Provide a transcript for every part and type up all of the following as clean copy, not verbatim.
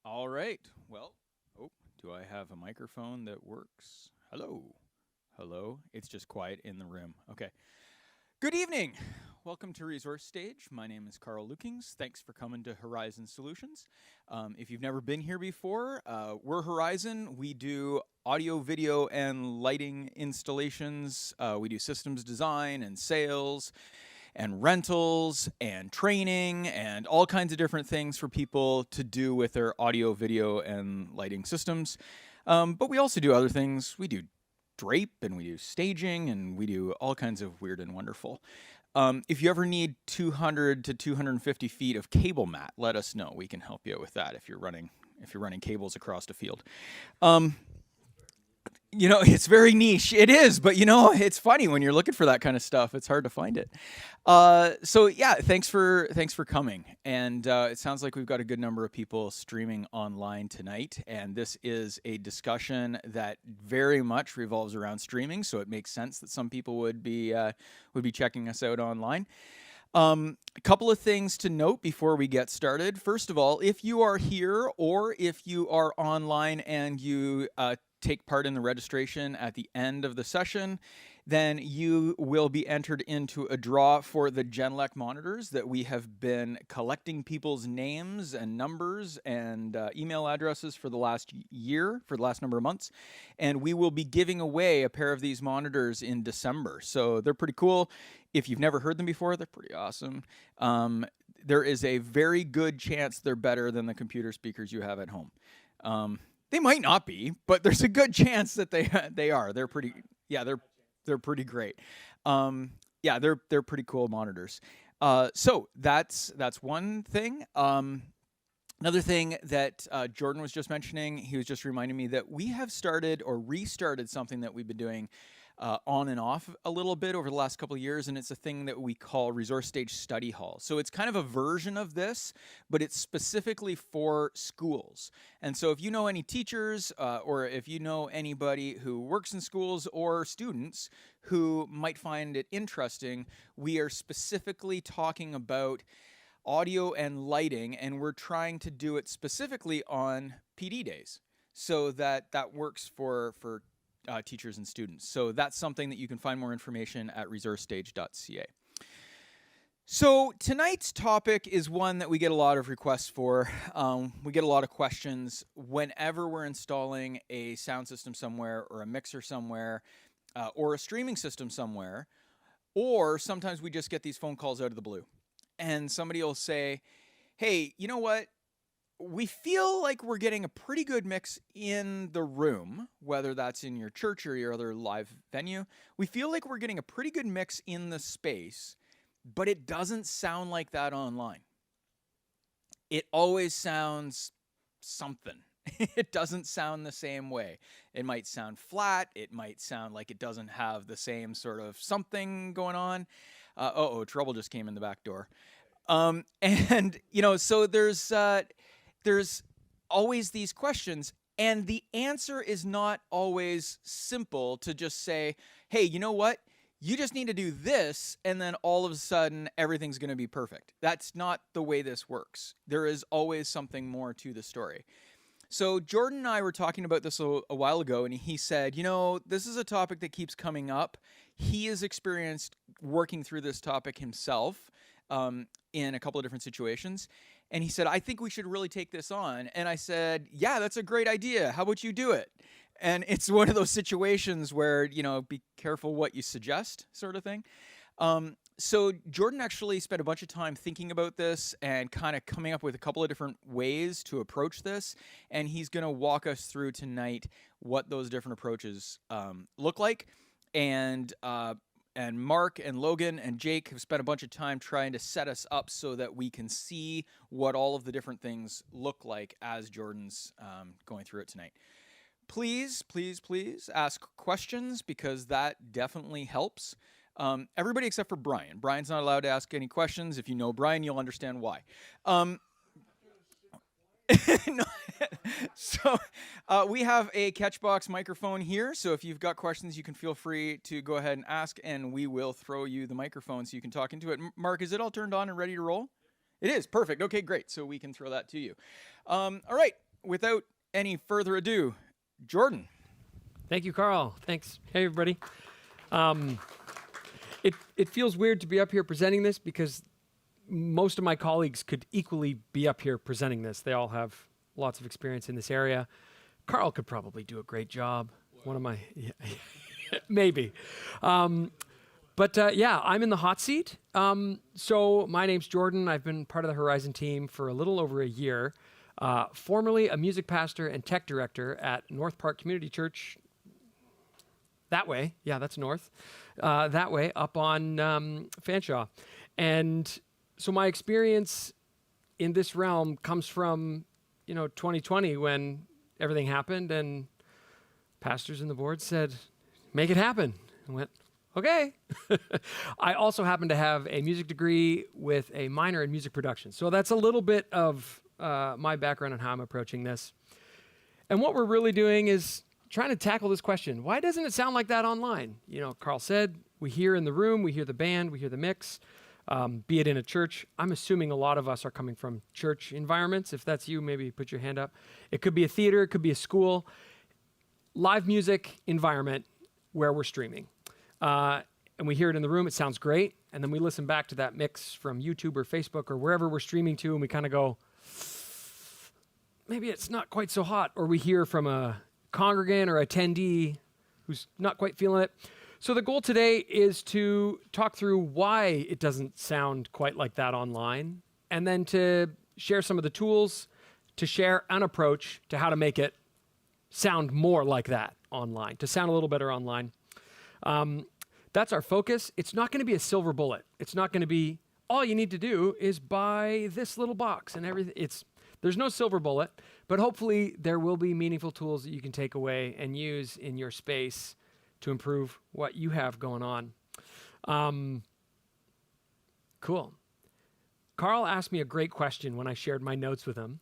All right. Well, oh, do I have a microphone that works? Hello. Hello. It's just quiet in the room. Okay. Good evening. Welcome to Resource Stage. My name is Carl Lukings. Thanks for coming to Horizon Solutions. If you've never been here before, we're Horizon. We do audio, video, and lighting installations. We do systems design and sales and rentals and training and all kinds of different things for people to do with their audio, video, and lighting systems. But we also do other things. We do drape and we do staging and we do all kinds of weird and wonderful. If you ever need 200 to 250 feet of cable mat, let us know. We can help you with that if you're running cables across the field. Um, it's very niche. It is, but it's funny when you're looking for that kind of stuff. It's hard to find it. So yeah, thanks for coming. And it sounds like we've got a good number of people streaming online tonight. And this is a discussion that very much revolves around streaming. So it makes sense that some people would be checking us out online. A couple of things to note before we get started. First of all, if you are here or if you are online and you take part in the registration at the end of the session, then you will be entered into a draw for the Genelec monitors that we have been collecting people's names and numbers and email addresses for the last year, for the last number of months. And we will be giving away a pair of these monitors in December. So they're pretty cool. If you've never heard them before, they're pretty awesome. There is a very good chance they're better than the computer speakers you have at home. They might not be, but there's a good chance that they are. They're pretty, yeah, they're pretty great. Yeah, they're pretty cool monitors. So that's one thing. Another thing that Jordan was just mentioning, he was just reminding me that we have started or restarted something that we've been doing on and off a little bit over the last couple of years, and it's a thing that we call Resource Stage Study Hall. So it's kind of a version of this, but it's specifically for schools. And so if you know any teachers or if you know anybody who works in schools or students who might find it interesting, we are specifically talking about audio and lighting, and we're trying to do it specifically on PD days so that works for teachers and students. So that's something that you can find more information at resourcestage.ca. So tonight's topic is one that we get a lot of requests for. We get a lot of questions whenever we're installing a sound system somewhere or a mixer somewhere or a streaming system somewhere, or sometimes we just get these phone calls out of the blue. And somebody will say, hey, you know what? We feel like we're getting a pretty good mix in the room, whether that's in your church or your other live venue. We feel like we're getting a pretty good mix in the space, but it doesn't sound like that online. It always sounds something. It doesn't sound the same way. It might sound flat. It might sound like it doesn't have the same sort of something going on. Trouble just came in the back door. And, so there's always these questions, and the answer is not always simple to just say, hey, you know what? You just need to do this, and then all of a sudden, everything's going to be perfect. That's not the way this works. There is always something more to the story. So Jordan and I were talking about this a while ago, and he said, this is a topic that keeps coming up. He has experienced working through this topic himself in a couple of different situations. And he said, I think we should really take this on. And I said, yeah, that's a great idea. How about you do it? And it's one of those situations where, be careful what you suggest sort of thing. So Jordan actually spent a bunch of time thinking about this and kind of coming up with a couple of different ways to approach this. And he's going to walk us through tonight what those different approaches look like. And Mark and Logan and Jake have spent a bunch of time trying to set us up so that we can see what all of the different things look like as Jordan's going through it tonight. Please, please, please ask questions because that definitely helps. Everybody except for Brian. Brian's not allowed to ask any questions. If you know Brian, you'll understand why. No. So we have a Catchbox microphone here. So if you've got questions, you can feel free to go ahead and ask, and we will throw you the microphone so you can talk into it. Mark, is it all turned on and ready to roll? It is. Perfect. Okay, great. So we can throw that to you. All right. without any further ado, Jordan. Thank you, Carl. Thanks. Hey, everybody. It feels weird to be up here presenting this because most of my colleagues could equally be up here presenting this. They all have lots of experience in this area. Carl could probably do a great job. One of my, maybe. Yeah, I'm in the hot seat. So my name's Jordan. I've been part of the Horizon team for a little over a year. Formerly a music pastor and tech director at North Park Community Church. That way. Yeah, that's north. That way, up on Fanshawe. And so my experience in this realm comes from, 2020 when everything happened and pastors and the board said, make it happen. I went, okay. I also happen to have a music degree with a minor in music production. So that's a little bit of my background on how I'm approaching this. And what we're really doing is trying to tackle this question. Why doesn't it sound like that online? Carl said, we hear in the room, we hear the band, we hear the mix, be it in a church. I'm assuming a lot of us are coming from church environments. If that's you, maybe put your hand up. It could be a theater, it could be a school, live music environment where we're streaming. And we hear it in the room, it sounds great. And then we listen back to that mix from YouTube or Facebook or wherever we're streaming to, and we kind of go, maybe it's not quite so hot. Or we hear from a congregant or attendee who's not quite feeling it. So the goal today is to talk through why it doesn't sound quite like that online, and then to share some of the tools, to share an approach to how to make it sound more like that online, to sound a little better online. That's our focus. It's not going to be a silver bullet. It's not going to be, all you need to do is buy this little box and everything. There's no silver bullet, but hopefully there will be meaningful tools that you can take away and use in your space to improve what you have going on. Cool. Carl asked me a great question when I shared my notes with him.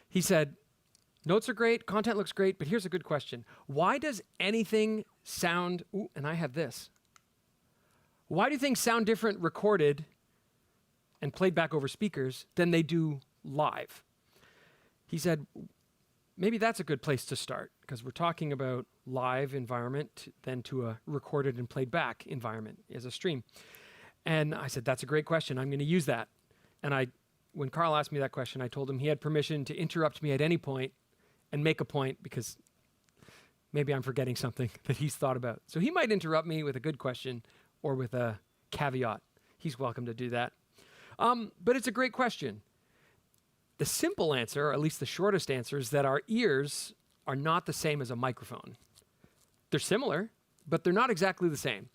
He said, notes are great, content looks great, but here's a good question. Why does anything sound, and I have this. Why do things sound different recorded and played back over speakers than they do live? He said, maybe that's a good place to start because we're talking about live environment than to a recorded and played back environment as a stream. And I said, that's a great question. I'm going to use that. And when Carl asked me that question, I told him he had permission to interrupt me at any point and make a point because maybe I'm forgetting something that he's thought about. So he might interrupt me with a good question or with a caveat. He's welcome to do that. But it's a great question. The simple answer, or at least the shortest answer, is that our ears are not the same as a microphone. They're similar, but they're not exactly the same.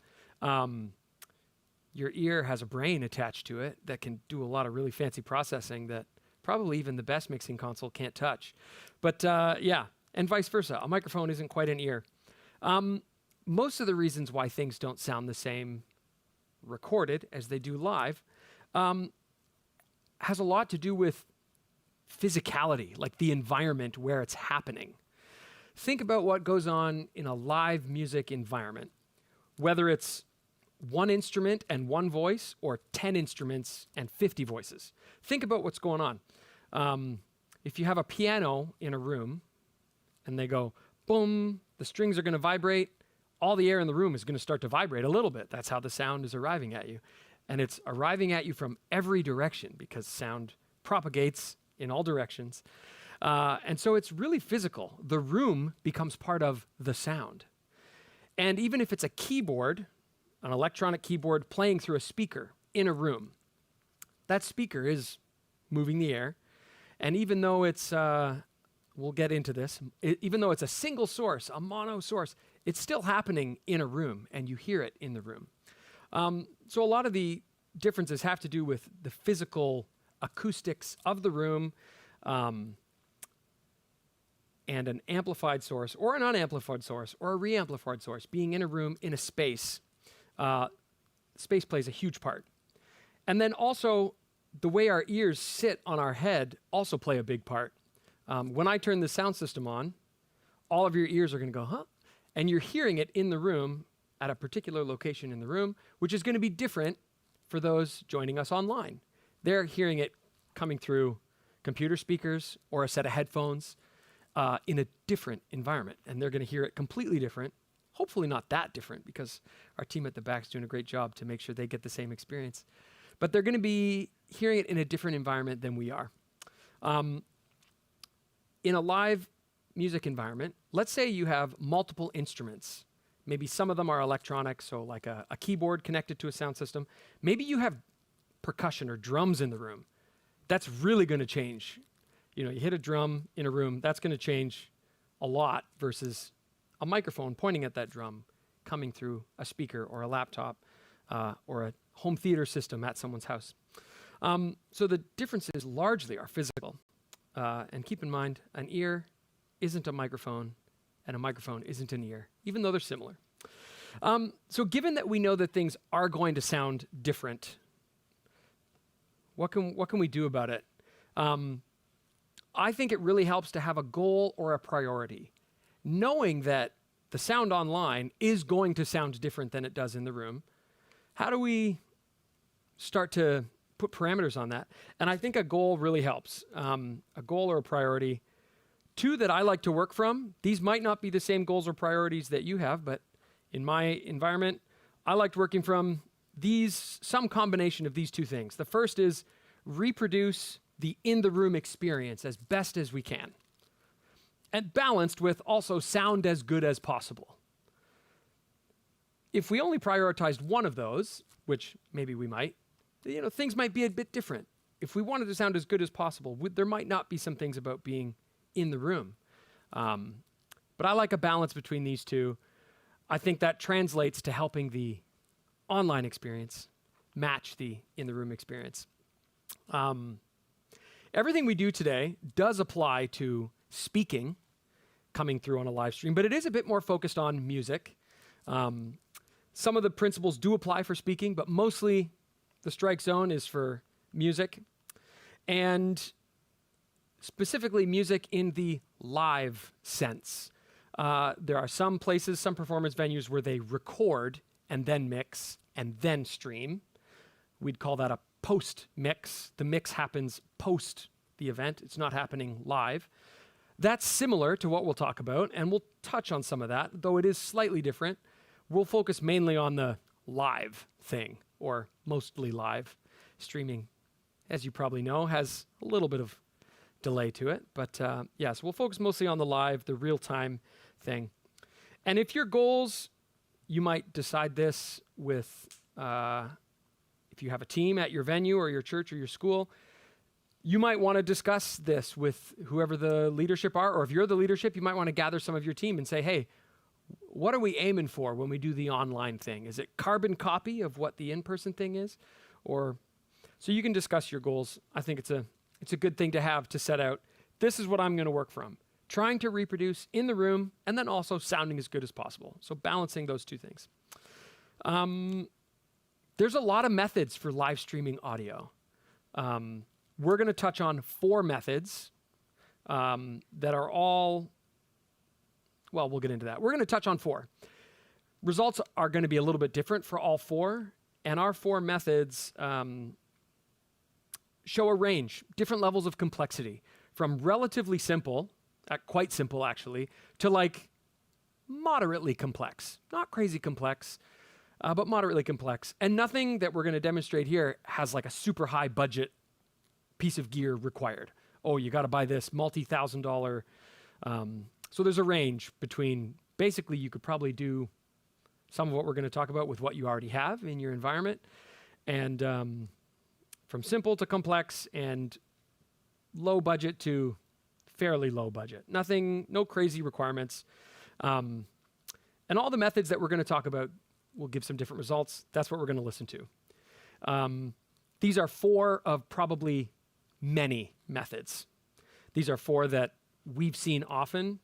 Your ear has a brain attached to it that can do a lot of really fancy processing that probably even the best mixing console can't touch. But yeah, and vice versa. A microphone isn't quite an ear. Most of the reasons why things don't sound the same recorded as they do live has a lot to do with physicality, like the environment where it's happening. Think about what goes on in a live music environment, whether it's one instrument and one voice or 10 instruments and 50 voices. Think about what's going on. If you have a piano in a room and they go, boom, the strings are going to vibrate, all the air in the room is going to start to vibrate a little bit. That's how the sound is arriving at you. And it's arriving at you from every direction because sound propagates in all directions. And so it's really physical. The room becomes part of the sound. And even if it's a keyboard, an electronic keyboard playing through a speaker in a room, that speaker is moving the air. And even though it's, we'll get into this, even though it's a single source, a mono source, it's still happening in a room and you hear it in the room. So a lot of the differences have to do with the physical acoustics of the room, and an amplified source or an unamplified source or a reamplified source being in a room in a space. Space plays a huge part. And then also the way our ears sit on our head also play a big part. When I turn the sound system on, all of your ears are going to go, huh? And you're hearing it in the room at a particular location in the room, which is going to be different for those joining us online. They're hearing it coming through computer speakers or a set of headphones. in a different environment. And they're going to hear it completely different. Hopefully not that different, because our team at the back is doing a great job to make sure they get the same experience. But they're going to be hearing it in a different environment than we are. In a live music environment, let's say you have multiple instruments. Maybe some of them are electronic, so like a keyboard connected to a sound system. Maybe you have percussion or drums in the room. That's really going to change. You hit a drum in a room, that's going to change a lot versus a microphone pointing at that drum coming through a speaker or a laptop or a home theater system at someone's house. So the differences largely are physical. And keep in mind, an ear isn't a microphone, and a microphone isn't an ear, even though they're similar. So given that we know that things are going to sound different, what can we do about it? I think it really helps to have a goal or a priority, knowing that the sound online is going to sound different than it does in the room. How do we start to put parameters on that? And I think a goal really helps, a goal or a priority. Two that I like to work from. These might not be the same goals or priorities that you have, but in my environment, I liked working from some combination of these two things. The first is reproduce the in-the-room experience as best as we can, and balanced with also sound as good as possible. If we only prioritized one of those, which maybe we might, things might be a bit different. If we wanted to sound as good as possible, there might not be some things about being in the room. But I like a balance between these two. I think that translates to helping the online experience match the in-the-room experience. Everything we do today does apply to speaking coming through on a live stream, but it is a bit more focused on music. Some of the principles do apply for speaking, but mostly the strike zone is for music, and specifically music in the live sense. There are some places, some performance venues where they record and then mix and then stream. We'd call that a post-mix. The mix happens post the event. It's not happening live. That's similar to what we'll talk about, and we'll touch on some of that, though it is slightly different. We'll focus mainly on the live thing, or mostly live. Streaming, as you probably know, has a little bit of delay to it, but yes, we'll focus mostly on the live, the real-time thing. And if your goals, you might decide this with, if you have a team at your venue or your church or your school, you might want to discuss this with whoever the leadership are, or if you're the leadership, you might want to gather some of your team and say, hey, what are we aiming for when we do the online thing? Is it carbon copy of what the in-person thing is? Or so you can discuss your goals. I think it's a good thing to have to set out. This is what I'm going to work from. Trying to reproduce in the room and then also sounding as good as possible. So balancing those two things. There's a lot of methods for live streaming audio. We're going to touch on 4 methods that are all, well, we'll get into that. We're going to touch on 4. Results are going to be a little bit different for all 4, and our 4 methods show a range, different levels of complexity, from relatively simple, quite simple actually, to like moderately complex. Not crazy complex, but moderately complex. And nothing that we're going to demonstrate here has like a super high budget piece of gear required. Oh, you got to buy this multi-$1,000. So there's a range between, basically you could probably do some of what we're going to talk about with what you already have in your environment, and from simple to complex and low budget to fairly low budget. No crazy requirements. And all the methods that we're going to talk about will give some different results. That's what we're going to listen to. These are 4 of probably many methods. These are 4 that we've seen often.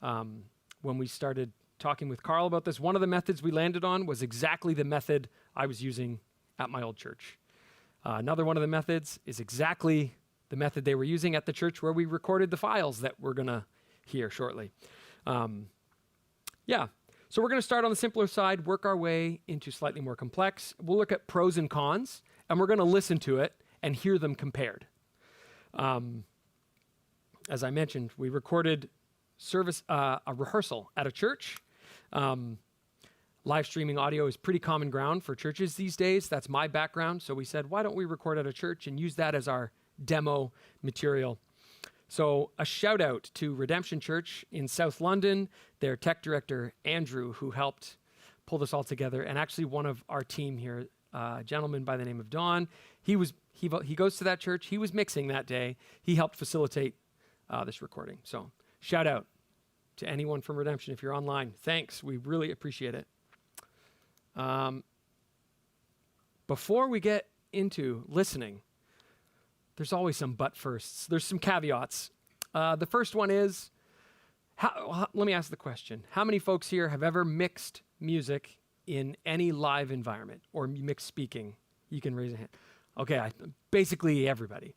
When we started talking with Carl about this, one of the methods we landed on was exactly the method I was using at my old church. Another one of the methods is exactly the method they were using at the church where we recorded the files that we're going to hear shortly. So we're going to start on the simpler side, work our way into slightly more complex. We'll look at pros and cons, and we're going to listen to it and hear them compared. As I mentioned, we recorded service, a rehearsal at a church. Live streaming audio is pretty common ground for churches these days. That's my background. So we said, why don't we record at a church and use that as our demo material? So a shout out to Redemption Church in South London, their tech director, Andrew, who helped pull this all together. And actually one of our team here, a gentleman by the name of Don, he goes to that church. He was mixing that day. He helped facilitate this recording. So shout out to anyone from Redemption if you're online. Thanks. We really appreciate it. Before we get into listening, there's always some but firsts. There's some caveats. The first one is, let me ask the question. How many folks here have ever mixed music in any live environment or mixed speaking? You can raise a hand. Okay, basically everybody.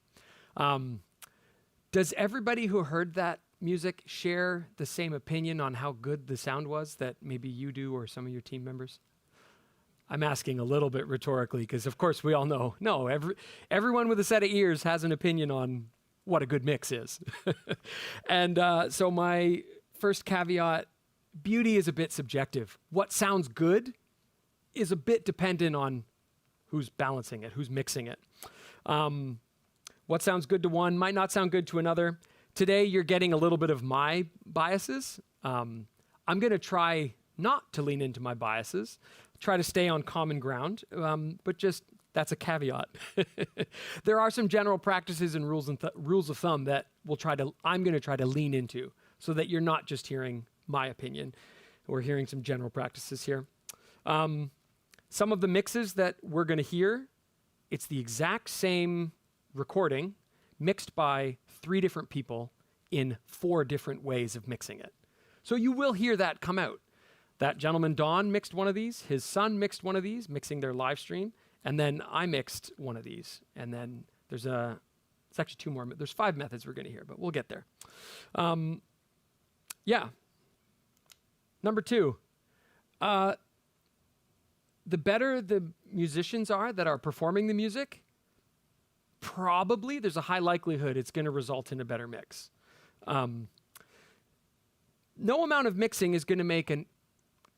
Does everybody who heard that music share the same opinion on how good the sound was that maybe you do or some of your team members? I'm asking a little bit rhetorically because, of course, we all know, no, everyone with a set of ears has an opinion on what a good mix is. And so my first caveat, beauty is a bit subjective. What sounds good is a bit dependent on who's balancing it, who's mixing it. What sounds good to one might not sound good to another. Today, you're getting a little bit of my biases. I'm going to try not to lean into my biases, try to stay on common ground, but just that's a caveat. There are some general practices and rules of thumb that I'm going to try to lean into so that you're not just hearing my opinion. We're hearing some general practices here. Some of the mixes that we're going to hear, it's the exact same recording mixed by 3 different people in 4 different ways of mixing it. So you will hear that come out. That gentleman, Don, mixed one of these. His son mixed one of these, mixing their live stream. And then I mixed one of these. And then it's actually 2 more. There's 5 methods we're going to hear, but we'll get there. Yeah. Number 2. The better the musicians are that are performing the music, probably there's a high likelihood it's going to result in a better mix. No amount of mixing is going to make a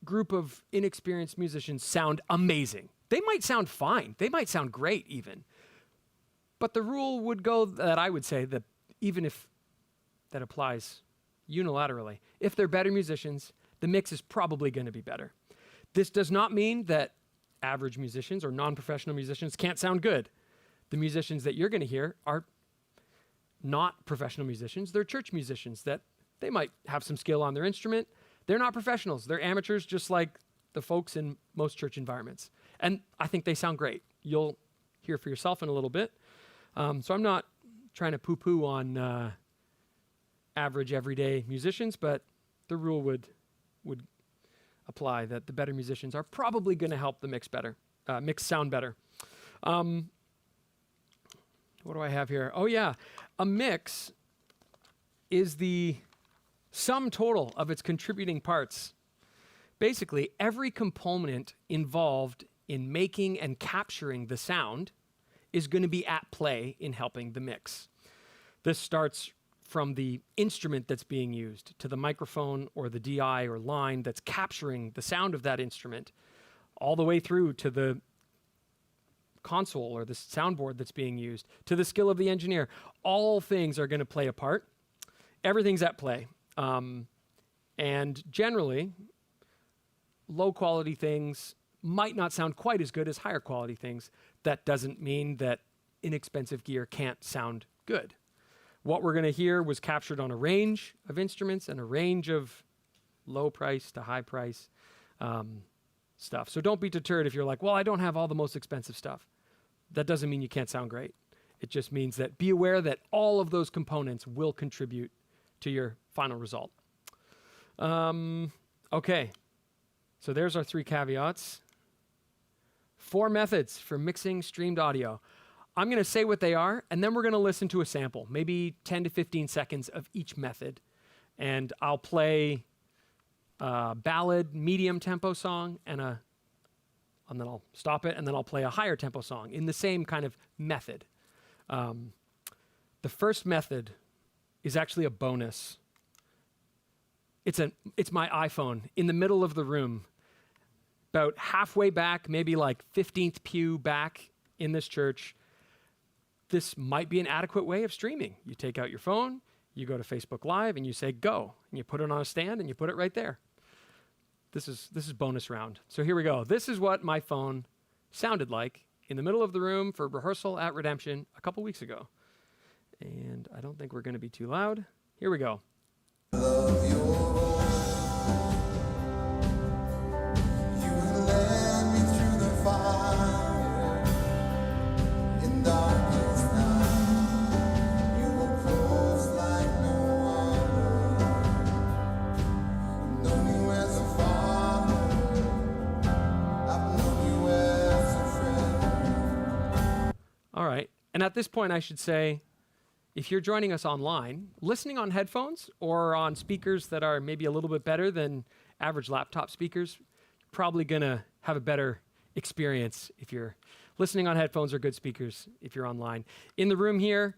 group of inexperienced musicians sound amazing. They might sound fine. They might sound great even. But the rule would go that I would say that even if that applies unilaterally, if they're better musicians, the mix is probably going to be better. This does not mean that average musicians or non-professional musicians can't sound good. The musicians that you're going to hear are not professional musicians. They're church musicians that they might have some skill on their instrument. They're not professionals. They're amateurs just like the folks in most church environments. And I think they sound great. You'll hear for yourself in a little bit. So I'm not trying to poo-poo on average everyday musicians, but the rule would apply that the better musicians are probably going to help the mix sound better. What do I have here? Oh yeah, a mix is the sum total of its contributing parts. Basically, every component involved in making and capturing the sound is going to be at play in helping the mix. This starts from the instrument that's being used to the microphone or the DI or line that's capturing the sound of that instrument, all the way through to the console or the soundboard that's being used, to the skill of the engineer. All things are going to play a part. Everything's at play. And generally, low quality things might not sound quite as good as higher quality things. That doesn't mean that inexpensive gear can't sound good. What we're going to hear was captured on a range of instruments and a range of low price to high price stuff. So don't be deterred if you're like, well, I don't have all the most expensive stuff. That doesn't mean you can't sound great. It just means that be aware that all of those components will contribute to your final result. Okay, so there's our 3 caveats. 4 methods for mixing streamed audio. I'm going to say what they are, and then we're going to listen to a sample, maybe 10 to 15 seconds of each method. And I'll play a ballad, medium tempo song, and then I'll stop it, and then I'll play a higher tempo song in the same kind of method. The first method is actually a bonus. It's my iPhone in the middle of the room, about halfway back, maybe like 15th pew back in this church. This might be an adequate way of streaming. You take out your phone, you go to Facebook Live, and you say go, and you put it on a stand, and you put it right there. This is bonus round. So here we go. This is what my phone sounded like in the middle of the room for rehearsal at Redemption a couple weeks ago. And I don't think we're going to be too loud. Here we go. Love your voice. You led me through the fire in darkest night. You were close like no other. I've known you as a father. I've known you as a friend. All right. And at this point, I should say, if you're joining us online, listening on headphones or on speakers that are maybe a little bit better than average laptop speakers, you're probably going to have a better experience if you're listening on headphones or good speakers if you're online. In the room here,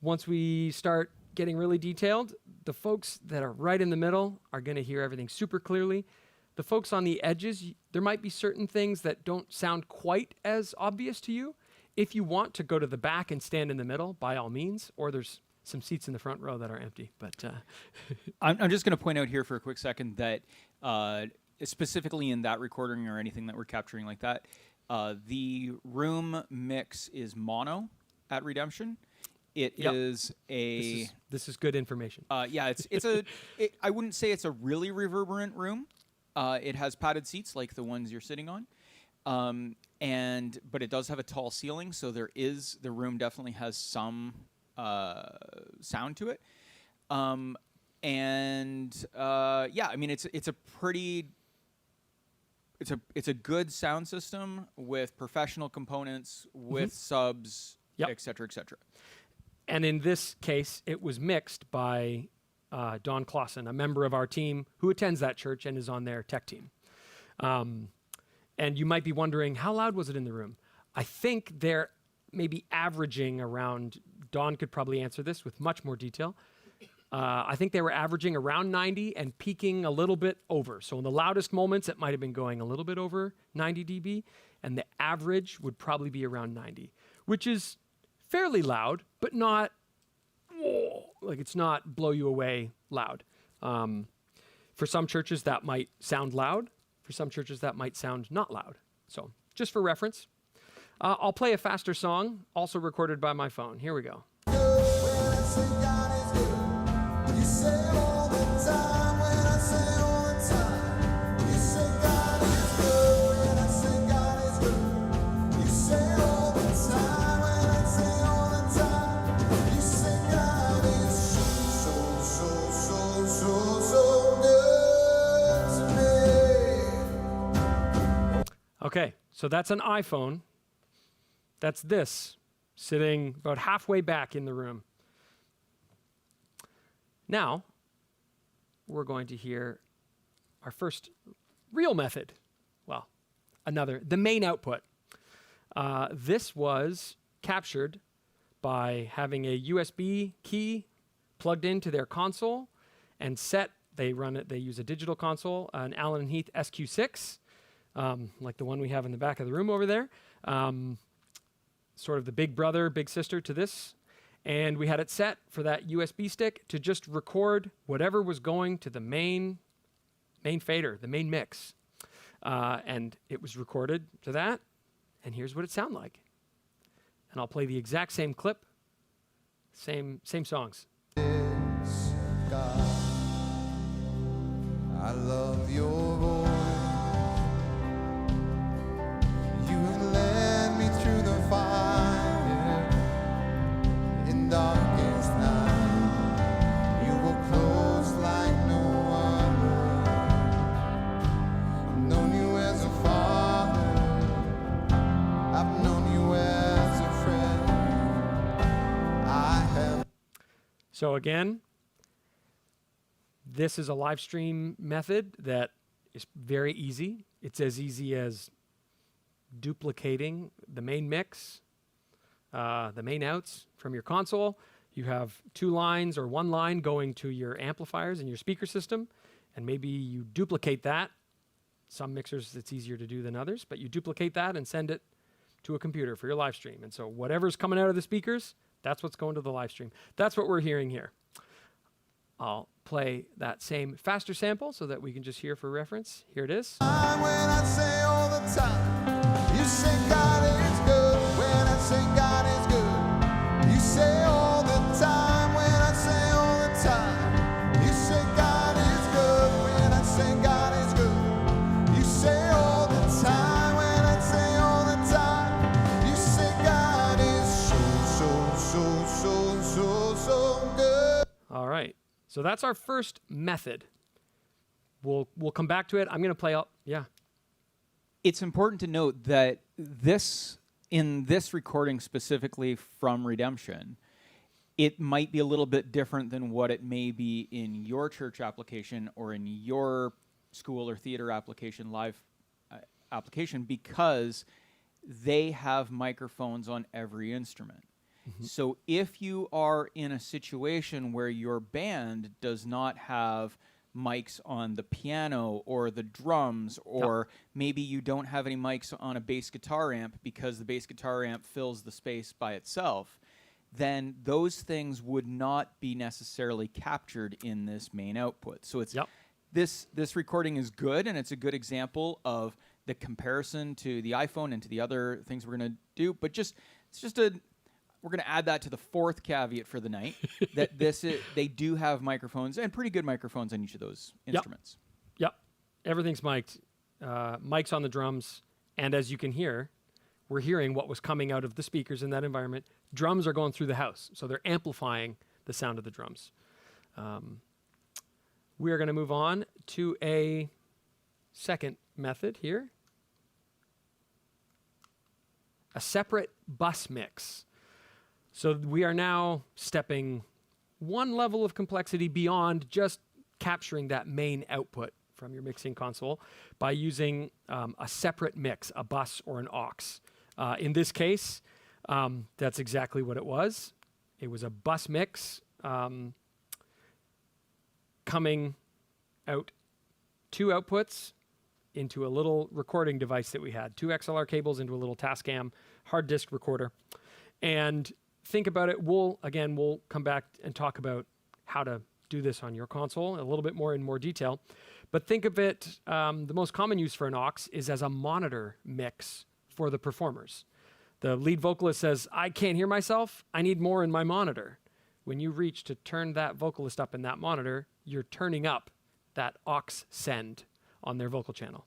once we start getting really detailed, the folks that are right in the middle are going to hear everything super clearly. The folks on the edges, there might be certain things that don't sound quite as obvious to you. If you want to go to the back and stand in the middle, by all means, or there's some seats in the front row that are empty. But I'm just going to point out here for a quick second that specifically in that recording or anything that we're capturing like that, the room mix is mono at Redemption. It Yep. is a this is good information. yeah. I wouldn't say it's a really reverberant room. It has padded seats like the ones you're sitting on. But it does have a tall ceiling, so the room definitely has some sound to it. Yeah, I mean it's a good sound system with professional components, with subs, Yep. et cetera, et cetera. And in this case, it was mixed by Don Clausen, a member of our team who attends that church and is on their tech team. And you might be wondering, how loud was it in the room? I think they're maybe averaging around, Don could probably answer this with much more detail. I think they were averaging around 90 and peaking a little bit over. So in the loudest moments, it might have been going a little bit over 90 dB, and the average would probably be around 90, which is fairly loud, but not, like it's not blow you away loud. For some churches, that might sound loud. For some churches, that might sound not loud. So just for reference, I'll play a faster song, also recorded by my phone. Here we go. When I say God is good, you say it all the time. When I say it all the time, you say God is good. When I say God is good, you say it all the time. When I say it all the time, you say God is so good to me. Okay, so that's an iPhone. That's this, sitting about halfway back in the room. Now, we're going to hear our first real method. Well, the main output. This was captured by having a USB key plugged into their console and set. They use a digital console, an Allen & Heath SQ6, like the one we have in the back of the room over there. Sort of the big brother, big sister to this. And we had it set for that USB stick to just record whatever was going to the main fader, the main mix. And it was recorded to that. And here's what it sounded like. And I'll play the exact same clip, same songs. Yes, God, I love your voice. You have led me through the fire in darkest night. You were close like no other. I've known you as a father. I've known you as a friend. I have. So again, this is a live stream method that is very easy. It's as easy as duplicating the main mix, the main outs from your console. You have 2 lines or 1 line going to your amplifiers and your speaker system, and maybe you duplicate that. Some mixers it's easier to do than others, but you duplicate that and send it to a computer for your live stream. And so whatever's coming out of the speakers, that's what's going to the live stream. That's what we're hearing here. I'll play that same faster sample so that we can just hear for reference. Here it is. When I say all the time, you say God is good. When I say God is good, you say all the time. When I say all the time, you say God is good. When I say God is good, you say all the time. When I say all the time, you say God is so good. All right. So that's our first method. We'll come back to it. I'm going to play out. Yeah. It's important to note that in this recording specifically from Redemption, it might be a little bit different than what it may be in your church application or in your school or theater application, live application, because they have microphones on every instrument. So if you are in a situation where your band does not have mics on the piano or the drums, or maybe you don't have any mics on a bass guitar amp because the bass guitar amp fills the space by itself, then those things would not be necessarily captured in this main output. So it's this recording is good, and it's a good example of the comparison to the iPhone and to the other things we're going to do, but we're going to add that to the 4th caveat for the night, that they do have microphones, and pretty good microphones on each of those instruments. Yep. Everything's mic'd. Mics on the drums. And as you can hear, we're hearing what was coming out of the speakers in that environment. Drums are going through the house, so they're amplifying the sound of the drums. We are going to move on to a second method here. A separate bus mix. So we are now stepping one level of complexity beyond just capturing that main output from your mixing console by using a separate mix, a bus or an aux. In this case, that's exactly what it was. It was a bus mix coming out 2 outputs into a little recording device that we had. 2 XLR cables into a little Tascam hard disk recorder. And think about it. We'll come back and talk about how to do this on your console a little bit more in more detail. But think of it, the most common use for an aux is as a monitor mix for the performers. The lead vocalist says, I can't hear myself. I need more in my monitor. When you reach to turn that vocalist up in that monitor, you're turning up that aux send on their vocal channel.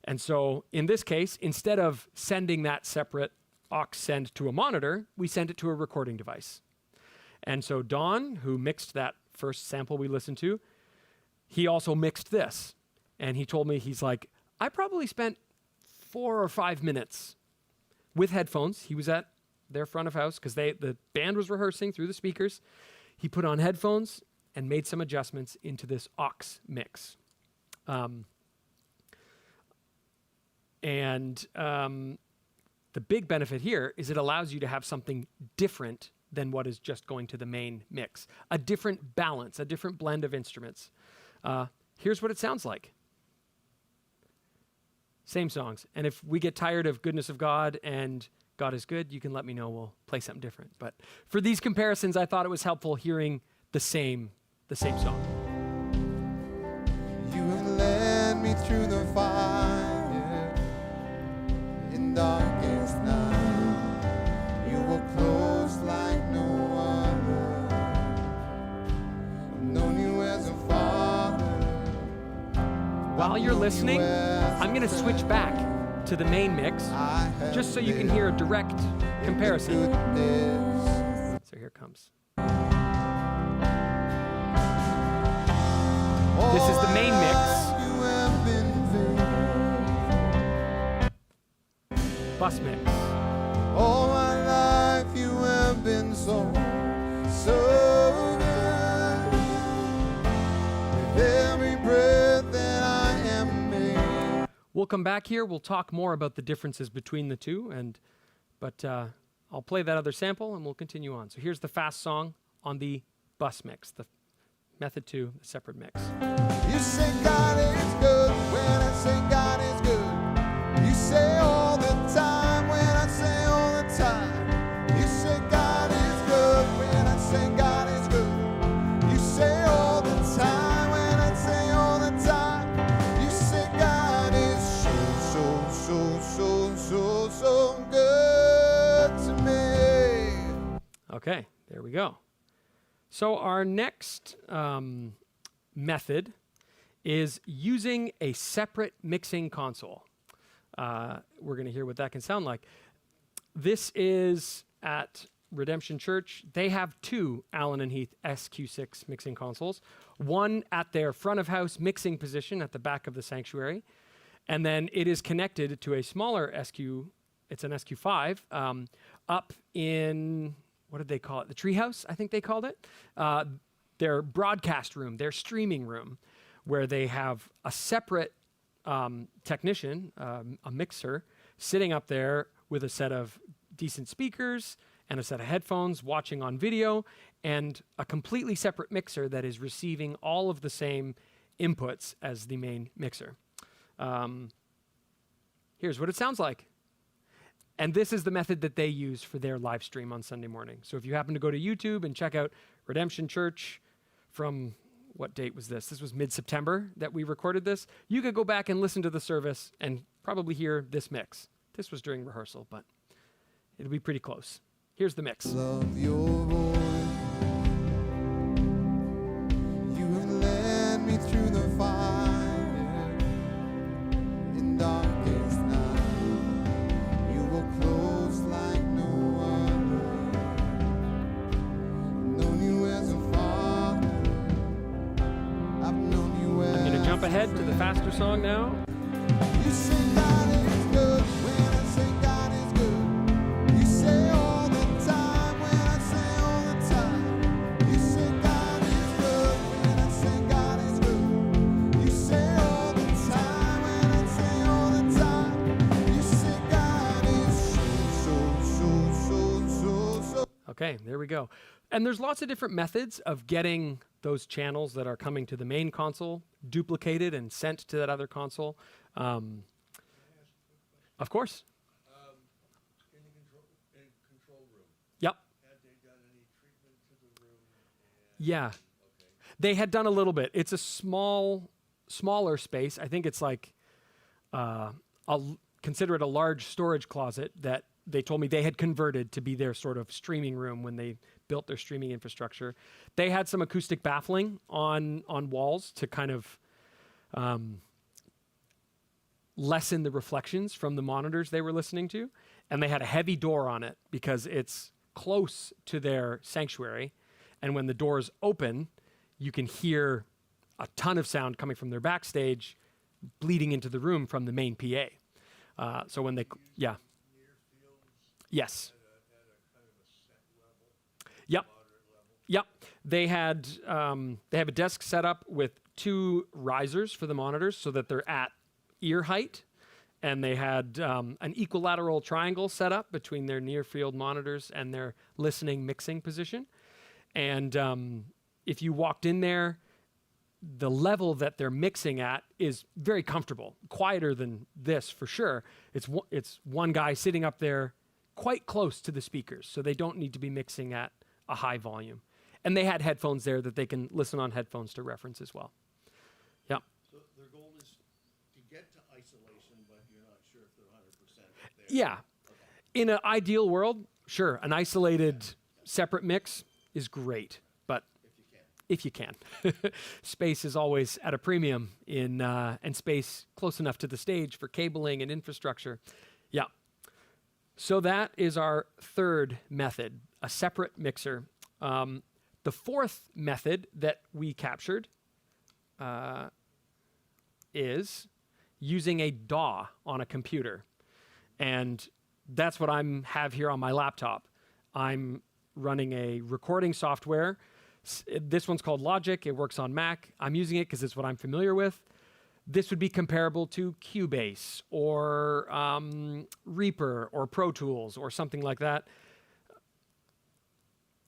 And so in this case, instead of sending that separate aux send to a monitor, we send it to a recording device. And so Don, who mixed that first sample we listened to, he also mixed this. And he told me, he's like, I probably spent 4 or 5 minutes with headphones. He was at their front of house because the band was rehearsing through the speakers. He put on headphones and made some adjustments into this aux mix. The big benefit here is it allows you to have something different than what is just going to the main mix. A different balance, a different blend of instruments. Here's what it sounds like. Same songs. And if we get tired of Goodness of God and God is Good, you can let me know. We'll play something different. But for these comparisons, I thought it was helpful hearing the same song. You have led me through the fire in darkest night. You were close like no other. I've known you as a father. While you're listening, I'm going to switch back to the main mix just so you can hear a direct comparison. So here it comes. This is the main mix. Bus mix. All my life you have been so good. With every breath that I am made. We'll come back here. We'll talk more about the differences between the two, but I'll play that other sample and we'll continue on. So here's the fast song on the bus mix, the method 2, the separate mix. You say God is good when I say God is good. You say all the time when I say all the time. You say God is good when I say God is good. You say all the time when I say all the time. You say God is so good to me. Okay, there we go. So our next method is using a separate mixing console. We're going to hear what that can sound like. This is at Redemption Church. They have 2 Allen & Heath SQ6 mixing consoles, one at their front of house mixing position at the back of the sanctuary, and then it is connected to a smaller SQ, it's an SQ5, up in, what did they call it? The treehouse, I think they called it. Their broadcast room, their streaming room, where they have a separate technician, a mixer, sitting up there with a set of decent speakers and a set of headphones watching on video, and a completely separate mixer that is receiving all of the same inputs as the main mixer. Here's what it sounds like. And this is the method that they use for their live stream on Sunday morning. So if you happen to go to YouTube and check out Redemption Church from, what date was this? This was mid-September that we recorded this. You could go back and listen to the service and probably hear this mix. This was during rehearsal, but it'll be pretty close. Here's the mix. Love your voice. You have led me through the fire in darkest night. You were close like no other. Known you as a father. I've known you as I'm going to jump ahead to the faster song now. You say God is good when I say God is good. You say all the time when I say all the time. You say God is good when I say God is good. You say all the time when I say all the time. You say God is so. Okay, there we go. And there's lots of different methods of getting those channels that are coming to the main console duplicated and sent to that other console. Of course. In the control room, Yep. had they done any treatment to the room? Yeah. Okay. They had done a little bit. It's a smaller space. I think it's like, consider it a large storage closet that they told me they had converted to be their sort of streaming room when they built their streaming infrastructure. They had some acoustic baffling on walls to kind of lessen the reflections from the monitors they were listening to. And they had a heavy door on it because it's close to their sanctuary. And when the doors open, you can hear a ton of sound coming from their backstage bleeding into the room from the main PA. So when they, yeah. Near fields Yes. at a kind of a set level, Yep. moderate level. Yep. They have a desk set up with 2 risers for the monitors so that they're at ear height. And they had an equilateral triangle set up between their near field monitors and their listening mixing position. And if you walked in there, the level that they're mixing at is very comfortable, quieter than this for sure. It's one guy sitting up there quite close to the speakers, so they don't need to be mixing at a high volume. And they had headphones there that they can listen on headphones to reference as well. Yep. So their goal is to get to isolation, but you're not sure if they're 100% there. Yeah. In an ideal world, sure, an isolated separate mix is great, but if you can. Space is always at a premium and space close enough to the stage for cabling and infrastructure. Yeah. So that is our third method, a separate mixer. The fourth method that we captured is using a DAW on a computer. And that's what I have here on my laptop. I'm running a recording software. This one's called Logic. It works on Mac. I'm using it because it's what I'm familiar with. This would be comparable to Cubase or Reaper or Pro Tools or something like that.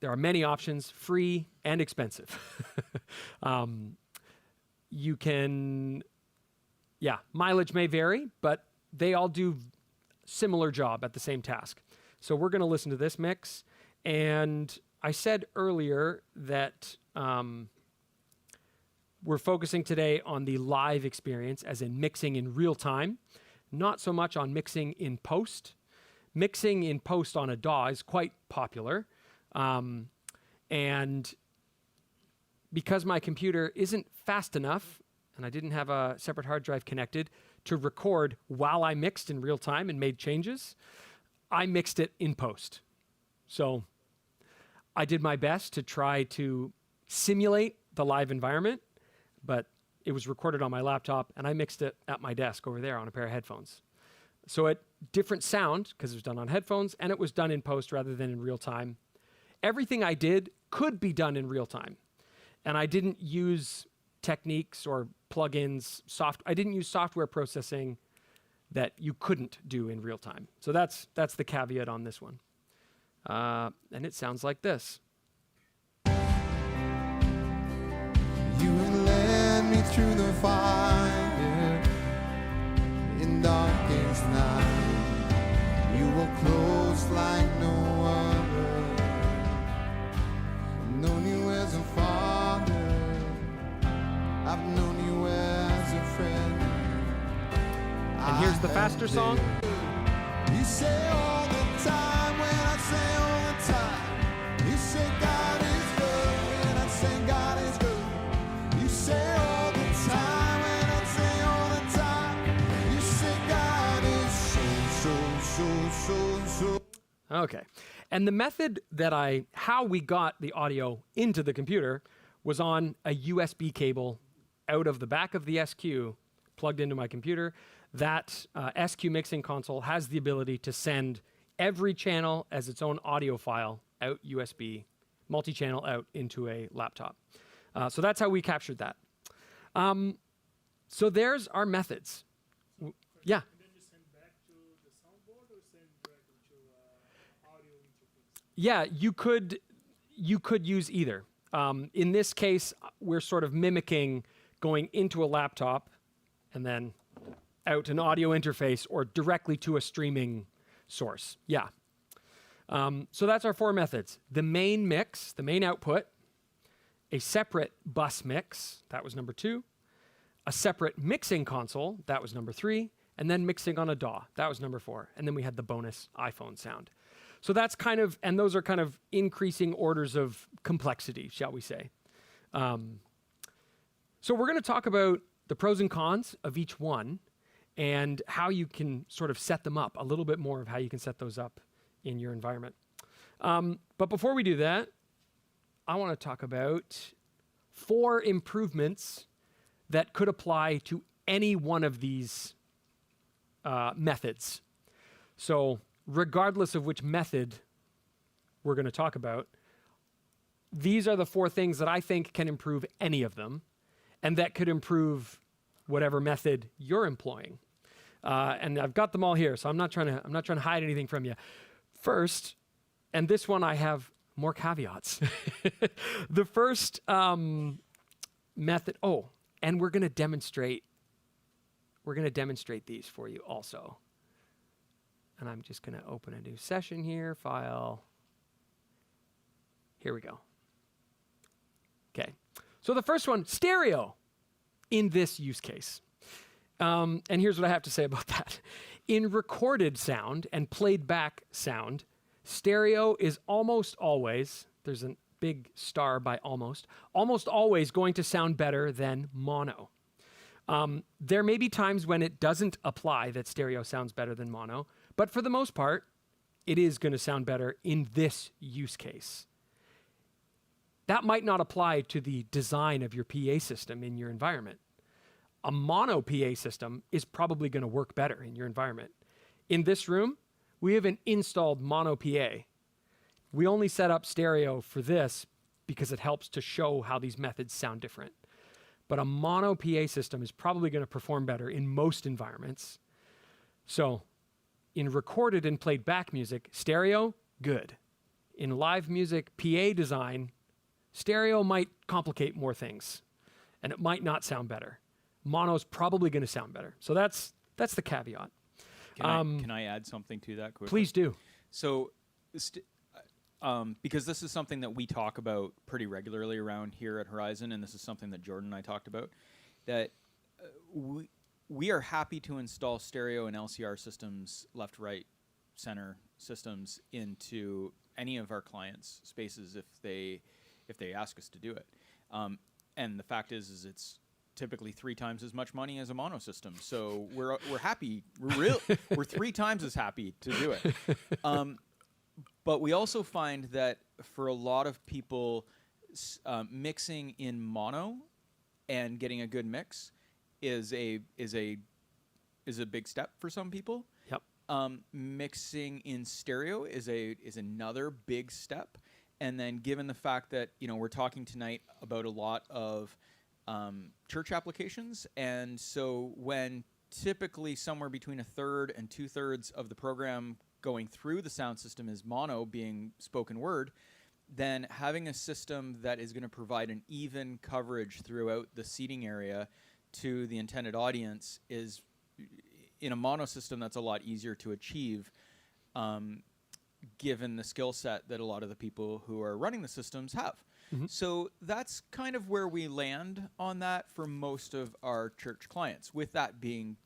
There are many options, free and expensive. You can, mileage may vary, but they all do similar job at the same task. So we're going to listen to this mix. And I said earlier that we're focusing today on the live experience, as in mixing in real time, not so much on mixing in post. Mixing in post on a DAW is quite popular. And because my computer isn't fast enough, and I didn't have a separate hard drive connected to record while I mixed in real time and made changes, I mixed it in post. So I did my best to try to simulate the live environment, but it was recorded on my laptop, and I mixed it at my desk over there on a pair of headphones. So it different sound, because it was done on headphones, and it was done in post rather than in real time. Everything I did could be done in real time. And I didn't use techniques or plugins, I didn't use software processing that you couldn't do in real time. So that's the caveat on this one. And it sounds like this. You have led me through the fire in darkest night. You were close like no other. I've known you as a father. I've known you as a friend. And here's the faster song. You say all the time when I say all the time. You say God is good when I say God is good. You say all the time when I say all the time. You say God is so. Okay. And the method how we got the audio into the computer was on a USB cable out of the back of the SQ, plugged into my computer. That SQ mixing console has the ability to send every channel as its own audio file out USB, multi-channel out into a laptop. So that's how we captured that. So there's our methods. Yeah. And then you send back to the soundboard or send directly to audio interface? Yeah, you could use either. In this case, we're sort of mimicking going into a laptop and then out an audio interface or directly to a streaming source. Yeah. So that's our 4 methods. The main mix, the main output, a separate bus mix, that was number 2, a separate mixing console, that was number 3, and then mixing on a DAW, that was number 4. And then we had the bonus iPhone sound. So that's and those are kind of increasing orders of complexity, shall we say. So we're going to talk about the pros and cons of each one and how you can sort of set them up, a little bit more of how you can set those up in your environment. But before we do that, I want to talk about 4 improvements that could apply to any one of these methods. So regardless of which method we're going to talk about, these are the 4 things that I think can improve any of them, and that could improve whatever method you're employing. And I've got them all here, so I'm not trying to hide anything from you. First, and this one I have more caveats. The first method. Oh, and we're going to demonstrate these for you also. And I'm just going to open a new session here. File. Here we go. Okay. So the first one, stereo, in this use case. And here's what I have to say about that. In recorded sound and played back sound, stereo is almost always, there's a big star by almost always going to sound better than mono. There may be times when it doesn't apply that stereo sounds better than mono, but for the most part, it is going to sound better in this use case. That might not apply to the design of your PA system in your environment. A mono PA system is probably going to work better in your environment. In this room, we have an installed mono PA. We only set up stereo for this because it helps to show how these methods sound different. But a mono PA system is probably going to perform better in most environments. So in recorded and played back music, stereo, good. in live music PA design, stereo might complicate more things, and it might not sound better. Mono's probably going to sound better. So that's the caveat. Can I add something to that quickly? Please do. So, because this is something that we talk about pretty regularly around here at Horizon, and this is something that Jordan and I talked about, that we are happy to install stereo and LCR systems, left, right, center systems into any of our clients' spaces if they ask us to do it. And the fact is it's typically 3 times as much money as a mono system. So we're happy. We're 3 times as happy to do it. But we also find that for a lot of people, mixing in mono and getting a good mix is a big step for some people. Yep. Mixing in stereo is another big step. And then given the fact that, we're talking tonight about a lot of church applications, and so when typically somewhere between 1/3 and 2/3 of the program going through the sound system is mono, being spoken word, then having a system that is going to provide an even coverage throughout the seating area to the intended audience is, in a mono system, that's a lot easier to achieve, given the skill set that a lot of the people who are running the systems have. Mm-hmm. So that's kind of where we land on that for most of our church clients. With that being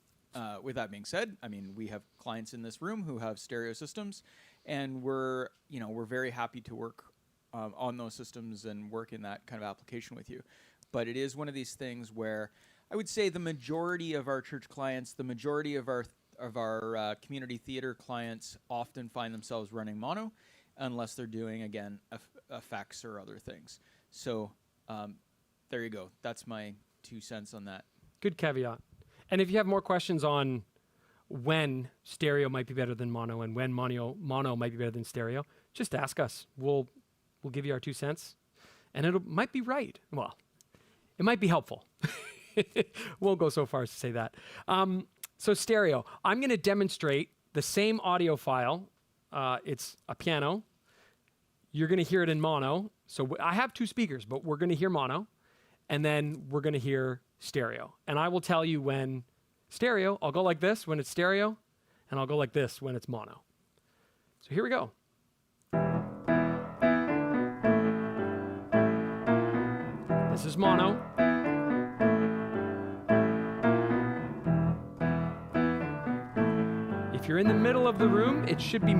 said, I mean, we have clients in this room who have stereo systems, and we're very happy to work on those systems and work in that kind of application with you. But it is one of these things where I would say the majority of our church clients, the majority of our community theater clients often find themselves running mono, unless they're doing, again, effects or other things. So there you go. That's my 2 cents on that. Good caveat. And if you have more questions on when stereo might be better than mono and when mono might be better than stereo, just ask us. We'll give you our 2 cents, and it might be right. Well, it might be helpful. Won't go so far as to say that. So stereo. I'm going to demonstrate the same audio file. It's a piano. You're going to hear it in mono. So I have 2 speakers, but we're going to hear mono, and then we're going to hear stereo. And I will tell you when stereo, I'll go like this when it's stereo, and I'll go like this when it's mono. So here we go. This is mono. If you're in the middle of the room, it should be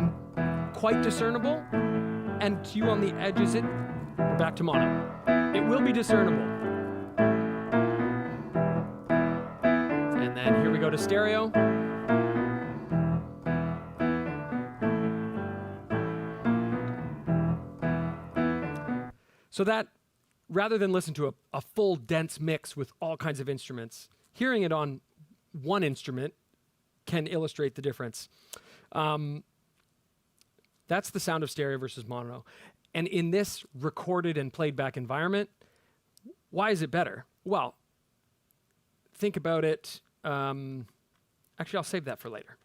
quite discernible. And to you on the edges, we're back to mono. It will be discernible. And then here we go to stereo. So that, rather than listen to a full dense mix with all kinds of instruments, hearing it on one instrument can illustrate the difference. That's the sound of stereo versus mono. And in this recorded and played back environment, why is it better? Well, think about it. Actually, I'll save that for later.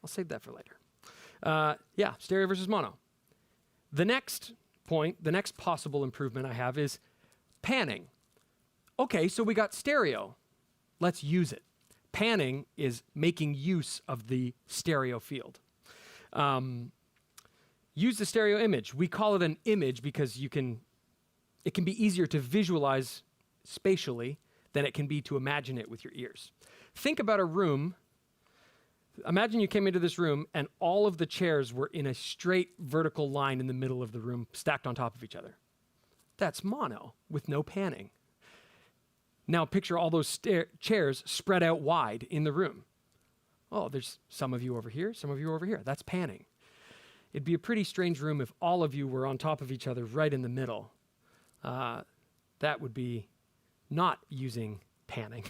Yeah, stereo versus mono. The next point, the next possible improvement I have is panning. Okay, so we got stereo. Let's use it. Panning is making use of the stereo field. Use the stereo image. We call it an image because it can be easier to visualize spatially than it can be to imagine it with your ears. Think about a room. Imagine you came into this room and all of the chairs were in a straight vertical line in the middle of the room, stacked on top of each other. That's mono with no panning. Now picture all those chairs spread out wide in the room. Oh, there's some of you over here, some of you over here. That's panning. It'd be a pretty strange room if all of you were on top of each other right in the middle. That would be not using panning.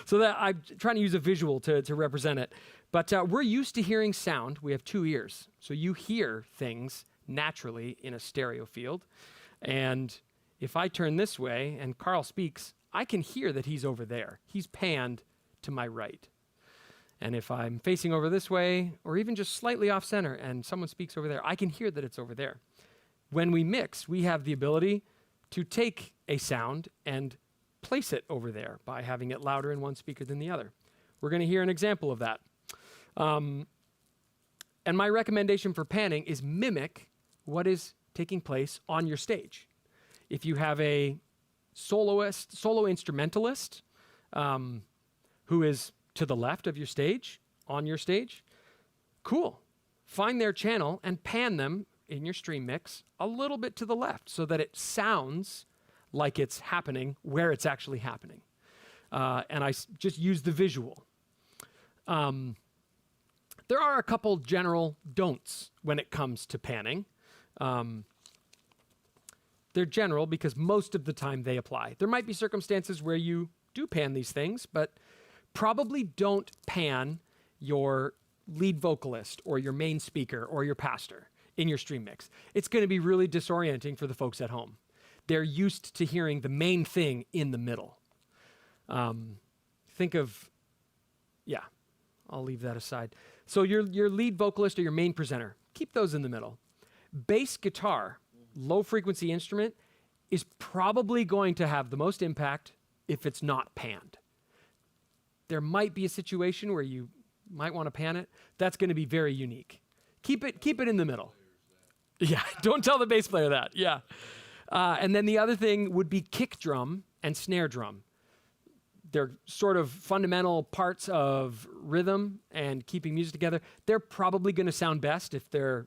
So that I'm trying to use a visual to represent it. But we're used to hearing sound. We have 2 ears. So you hear things naturally in a stereo field. And if I turn this way and Carl speaks, I can hear that he's over there. He's panned to my right. And if I'm facing over this way, or even just slightly off center, and someone speaks over there, I can hear that it's over there. when we mix, we have the ability to take a sound and place it over there by having it louder in one speaker than the other. We're going to hear an example of that. And my recommendation for panning is mimic what is taking place on your stage. If you have a solo instrumentalist who is to the left of your stage, on your stage, cool. Find their channel and pan them in your stream mix a little bit to the left so that it sounds like it's happening where it's actually happening. And just use the visual. There are a couple general don'ts when it comes to panning. They're general because most of the time they apply. There might be circumstances where you do pan these things, but probably don't pan your lead vocalist or your main speaker or your pastor in your stream mix. It's going to be really disorienting for the folks at home. They're used to hearing the main thing in the middle. Think of, I'll leave that aside. So your lead vocalist or your main presenter, keep those in the middle. Bass guitar, low frequency instrument, is probably going to have the most impact if it's not panned. There might be a situation where you might want to pan it. That's going to be very unique. Keep it in the middle. Yeah, don't tell the bass player that. Yeah. And then the other thing would be kick drum and snare drum. They're sort of fundamental parts of rhythm and keeping music together. They're probably going to sound best if they're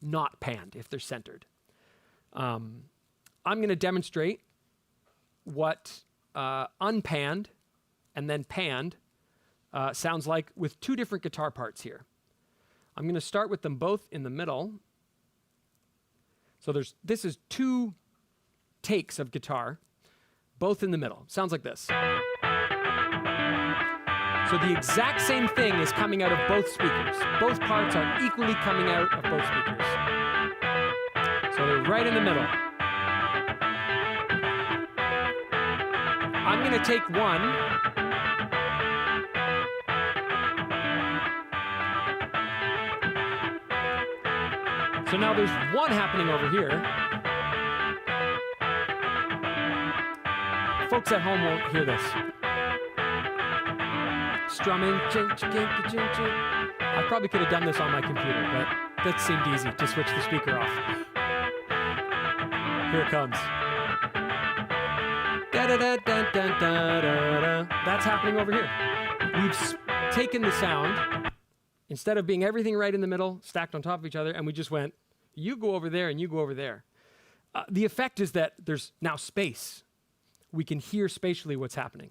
not panned, if they're centered. I'm going to demonstrate what unpanned and then panned sounds like with two different guitar parts here. I'm going to start with them both in the middle. So this is two takes of guitar, both in the middle. Sounds like this. So the exact same thing is coming out of both speakers. Both parts are equally coming out of both speakers. So they're right in the middle. I'm going to take one. So now there's one happening over here. Folks at home won't hear this. Strumming. I probably could have done this on my computer, but that seemed easy to switch the speaker off. Here it comes. That's happening over here. We've taken the sound, instead of being everything right in the middle, stacked on top of each other, and we just went, you go over there and you go over there. The effect is that there's now space. We can hear spatially what's happening.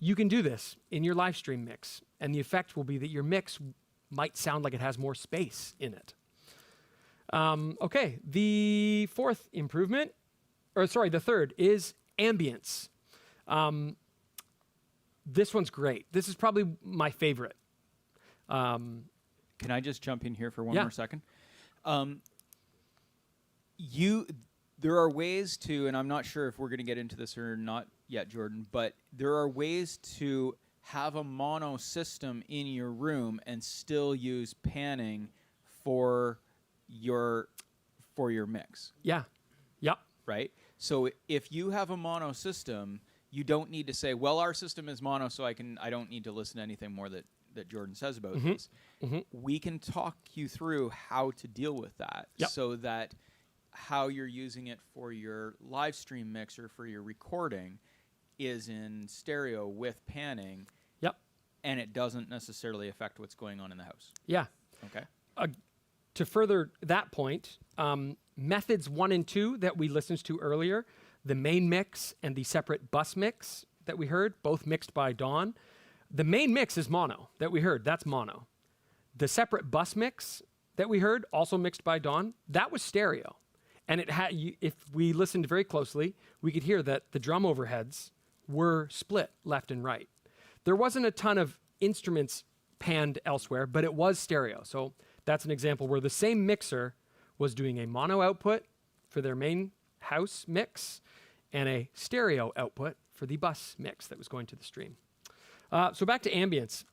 You can do this in your live stream mix, and the effect will be that your mix might sound like it has more space in it. Okay, the third is ambience. This one's great. This is probably my favorite. Can I just jump in here for one Yeah. more second? There are ways to, and I'm not sure if we're going to get into this or not yet, Jordan, but there are ways to have a mono system in your room and still use panning for your mix. Yeah. Yep. Right? So if you have a mono system, you don't need to say, well, our system is mono, so I don't need to listen to anything more that Jordan says about this. Mm-hmm. We can talk you through how to deal with that so that how you're using it for your live stream mix or for your recording is in stereo with panning. Yep. And it doesn't necessarily affect what's going on in the house. Yeah. Okay. To further that point, methods 1 and 2 that we listened to earlier, the main mix and the separate bus mix that we heard, both mixed by Dawn. The main mix is mono that we heard. That's mono. The separate bus mix that we heard, also mixed by Dawn, that was stereo. And it had, if we listened very closely, we could hear that the drum overheads were split left and right. There wasn't a ton of instruments panned elsewhere, but it was stereo. So that's an example where the same mixer was doing a mono output for their main house mix and a stereo output for the bus mix that was going to the stream. So back to ambience.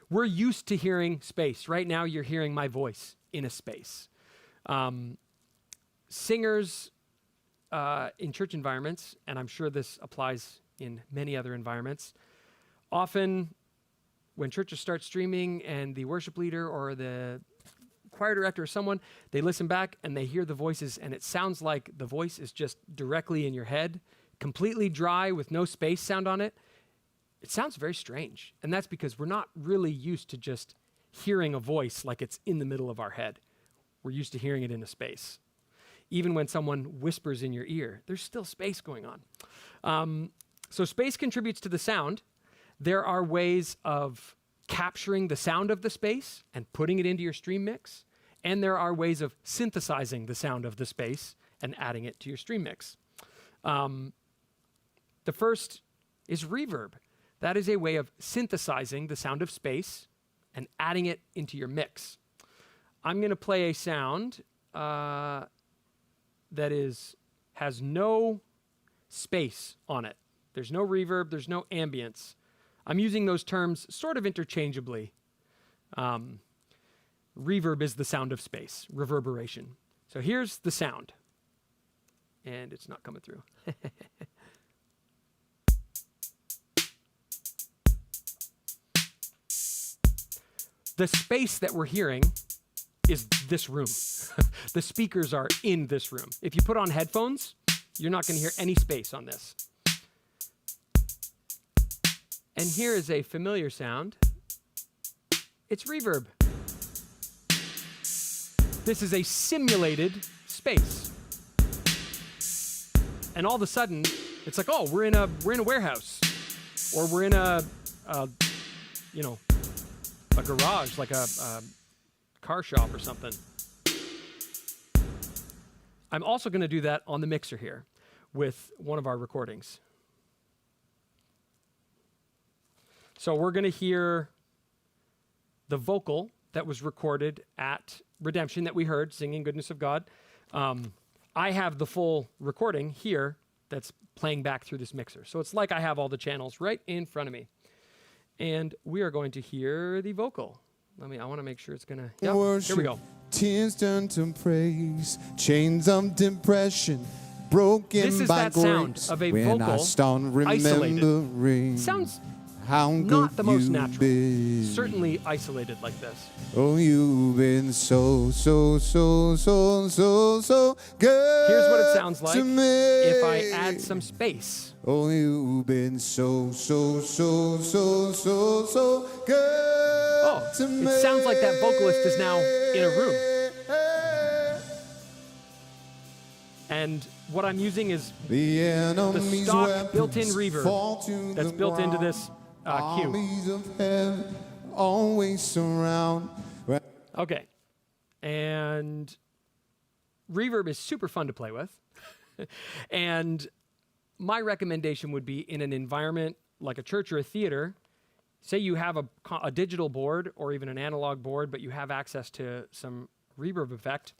We're used to hearing space. Right now you're hearing my voice in a space. Singers in church environments, and I'm sure this applies in many other environments, often when churches start streaming and the worship leader or the choir director or someone, they listen back and they hear the voices, and it sounds like the voice is just directly in your head, completely dry with no space sound on it. It sounds very strange, and that's because we're not really used to just hearing a voice like it's in the middle of our head. We're used to hearing it in a space. Even when someone whispers in your ear, there's still space going on. So space contributes to the sound. There are ways of capturing the sound of the space and putting it into your stream mix, and there are ways of synthesizing the sound of the space and adding it to your stream mix. The first is reverb. That is a way of synthesizing the sound of space and adding it into your mix. I'm going to play a sound that has no space on it. There's no reverb, there's no ambience. I'm using those terms sort of interchangeably. Reverb is the sound of space, reverberation. So here's the sound. And it's not coming through. The space that we're hearing is this room. The speakers are in this room. If you put on headphones, you're not going to hear any space on this. And here is a familiar sound. It's reverb. This is a simulated space. And all of a sudden, it's like, oh, we're in a warehouse, or we're in a garage, like a car shop or something. I'm also going to do that on the mixer here with one of our recordings. So we're going to hear the vocal that was recorded at Redemption that we heard, Singing Goodness of God. I have the full recording here that's playing back through this mixer. So it's like I have all the channels right in front of me. And we are going to hear the vocal. I want to make sure it's going to... Yep, here we go. Tears turn to praise, chains of depression, broken This is by that sound grace. of a when I vocal start isolated. remembering Sounds how good not the most you've natural. been. Certainly isolated like this. Oh, you've been so good. Here's what it sounds like to me. if I add some space. Oh, you've been so good. Oh, it sounds like that vocalist is now in a room. And what I'm using is the stock built-in reverb that's built into this cue. Armies of heaven always surround. Okay. And reverb is super fun to play with. And my recommendation would be in an environment like a church or a theater. Say you have a digital board or even an analog board, but you have access to some reverb effect.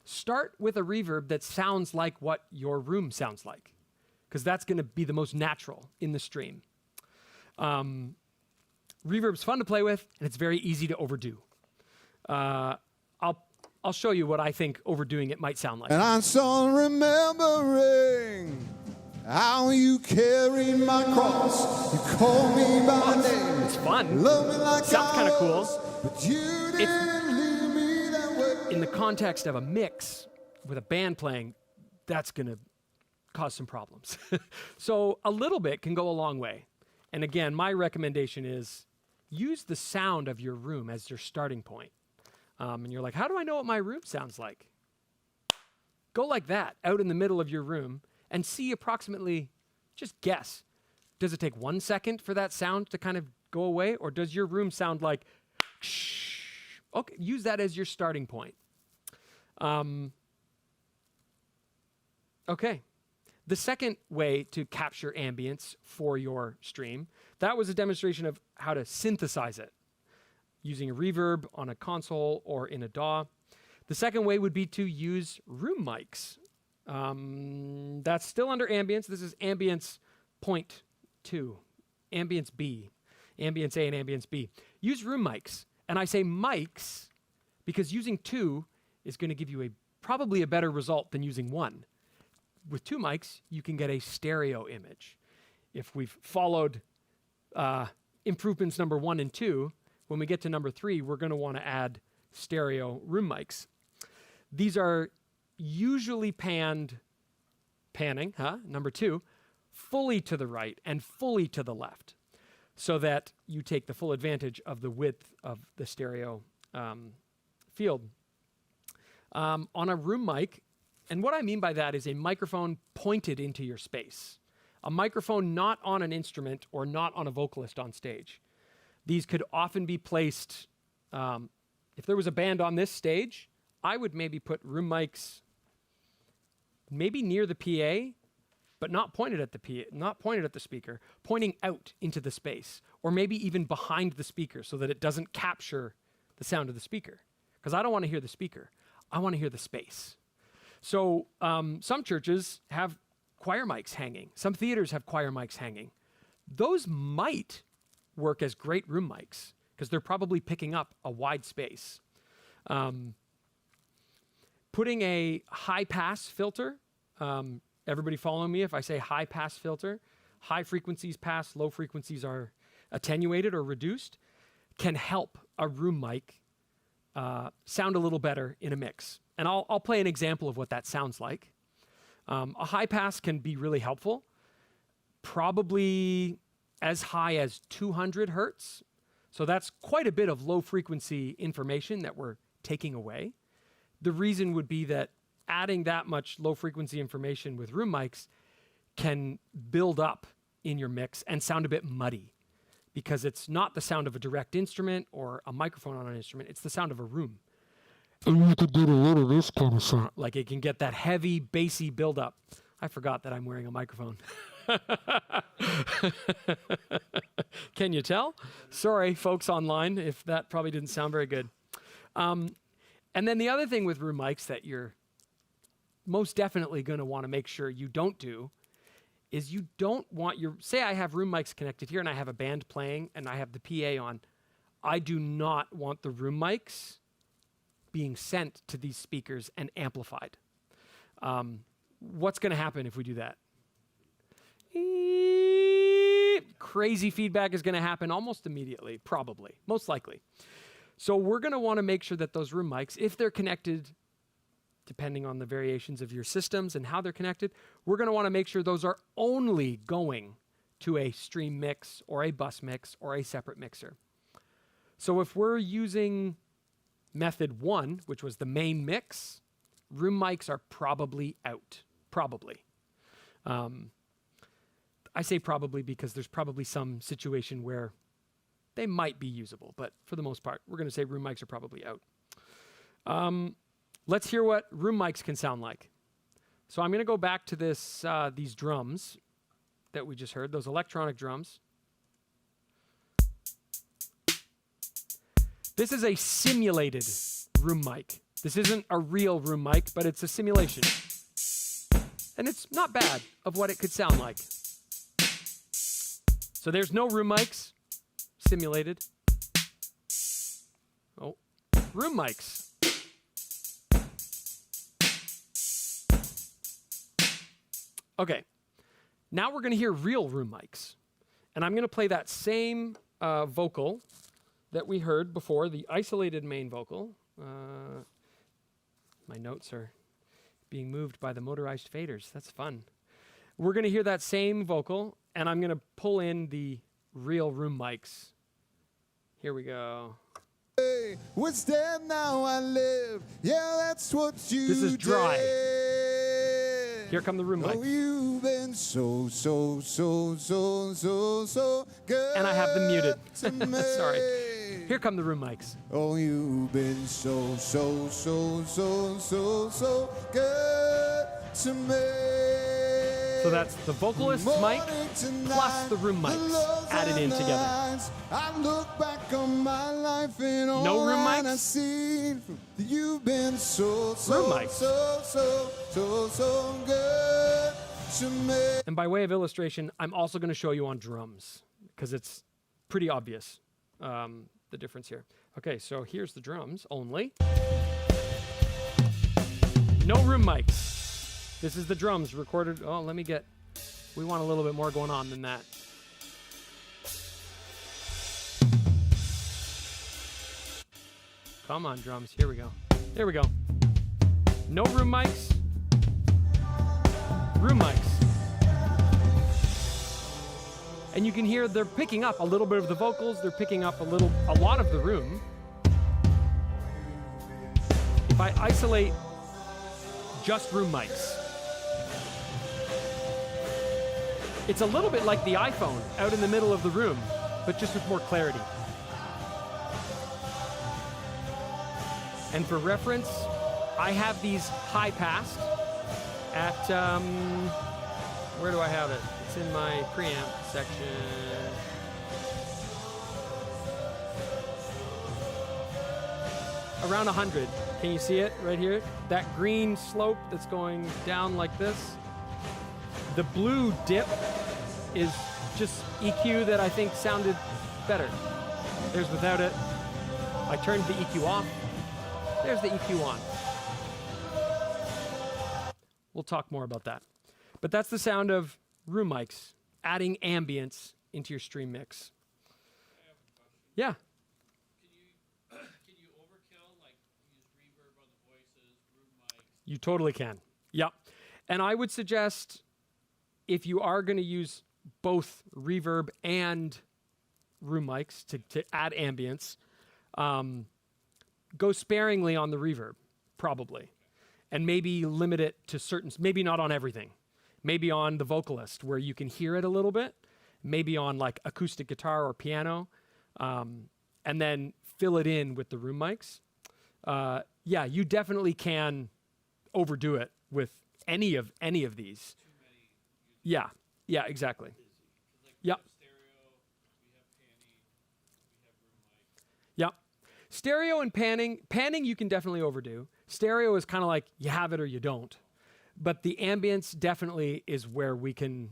Start with a reverb that sounds like what your room sounds like, because that's going to be the most natural in the stream. Reverb's fun to play with, and it's very easy to overdo. I'll show you what I think overdoing it might sound like. And I'm still remembering how you carried my cross. You called me by name. It's fun. Love me like Sounds kind of cool. But you didn't leave me that way. In the context of a mix with a band playing, that's going to cause some problems. So a little bit can go a long way. And again, my recommendation is use the sound of your room as your starting point. And you're like, how do I know what my room sounds like? Go like that, out in the middle of your room, and see approximately, just guess. Does it take 1 second for that sound to kind of go away? Or does your room sound like, shh? Okay, use that as your starting point. Okay. The second way to capture ambience for your stream, that was a demonstration of how to synthesize it using a reverb on a console or in a DAW. The second way would be to use room mics. That's still under Ambience. This is Ambience point 2, Ambience B, Ambience A and Ambience B. Use room mics. And I say mics because using two is going to give you a probably a better result than using one. With 2 mics, you can get a stereo image. If we've followed improvements number 1 and 2, when we get to number 3, we're going to want to add stereo room mics. These are usually panning, number 2, fully to the right and fully to the left, so that you take the full advantage of the width of the stereo field. On a room mic, and what I mean by that is a microphone pointed into your space. A microphone not on an instrument or not on a vocalist on stage. These could often be placed, if there was a band on this stage, I would maybe put room mics maybe near the PA, but not pointed at the PA, not pointed at the speaker, pointing out into the space, or maybe even behind the speaker so that it doesn't capture the sound of the speaker. Because I don't want to hear the speaker. I want to hear the space. So some churches have choir mics hanging. Some theaters have choir mics hanging. Those might work as great room mics because they're probably picking up a wide space. Putting a high pass filter, everybody follow me if I say high pass filter, high frequencies pass, low frequencies are attenuated or reduced, can help a room mic sound a little better in a mix. And I'll play an example of what that sounds like. A high pass can be really helpful, probably as high as 200 hertz. So that's quite a bit of low frequency information that we're taking away. The reason would be that adding that much low frequency information with room mics can build up in your mix and sound a bit muddy because it's not the sound of a direct instrument or a microphone on an instrument, it's the sound of a room. And you could get a lot of this kind of sound. Like it can get that heavy, bassy buildup. I forgot that I'm wearing a microphone. Can you tell? Sorry, folks online, if that probably didn't sound very good. And then the other thing with room mics that you're most definitely going to want to make sure you don't do is you don't want your, say I have room mics connected here and I have a band playing and I have the PA on. I do not want the room mics being sent to these speakers and amplified. What's going to happen if we do that? Crazy feedback is going to happen almost immediately, probably, most likely. So we're going to want to make sure that those room mics, if they're connected, depending on the variations of your systems and how they're connected, we're going to want to make sure those are only going to a stream mix or a bus mix or a separate mixer. So if we're using method 1, which was the main mix, room mics are probably out. Probably. I say probably because there's probably some situation where they might be usable, but for the most part, we're going to say room mics are probably out. Let's hear what room mics can sound like. So I'm going to go back to this, these drums that we just heard, those electronic drums. This is a simulated room mic. This isn't a real room mic, but it's a simulation. And it's not bad of what it could sound like. So there's no room mics, simulated. Oh, room mics. Okay, now we're going to hear real room mics. And I'm going to play that same vocal that we heard before, the isolated main vocal. My notes are being moved by the motorized faders. That's fun. We're going to hear that same vocal, and I'm going to pull in the real room mics. Here we go. Hey, what's dead now I live. Yeah, that's what you This is dry. did. Here come the room Oh, mics. you've been so good. And I have them muted. to me. Sorry. Here come the room mics. Oh, you've been so good to me. So that's the vocalist's mic plus the room mics added in together. I look back on my life and all No room that mics? I see. You've been so Room mics. good to me. And by way of illustration, I'm also going to show you on drums because it's pretty obvious, the difference here. Okay, so here's the drums only. No room mics. This is the drums recorded. Oh, we want a little bit more going on than that. Come on, drums. Here we go. There we go. No room mics. Room mics. And you can hear they're picking up a little bit of the vocals. They're picking up a lot of the room. If I isolate just room mics, it's a little bit like the iPhone out in the middle of the room, but just with more clarity. And for reference, I have these high passed at, where do I have it? It's in my preamp section. Around 100. Can you see it right here? That green slope that's going down like this. The blue dip is just EQ that I think sounded better. There's without it. I turned the EQ off. There's the EQ on. We'll talk more about that. But that's the sound of room mics, adding ambience into your stream mix. I have a question. Yeah. Can you overkill, like use reverb on the voices, room mics? You totally can. Yep. And I would suggest if you are going to use both reverb and room mics to add ambience, go sparingly on the reverb, probably. And maybe limit it to certain, maybe not on everything. Maybe on the vocalist where you can hear it a little bit. Maybe on like acoustic guitar or piano. And then fill it in with the room mics. Yeah, you definitely can overdo it with any of these. Too many. Yeah, exactly. Like Yeah. we have stereo, we have panning, we have room mic. Yep. Stereo and panning you can definitely overdo. Stereo is kind of like you have it or you don't. But the ambience definitely is where we can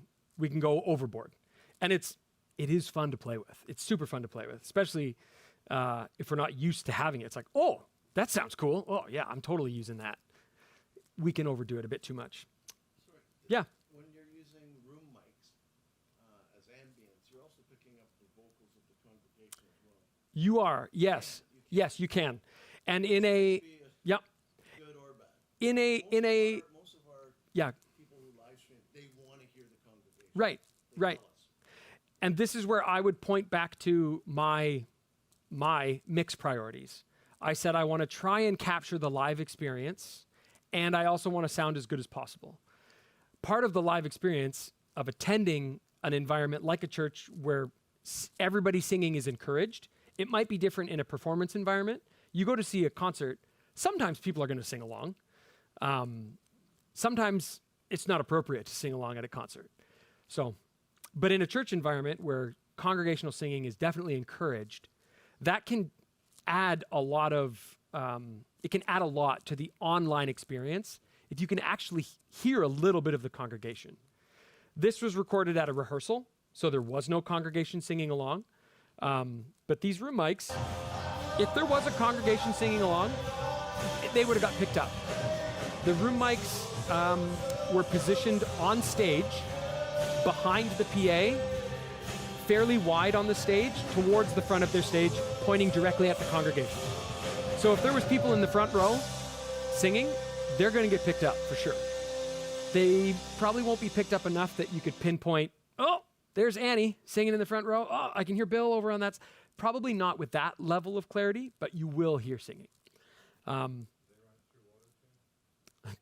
go overboard. And it is fun to play with. It's super fun to play with, especially if we're not used to having it. It's like, oh, that sounds cool. Oh, yeah, I'm totally using that. We can overdo it a bit too much. Sorry, Yeah. when you're using room mics as ambience, you're also picking up the vocals of the congregation as well. You are. Yes. Yes, you can. And in a, Be a yep. good or bad. Most Most of our yeah, people who live stream, they want to hear the congregation. right, They right. tell us. And this is where I would point back to my mix priorities. I said I want to try and capture the live experience, and I also want to sound as good as possible. Part of the live experience of attending an environment like a church where everybody singing is encouraged, it might be different in a performance environment. You go to see a concert, sometimes people are going to sing along. Sometimes it's not appropriate to sing along at a concert. So, but in a church environment where congregational singing is definitely encouraged, that can add a lot to the online experience if you can actually hear a little bit of the congregation. This was recorded at a rehearsal, so there was no congregation singing along. But these room mics, if there was a congregation singing along, they would have got picked up. The room mics were positioned on stage, behind the PA, fairly wide on the stage, towards the front of their stage, pointing directly at the congregation. So if there was people in the front row singing, they're going to get picked up for sure. They probably won't be picked up enough that you could pinpoint, oh, there's Annie singing in the front row. Oh, I can hear Bill over on that. Probably not with that level of clarity, but you will hear singing.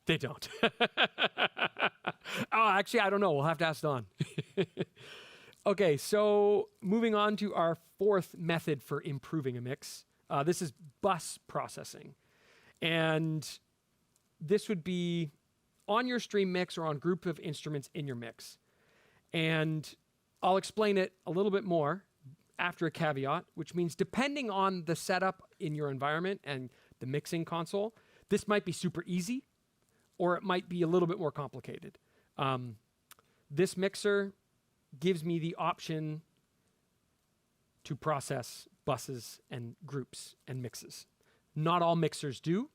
They don't. Oh, actually, I don't know. We'll have to ask Don. Okay, so moving on to our fourth method for improving a mix. This is bus processing. And this would be on your stream mix or on group of instruments in your mix. And I'll explain it a little bit more after a caveat, which means depending on the setup in your environment and the mixing console, this might be super easy or it might be a little bit more complicated. This mixer gives me the option to process buses and groups and mixes. Not all mixers do.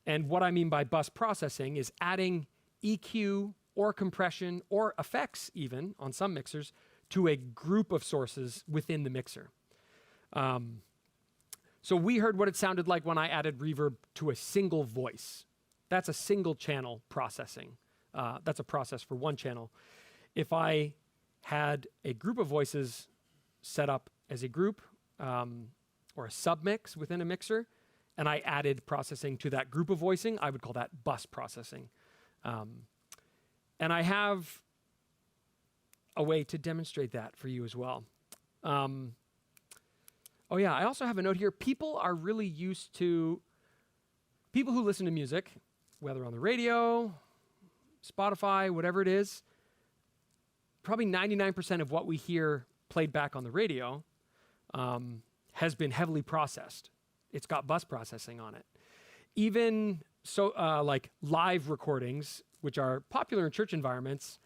And what I mean by bus processing is adding EQ or compression or effects even on some mixers to a group of sources within the mixer. So we heard what it sounded like when I added reverb to a single voice. That's a single channel processing. That's a process for one channel. If I had a group of voices set up as a group or a submix within a mixer, and I added processing to that group of voicing, I would call that bus processing. And I have a way to demonstrate that for you as well. Oh yeah, I also have a note here. People are really used to, people who listen to music, whether on the radio, Spotify, whatever it is, probably 99% of what we hear played back on the radio has been heavily processed. It's got bus processing on it. Even so, like live recordings, which are popular in church environments,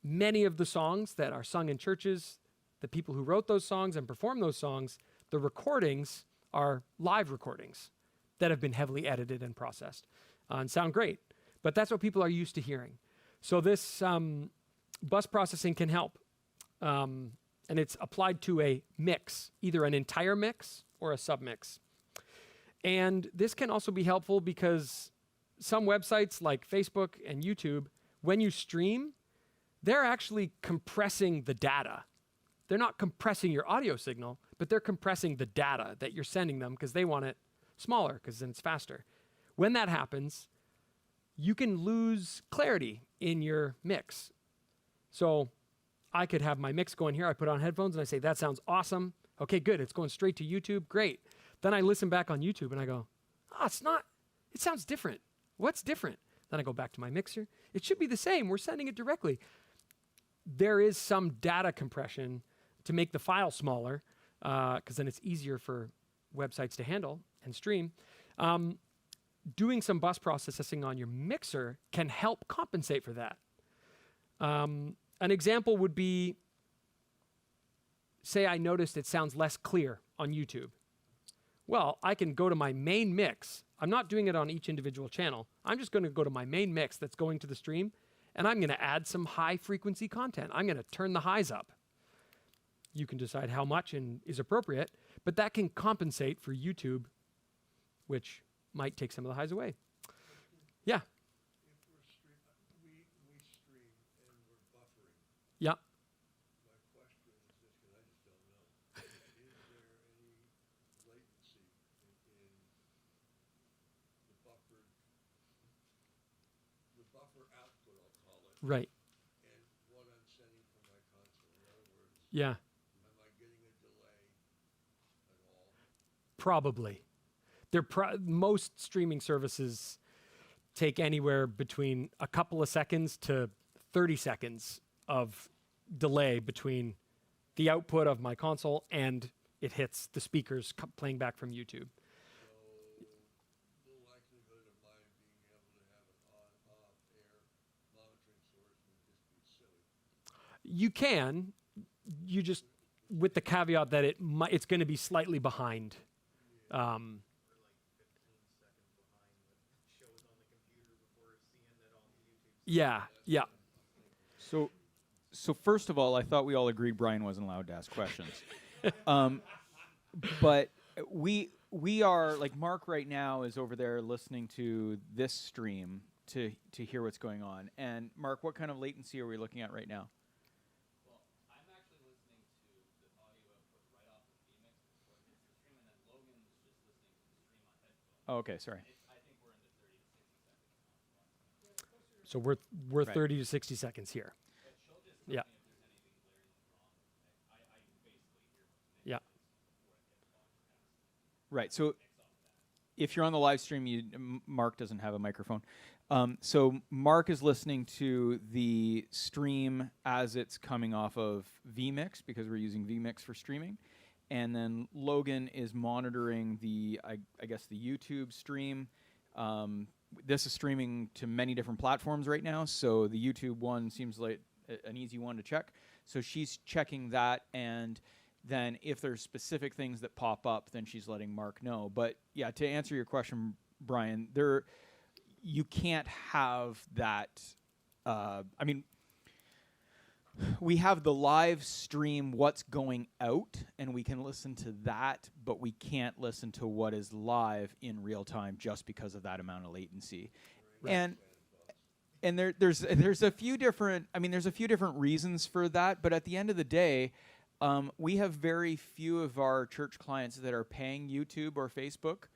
many of the songs that are sung in churches, the people who wrote those songs and performed those songs, the recordings are live recordings that have been heavily edited and processed and sound great. But that's what people are used to hearing. So this bus processing can help. And it's applied to a mix, either an entire mix or a submix. And this can also be helpful because some websites like Facebook and YouTube, when you stream, they're actually compressing the data. They're not compressing your audio signal, but they're compressing the data that you're sending them because they want it smaller because then it's faster. When that happens, you can lose clarity in your mix. So I could have my mix going here. I put on headphones and I say, that sounds awesome. Okay, good. It's going straight to YouTube. Great. Then I listen back on YouTube and I go, it's not, it sounds different. What's different? Then I go back to my mixer. It should be the same. We're sending it directly. There is some data compression to make the file smaller because then it's easier for websites to handle and stream. Doing some bus processing on your mixer can help compensate for that. An example would be, say I noticed it sounds less clear on YouTube. Well, I can go to my main mix. I'm not doing it on each individual channel. I'm just going to go to my main mix that's going to the stream, and I'm going to add some high frequency content. I'm going to turn the highs up. You can decide how much and is appropriate, but that can compensate for YouTube, which might take some of the highs away. Yeah. If we're we stream and we're buffering. Yeah. My question is this, because I just don't know. Is there any latency in the buffer output, I'll call it, Right. and what I'm sending from my console? In other words, Yeah. am I getting a delay at all? Probably. Most streaming services take anywhere between a couple of seconds to 30 seconds of delay between the output of my console and it hits the speakers playing back from YouTube. So the likelihood of mine being able to have an on-off air monitoring source would just be silly. You can, you just, with the caveat that it's going to be slightly behind. Yeah, yeah. So first of all, I thought we all agreed Brian wasn't allowed to ask questions. But we are, like, Mark right now is over there listening to this stream to hear what's going on. And Mark, what kind of latency are we looking at right now? Well, I'm actually listening to the audio output right off of the VMix before it hits the stream, and then Logan's just listening to the stream on headphones. Oh, okay, sorry. I think we're in the 30 to 60 seconds. So we're Right. 30 to 60 seconds here. But she'll just Yeah. tell me if there's anything glaringly wrong. I basically hear what the mix Yeah. is before it gets broadcast. Right. So if you're on the live stream, Mark doesn't have a microphone. So Mark is listening to the stream as it's coming off of vMix because we're using vMix for streaming. And then Logan is monitoring I guess the YouTube stream. This is streaming to many different platforms right now. So the YouTube one seems like an easy one to check. So she's checking that, and then if there's specific things that pop up, then she's letting Mark know. But yeah, to answer your question, Brian, you can't have that. I mean, we have the live stream, what's going out, and we can listen to that, but we can't listen to what is live in real time just because of that amount of latency. And there's a few different reasons for that, but at the end of the day, we have very few of our church clients that are paying YouTube or Facebook.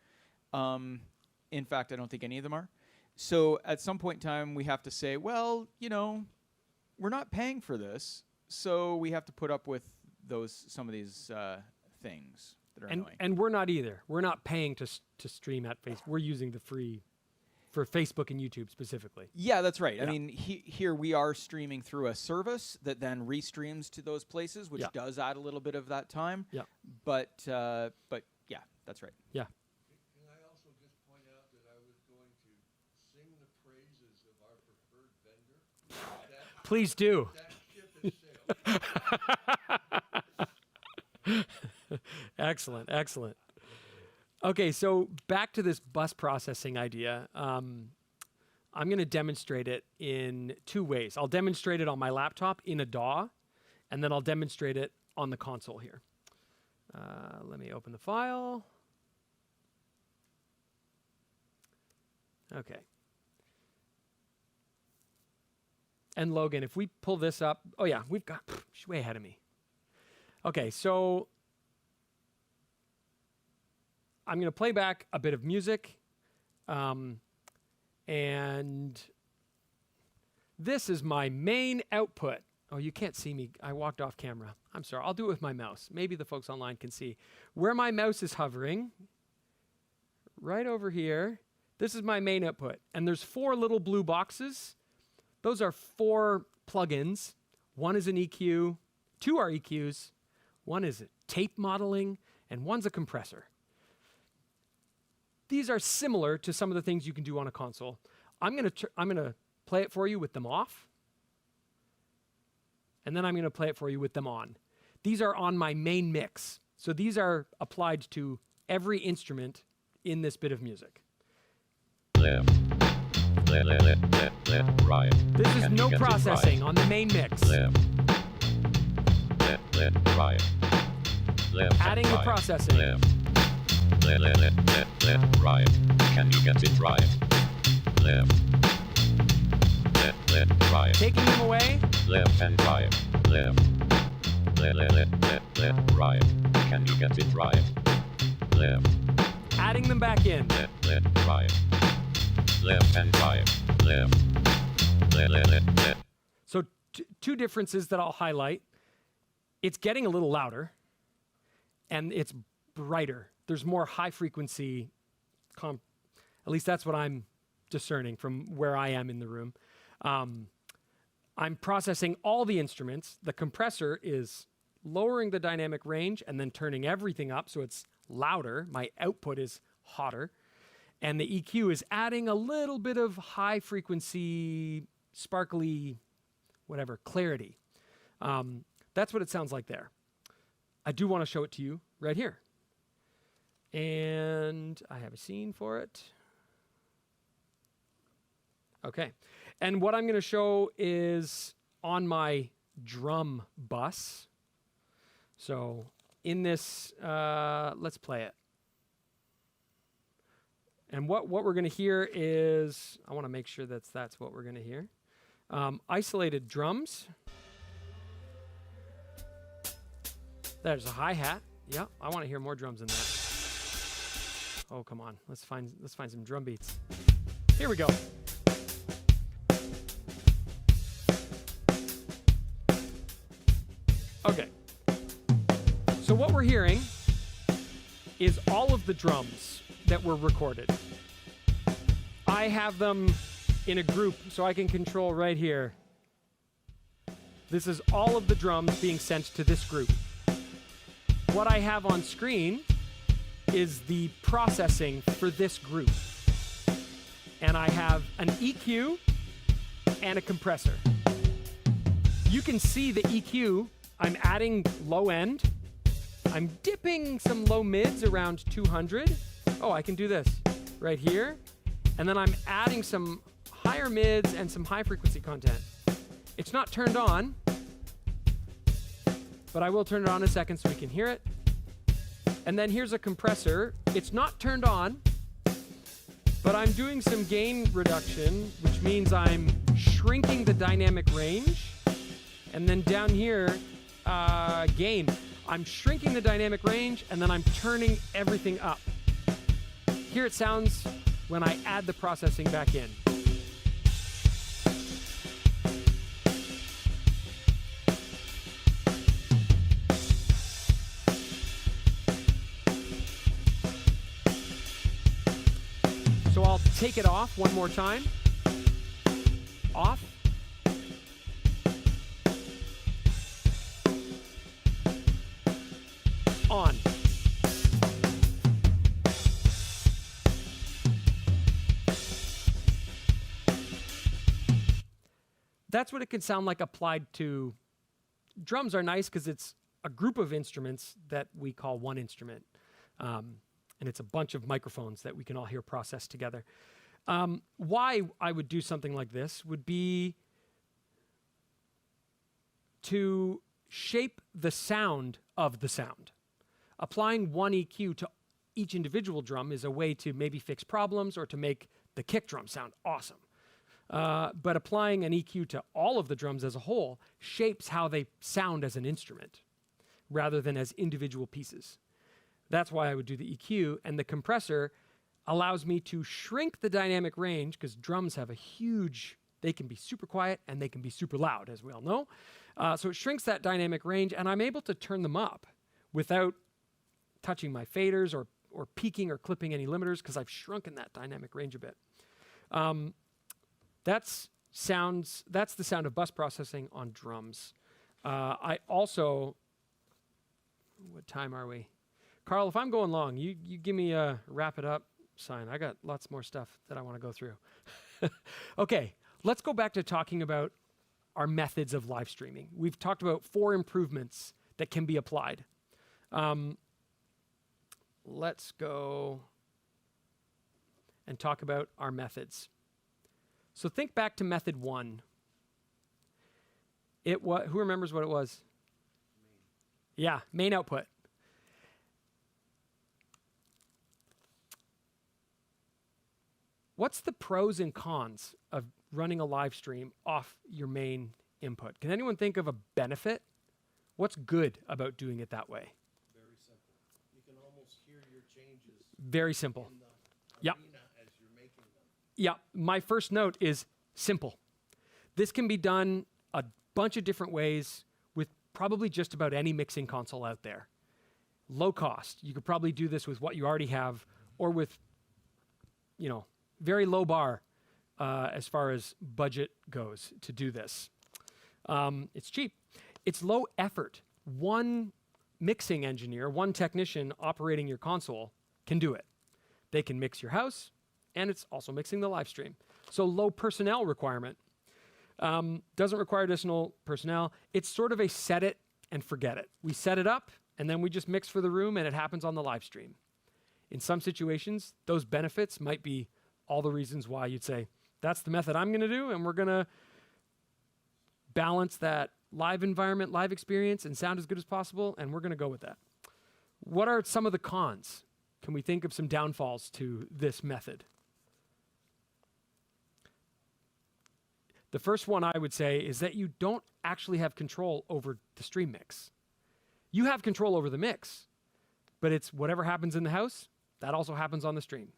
In fact, I don't think any of them are. So at some point in time, we have to say, well, we're not paying for this, so we have to put up with some of these things that are annoying. And we're not either. We're not paying to stream at Facebook. We're using the free for Facebook and YouTube specifically. Yeah, that's right. Yeah. I mean, here we are streaming through a service that then restreams to those places, which does add a little bit of that time. Yeah. But yeah, that's right. Yeah. Can I also just point out that I was going to sing the praises of our preferred vendor? That, Please do. that ship has sailed. Excellent. Okay, so back to this bus processing idea. I'm going to demonstrate it in two ways. I'll demonstrate it on my laptop in a DAW, and then I'll demonstrate it on the console here. Let me open the file. Okay. And Logan, if we pull this up, oh yeah, she's way ahead of me. Okay, so I'm going to play back a bit of music, and this is my main output. Oh, you can't see me. I walked off camera. I'm sorry. I'll do it with my mouse. Maybe the folks online can see. Where my mouse is hovering, right over here, this is my main output. And there's 4 little blue boxes. Those are 4 plugins. One is an EQ, 2 are EQs, one is tape modeling, and one's a compressor. These are similar to some of the things you can do on a console. I'm gonna play it for you with them off, and then I'm gonna play it for you with them on. These are on my main mix, so these are applied to every instrument in this bit of music. Left, right. This is Can no you get it processing right? on the main mix. Left, right. Left Adding and the right. processing. Left, right. Can you get it right? Left, right. Taking them away. Left and right. Left, right. Can you get it right? Left, Adding them back in. right. Left and right. Left. So two differences that I'll highlight. It's getting a little louder, and it's brighter. There's more high frequency, at least that's what I'm discerning from where I am in the room. I'm processing all the instruments. The compressor is lowering the dynamic range and then turning everything up so it's louder. My output is hotter. And the EQ is adding a little bit of high frequency, sparkly, whatever, clarity. That's what it sounds like there. I do want to show it to you right here. And I have a scene for it. Okay. And what I'm going to show is on my drum bus. So in this, let's play it. And what we're going to hear is, I want to make sure that's what we're going to hear. Isolated drums. There's a hi-hat. Yeah, I want to hear more drums in that. Oh, come on. Let's find some drum beats. Here we go. Okay. So what we're hearing is all of the drums that were recorded. I have them in a group so I can control right here. This is all of the drums being sent to this group. What I have on screen is the processing for this group. And I have an EQ and a compressor. You can see the EQ. I'm adding low end. I'm dipping some low mids around 200. Oh, I can do this. right here, and then I'm adding some higher mids and some high frequency content. It's not turned on, but I will turn it on in a second so we can hear it. And then here's a compressor. It's not turned on, but I'm doing some gain reduction, which means I'm shrinking the dynamic range. And then down here, gain. I'm shrinking the dynamic range, and then I'm turning everything up. Here it sounds when I add the processing back in. So I'll take it off one more time. Off. On. That's what it can sound like applied to drums. Are nice because it's a group of instruments that we call one instrument. And it's a bunch of microphones that we can all hear processed together. Why I would do something like this would be to shape the sound of the sound. Applying one EQ to each individual drum is a way to maybe fix problems or to make the kick drum sound awesome. But applying an EQ to all of the drums as a whole shapes how they sound as an instrument rather than as individual pieces. That's why I would do the EQ, and the compressor allows me to shrink the dynamic range because drums have a huge, they can be super quiet and they can be super loud, as we all know. So it shrinks that dynamic range, and I'm able to turn them up without touching my faders or peaking or clipping any limiters because I've shrunken that dynamic range a bit. That's the sound of bus processing on drums. I also, what time are we? Carl, if I'm going long, you give me a wrap it up sign. I got lots more stuff that I want to go through. Okay, let's go back to talking about our methods of live streaming. We've talked about 4 improvements that can be applied. Let's go and talk about our methods. So think back to method 1. Who remembers what it was? Yeah, main output. What's the pros and cons of running a live stream off your main input? Can anyone think of a benefit? What's good about doing it that way? Very simple. You can almost hear your changes Very simple. in the Yep. arena as you're making them. Yeah, my first note is simple. This can be done a bunch of different ways with probably just about any mixing console out there. Low cost. You could probably do this with what you already have or with, very low bar as far as budget goes to do this. It's cheap. It's low effort. One mixing engineer, one technician operating your console can do it. They can mix your house, and it's also mixing the live stream. So low personnel requirement. Doesn't require additional personnel. It's sort of a set it and forget it. We set it up, and then we just mix for the room, and it happens on the live stream. In some situations, those benefits might be all the reasons why you'd say, that's the method I'm going to do, and we're going to balance that live environment, live experience, and sound as good as possible, and we're going to go with that. What are some of the cons? Can we think of some downfalls to this method? The first one I would say is that you don't actually have control over the stream mix. You have control over the mix, but it's whatever happens in the house, that also happens on the stream.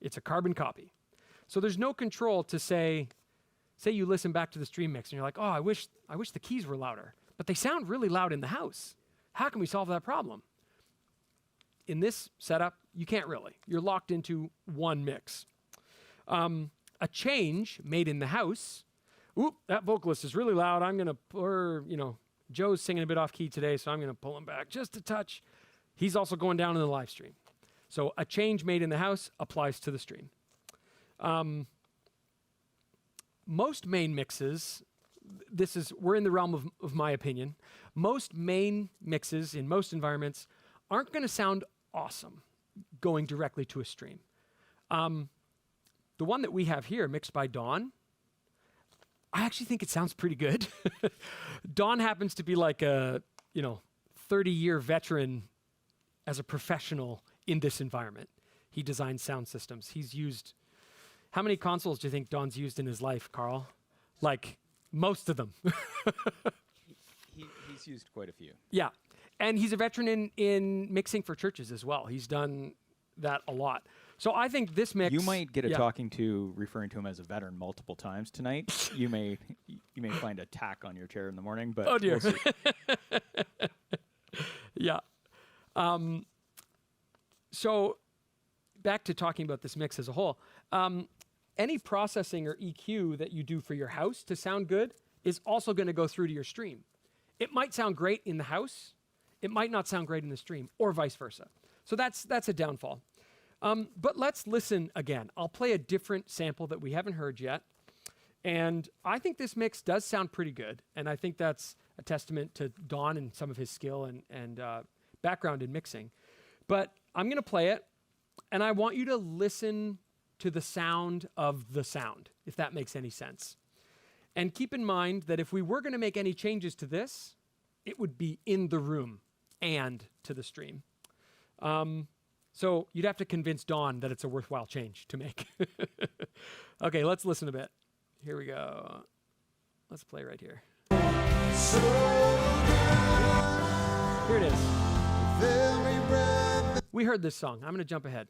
It's a carbon copy. So there's no control to say you listen back to the stream mix and you're like, oh, I wish the keys were louder, but they sound really loud in the house. How can we solve that problem? In this setup, you can't really. You're locked into one mix. A change made in the house, that vocalist is really loud. I'm going to, Joe's singing a bit off key today, so I'm going to pull him back just a touch. He's also going down in the live stream. So a change made in the house applies to the stream. Most main mixes, we're in the realm of my opinion, most main mixes in most environments aren't going to sound awesome going directly to a stream. The one that we have here, mixed by Don, I actually think it sounds pretty good. Don happens to be like a 30-year veteran as a professional in this environment. He designs sound systems. He's used, how many consoles do you think Don's used in his life, Carl? Like most of them. He's used quite a few. Yeah. And he's a veteran in mixing for churches as well. He's done that a lot. So I think this mix... You might get a talking to referring to him as a veteran multiple times tonight. You may find a tack on your chair in the morning, but oh dear. We'll see. Yeah. So back to talking about this mix as a whole. Any processing or EQ that you do for your house to sound good is also going to go through to your stream. It might sound great in the house. It might not sound great in the stream, or vice versa. So that's a downfall. But let's listen again. I'll play a different sample that we haven't heard yet. And I think this mix does sound pretty good. And I think that's a testament to Don and some of his skill and background in mixing. But I'm going to play it. And I want you to listen to the sound of the sound, if that makes any sense. And keep in mind that if we were going to make any changes to this, it would be in the room and to the stream. So you'd have to convince Don that it's a worthwhile change to make. Okay, let's listen a bit. Here we go. Let's play right here. Here it is. We heard this song. I'm going to jump ahead.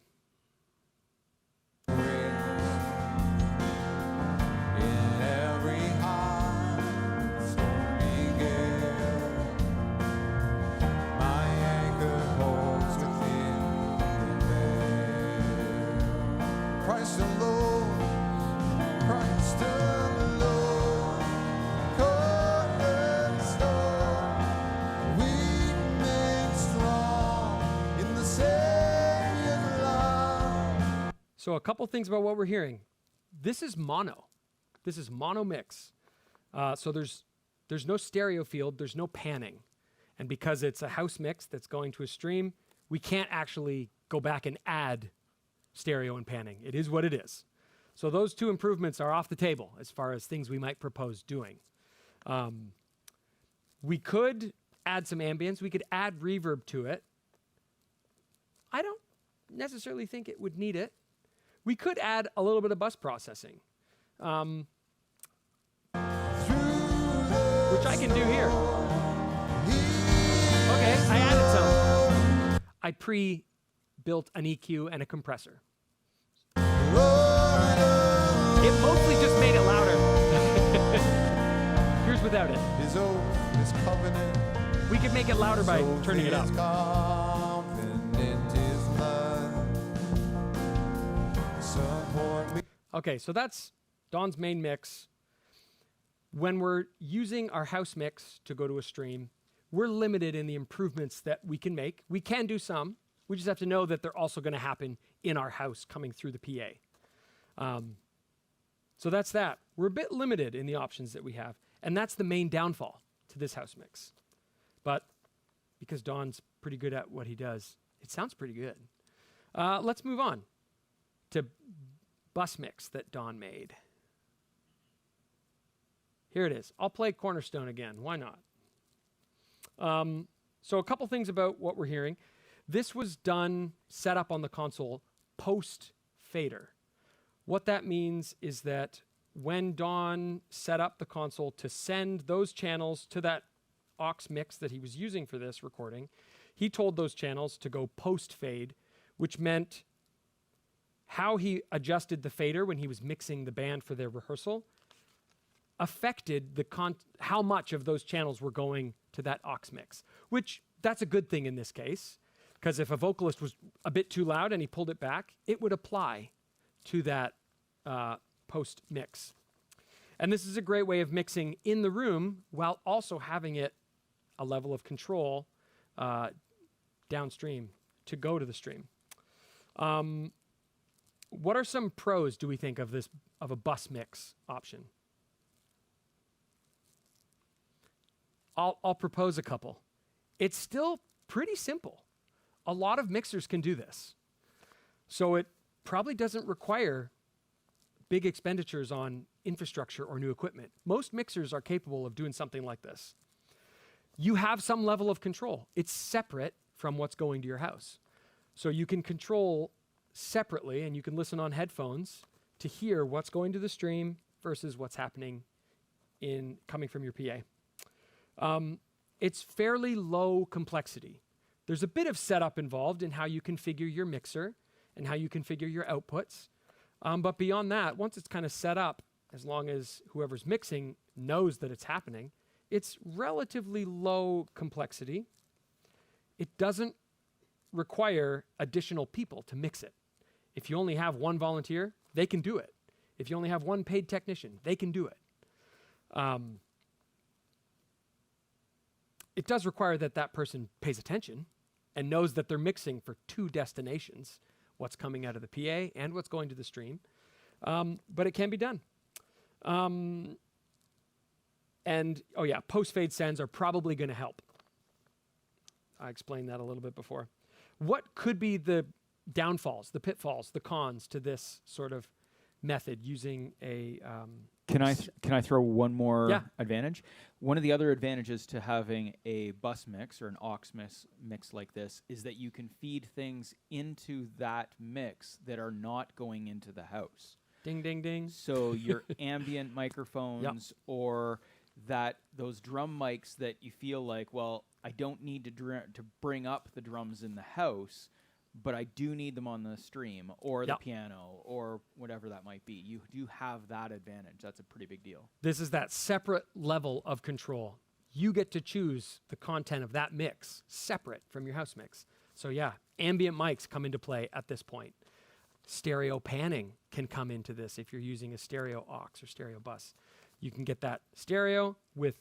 Christ alone, Christ alone, cornerstone, weak made strong in the Savior's love. So a couple things about what we're hearing. This is mono. This is mono mix. So there's no stereo field. There's no panning. And because it's a house mix that's going to a stream, we can't actually go back and add stereo and panning. It is what it is. So those two improvements are off the table as far as things we might propose doing. We could add some ambience. We could add reverb to it. I don't necessarily think it would need it. We could add a little bit of bus processing, which I can do here. Okay, I added some. I pre-built an EQ and a compressor. It mostly just made it louder. Here's without it. His oath, his covenant, We could make it louder by turning it up. his confident, his blood. Support me. Okay, so that's Don's main mix. When we're using our house mix to go to a stream, we're limited in the improvements that we can make. We can do some. We just have to know that they're also going to happen in our house coming through the PA. So that's that. We're a bit limited in the options that we have. And that's the main downfall to this house mix. But because Don's pretty good at what he does, it sounds pretty good. Let's move on to bus mix that Don made. Here it is. I'll play Cornerstone again. Why not? So a couple things about what we're hearing. This was done, set up on the console post-fader. What that means is that when Don set up the console to send those channels to that aux mix that he was using for this recording, he told those channels to go post-fade, which meant how he adjusted the fader when he was mixing the band for their rehearsal affected the how much of those channels were going to that aux mix, which that's a good thing in this case, because if a vocalist was a bit too loud and he pulled it back, it would apply to that post mix. And this is a great way of mixing in the room while also having it a level of control downstream to go to the stream. What are some pros, do we think, of a bus mix option? I'll propose a couple. It's still pretty simple. A lot of mixers can do this. So it probably doesn't require big expenditures on infrastructure or new equipment. Most mixers are capable of doing something like this. You have some level of control. It's separate from what's going to your house. So you can control separately, and you can listen on headphones to hear what's going to the stream versus what's happening coming from your PA. It's fairly low complexity. There's a bit of setup involved in how you configure your mixer and how you configure your outputs. But beyond that, once it's kind of set up, as long as whoever's mixing knows that it's happening, it's relatively low complexity. It doesn't require additional people to mix it. If you only have one volunteer, they can do it. If you only have one paid technician, they can do it. It does require that that person pays attention and knows that they're mixing for two destinations, what's coming out of the PA and what's going to the stream. But it can be done. And, oh yeah, post-fade sends are probably going to help. I explained that a little bit before. What could be the downfalls, the pitfalls, the cons to this sort of method using a... Can I throw one more Yeah. advantage? One of the other advantages to having a bus mix or an aux mix like this is that you can feed things into that mix that are not going into the house. Ding, ding, ding. So your ambient microphones or those drum mics that you feel like, well, I don't need to bring up the drums in the house, but I do need them on the stream or the piano or whatever that might be. You do have that advantage. That's a pretty big deal. This is that separate level of control. You get to choose the content of that mix separate from your house mix. So yeah, ambient mics come into play at this point. Stereo panning can come into this if you're using a stereo aux or stereo bus. You can get that stereo with,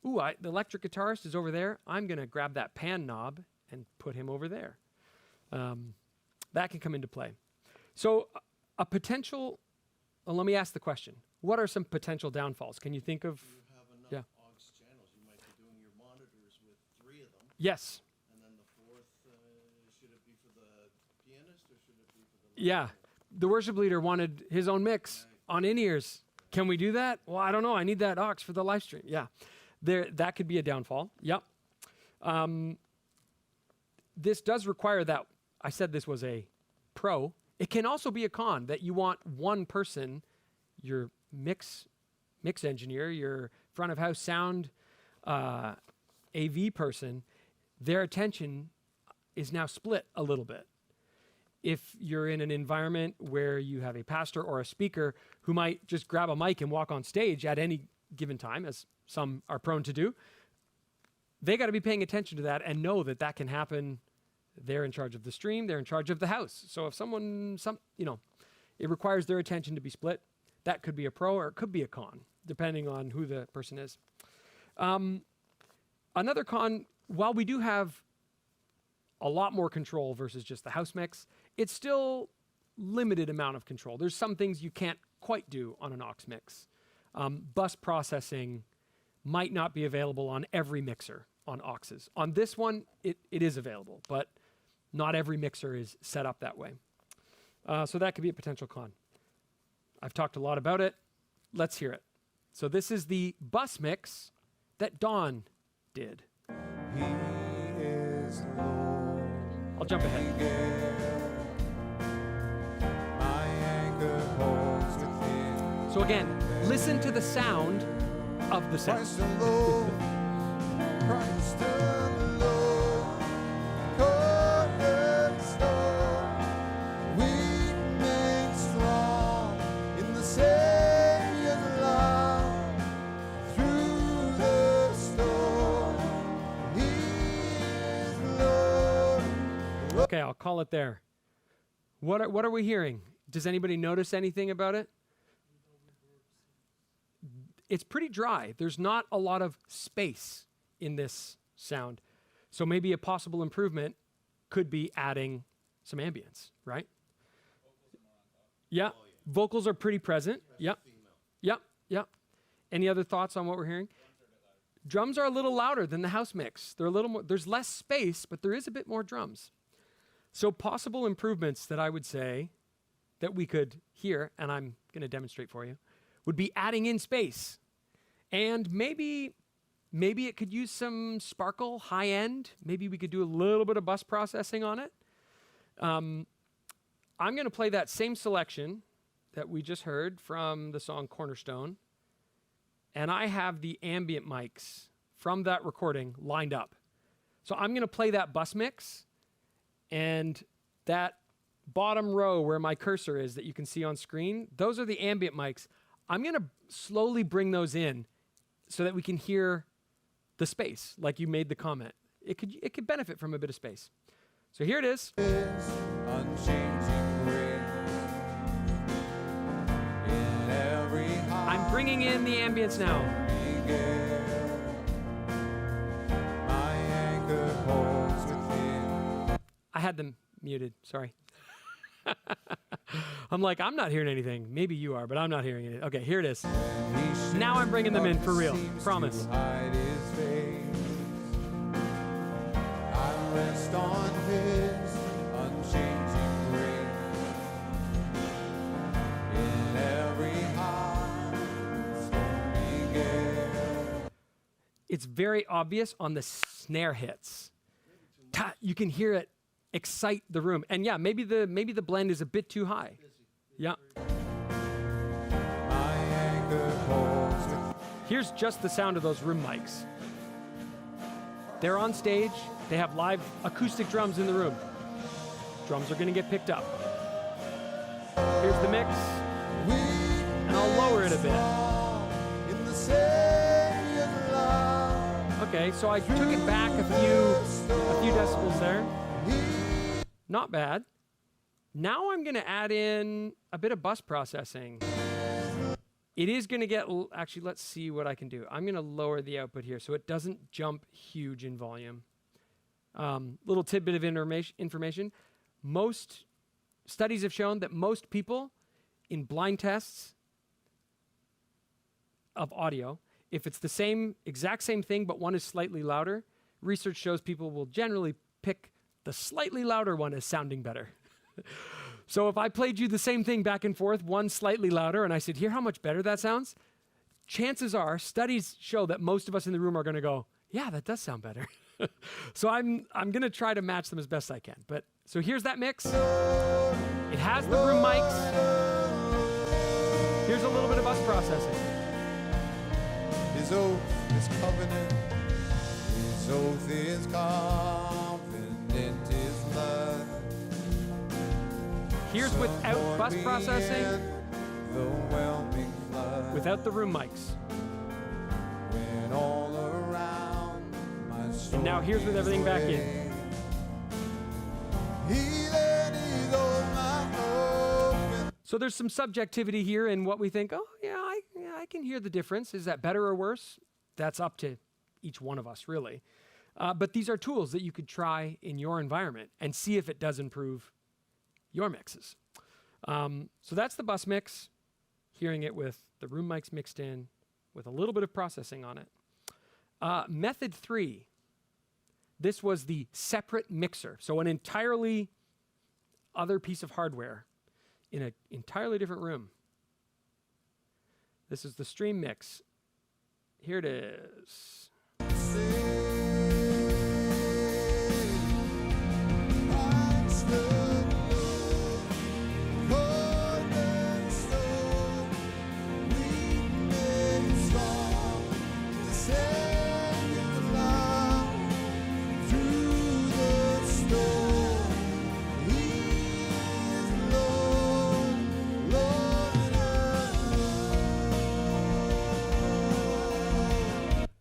the electric guitarist is over there. I'm going to grab that pan knob and put him over there. That can come into play. So a potential, let me ask the question. What are some potential downfalls? Can you think of? You have enough Yeah. aux channels. You might be doing your monitors with 3 of them, Yes. and then the 4th, should it be for the pianist or should it be for the... Yeah. The worship leader wanted his own mix on in-ears. Can we do that? Well, I don't know. I need that aux for the live stream. Yeah. That could be a downfall. Yep. This does require that. I said this was a pro. It can also be a con that you want one person, your mix engineer, your front of house sound AV person, their attention is now split a little bit. If you're in an environment where you have a pastor or a speaker who might just grab a mic and walk on stage at any given time, as some are prone to do, they got to be paying attention to that and know that that can happen. They're in charge of the stream. They're in charge of the house. So if it requires their attention to be split, that could be a pro or it could be a con, depending on who the person is. Another con, while we do have a lot more control versus just the house mix, it's still limited amount of control. There's some things you can't quite do on an aux mix. Bus processing might not be available on every mixer on auxes. On this one, it is available, but not every mixer is set up that way. So that could be a potential con. I've talked a lot about it. Let's hear it. So this is the bus mix that Don did. He is Lord. I'll jump ahead. My anchor holds within. So again, listen to the sound of the sound. Christ alone, Christ alone, cornerstone, weak made strong in the Savior's love. Through the storm, He is Lord. Okay, I'll call it there. What are we hearing? Does anybody notice anything about it? It's pretty dry. There's not a lot of space in this sound. So maybe a possible improvement could be adding some ambience, right? Yeah. Vocals are pretty present. Yep. Yep. Yep. Any other thoughts on what we're hearing? Drums are a little louder than the house mix. They're a little more, there's less space, but there is a bit more drums. So possible improvements that I would say that we could hear, and I'm going to demonstrate for you, would be adding in space. And maybe it could use some sparkle, high end. Maybe we could do a little bit of bus processing on it. I'm going to play that same selection that we just heard from the song Cornerstone. And I have the ambient mics from that recording lined up. So I'm going to play that bus mix, and that bottom row where my cursor is that you can see on screen, those are the ambient mics. I'm going to slowly bring those in so that we can hear the space, like you made the comment. It could benefit from a bit of space. So here it is. Unchanging grace in every heart. I'm bringing in the ambience now. My anchor holds within. I had them muted, sorry. I'm like, I'm not hearing anything. Maybe you are, but I'm not hearing it. Okay, here it is. Now I'm bringing them in for real. Promise. Hide his face. I rest on his unchanging grace in every heart. Stormy gale. It's very obvious on the snare hits. You can hear it excite the room. And yeah, maybe the blend is a bit too high. Yeah. My anchor holds within. Here's just the sound of those room mics. They're on stage. They have live acoustic drums in the room. Drums are going to get picked up. Here's the mix. And I'll lower it a bit. In the Savior's love. Okay, so I took it back a few decibels there. Not bad. Now I'm going to add in a bit of bus processing. It is going to get, actually, let's see what I can do. I'm going to lower the output here so it doesn't jump huge in volume. Little tidbit of information. Most studies have shown that most people in blind tests of audio, if it's the exact same thing, but one is slightly louder, research shows people will generally pick the slightly louder one as sounding better. So if I played you the same thing back and forth, one slightly louder, and I said, hear how much better that sounds? Chances are, studies show that most of us in the room are going to go, yeah, that does sound better. So I'm going to try to match them as best I can. But so here's that mix. It has the room mics. Here's a little bit of bus processing. His oath is covenant. His oath is confident. His blood. Here's without bus processing, The whelming flood. without the room mics. When all around my soul. And now here's with everything back in. Healing is all my hope. So there's some subjectivity here in what we think, oh, yeah, I can hear the difference. Is that better or worse? That's up to each one of us, really. But these are tools that you could try in your environment and see if it does improve your mixes. So that's the bus mix, hearing it with the room mics mixed in with a little bit of processing on it. Method 3, this was the separate mixer. So an entirely other piece of hardware in an entirely different room. This is the stream mix. Here it is.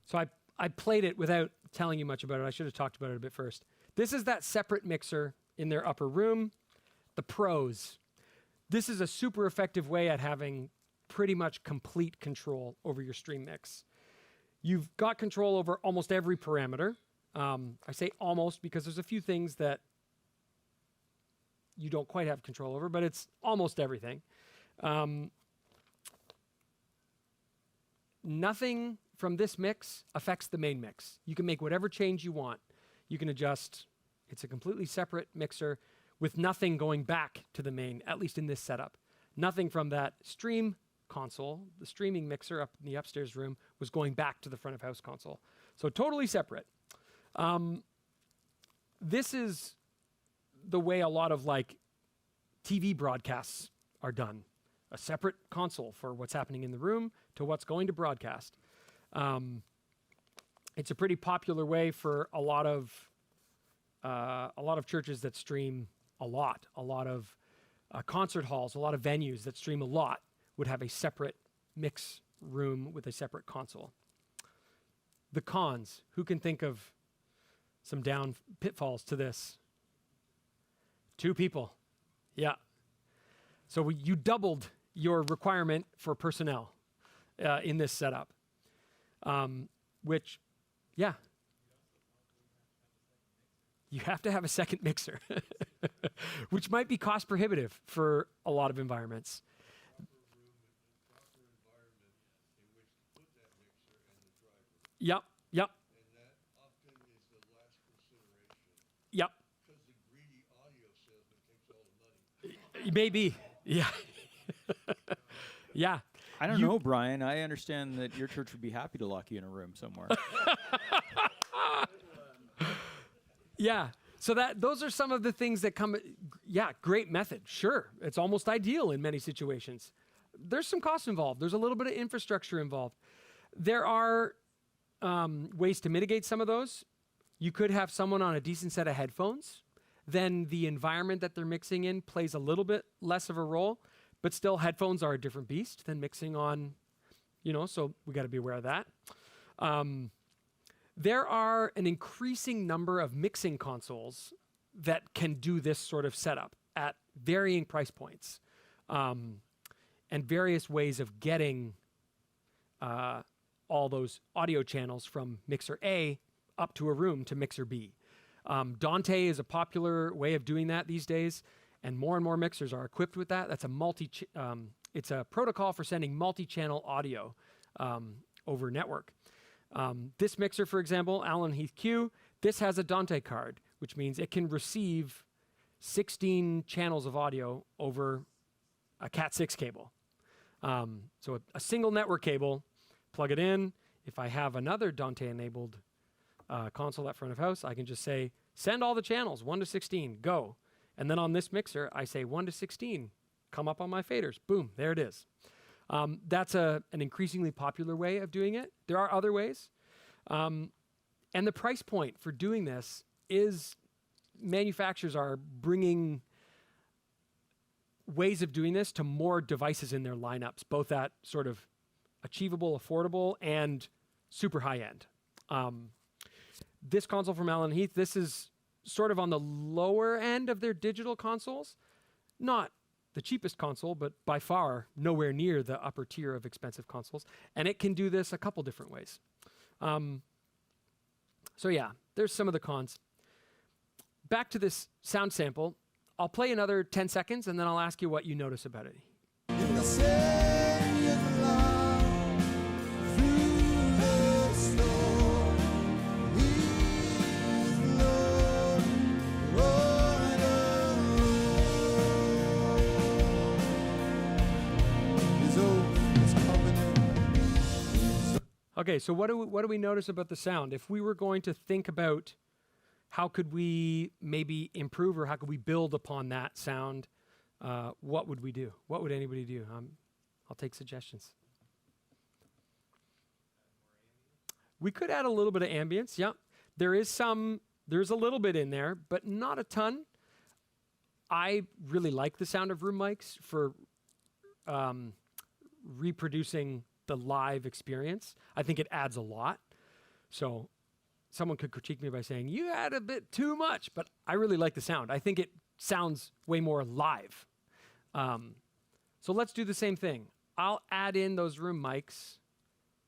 So I played it without telling you much about it. I should have talked about it a bit first. This is that separate mixer in their upper room, the pros. This is a super effective way at having pretty much complete control over your stream mix. You've got control over almost every parameter. I say almost because there's a few things that you don't quite have control over, but it's almost everything. Nothing from this mix affects the main mix. You can make whatever change you want. You can adjust. It's a completely separate mixer with nothing going back to the main, at least in this setup. Nothing from that stream console, the streaming mixer up in the upstairs room, was going back to the front of house console. So totally separate. This is the way a lot of like TV broadcasts are done. A separate console for what's happening in the room to what's going to broadcast. It's a pretty popular way for a lot of churches that stream a lot. A lot of concert halls, a lot of venues that stream a lot would have a separate mix room with a separate console. The cons. Who can think of some down pitfalls to this? 2 people. Yeah. So you doubled your requirement for personnel in this setup, which, yeah. You have to have a second mixer, which might be cost prohibitive for a lot of environments. Yep, yep. And that often is the last consideration Yep. because the greedy audio salesman takes all the money. Maybe. Yeah. Yeah. I don't know, Brian. I understand that your church would be happy to lock you in a room somewhere. Yeah. So those are some of the things that come. Yeah, great method. Sure. It's almost ideal in many situations. There's some cost involved. There's a little bit of infrastructure involved. There are ways to mitigate some of those. You could have someone on a decent set of headphones. Then the environment that they're mixing in plays a little bit less of a role, but still headphones are a different beast than mixing on, so we got to be aware of that. There are an increasing number of mixing consoles that can do this sort of setup at varying price points, and various ways of getting all those audio channels from mixer A up to a room to mixer B. Dante is a popular way of doing that these days, and more mixers are equipped with that. That's it's a protocol for sending multi-channel audio over network. This mixer, for example, Allen Heath Q, this has a Dante card, which means it can receive 16 channels of audio over a Cat6 cable. So a single network cable, plug it in. If I have another Dante-enabled console at front of house, I can just say, send all the channels, 1 to 16, go. And then on this mixer, I say 1 to 16, come up on my faders. Boom, there it is. That's an increasingly popular way of doing it. There are other ways. And the price point for doing this is manufacturers are bringing ways of doing this to more devices in their lineups, both at sort of achievable, affordable, and super high end. This console from Allen Heath, this is sort of on the lower end of their digital consoles. Not the cheapest console, but by far nowhere near the upper tier of expensive consoles. And it can do this a couple different ways. So yeah, there's some of the cons. Back to this sound sample. I'll play another 10 seconds and then I'll ask you what you notice about it. In the city of love, through the storm, He's Lord, Lord alone. His oath, His covenant. Okay, so what do we notice about the sound? If we were going to think about how could we maybe improve or how could we build upon that sound, what would we do? What would anybody do? I'll take suggestions. We could add a little bit of ambience. Yeah, there's a little bit in there, but not a ton. I really like the sound of room mics for reproducing the live experience. I think it adds a lot. So someone could critique me by saying, you add a bit too much, but I really like the sound. I think it sounds way more live. So let's do the same thing. I'll add in those room mics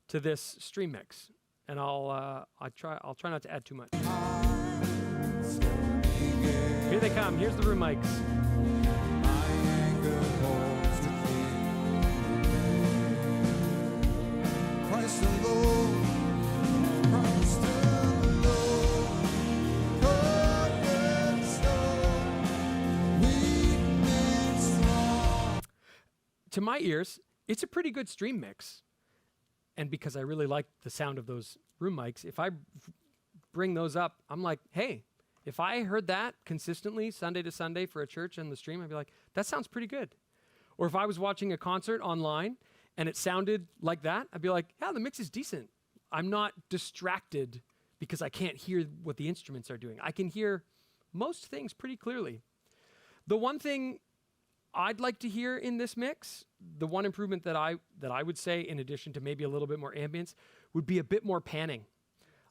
to this stream mix, and I'll try not to add too much. Here they come. Here's the room mics. My anger holds the king. Christ alone, Christ alone, cornerstone, to my ears, it's a pretty good stream mix. And because I really like the sound of those room mics, if I bring those up, I'm like, hey, if I heard that consistently Sunday to Sunday for a church and the stream, I'd be like, that sounds pretty good. Or if I was watching a concert online and it sounded like that, I'd be like, yeah, the mix is decent. I'm not distracted because I can't hear what the instruments are doing. I can hear most things pretty clearly. The one thing I'd like to hear in this mix, the one improvement that I would say, in addition to maybe a little bit more ambience, would be a bit more panning.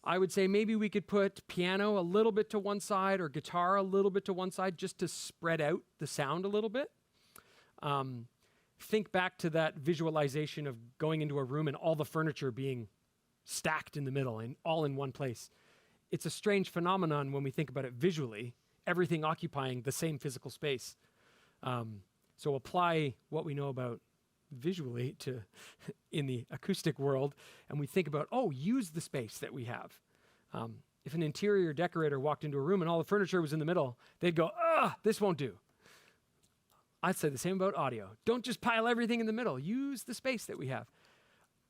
I would say maybe we could put piano a little bit to one side or guitar a little bit to one side just to spread out the sound a little bit. Think back to that visualization of going into a room and all the furniture being stacked in the middle and all in one place. It's a strange phenomenon when we think about it visually, everything occupying the same physical space. So apply what we know about visually to in the acoustic world, and we think about, use the space that we have. If an interior decorator walked into a room and all the furniture was in the middle, they'd go, this won't do. I'd say the same about audio. Don't just pile everything in the middle. Use the space that we have.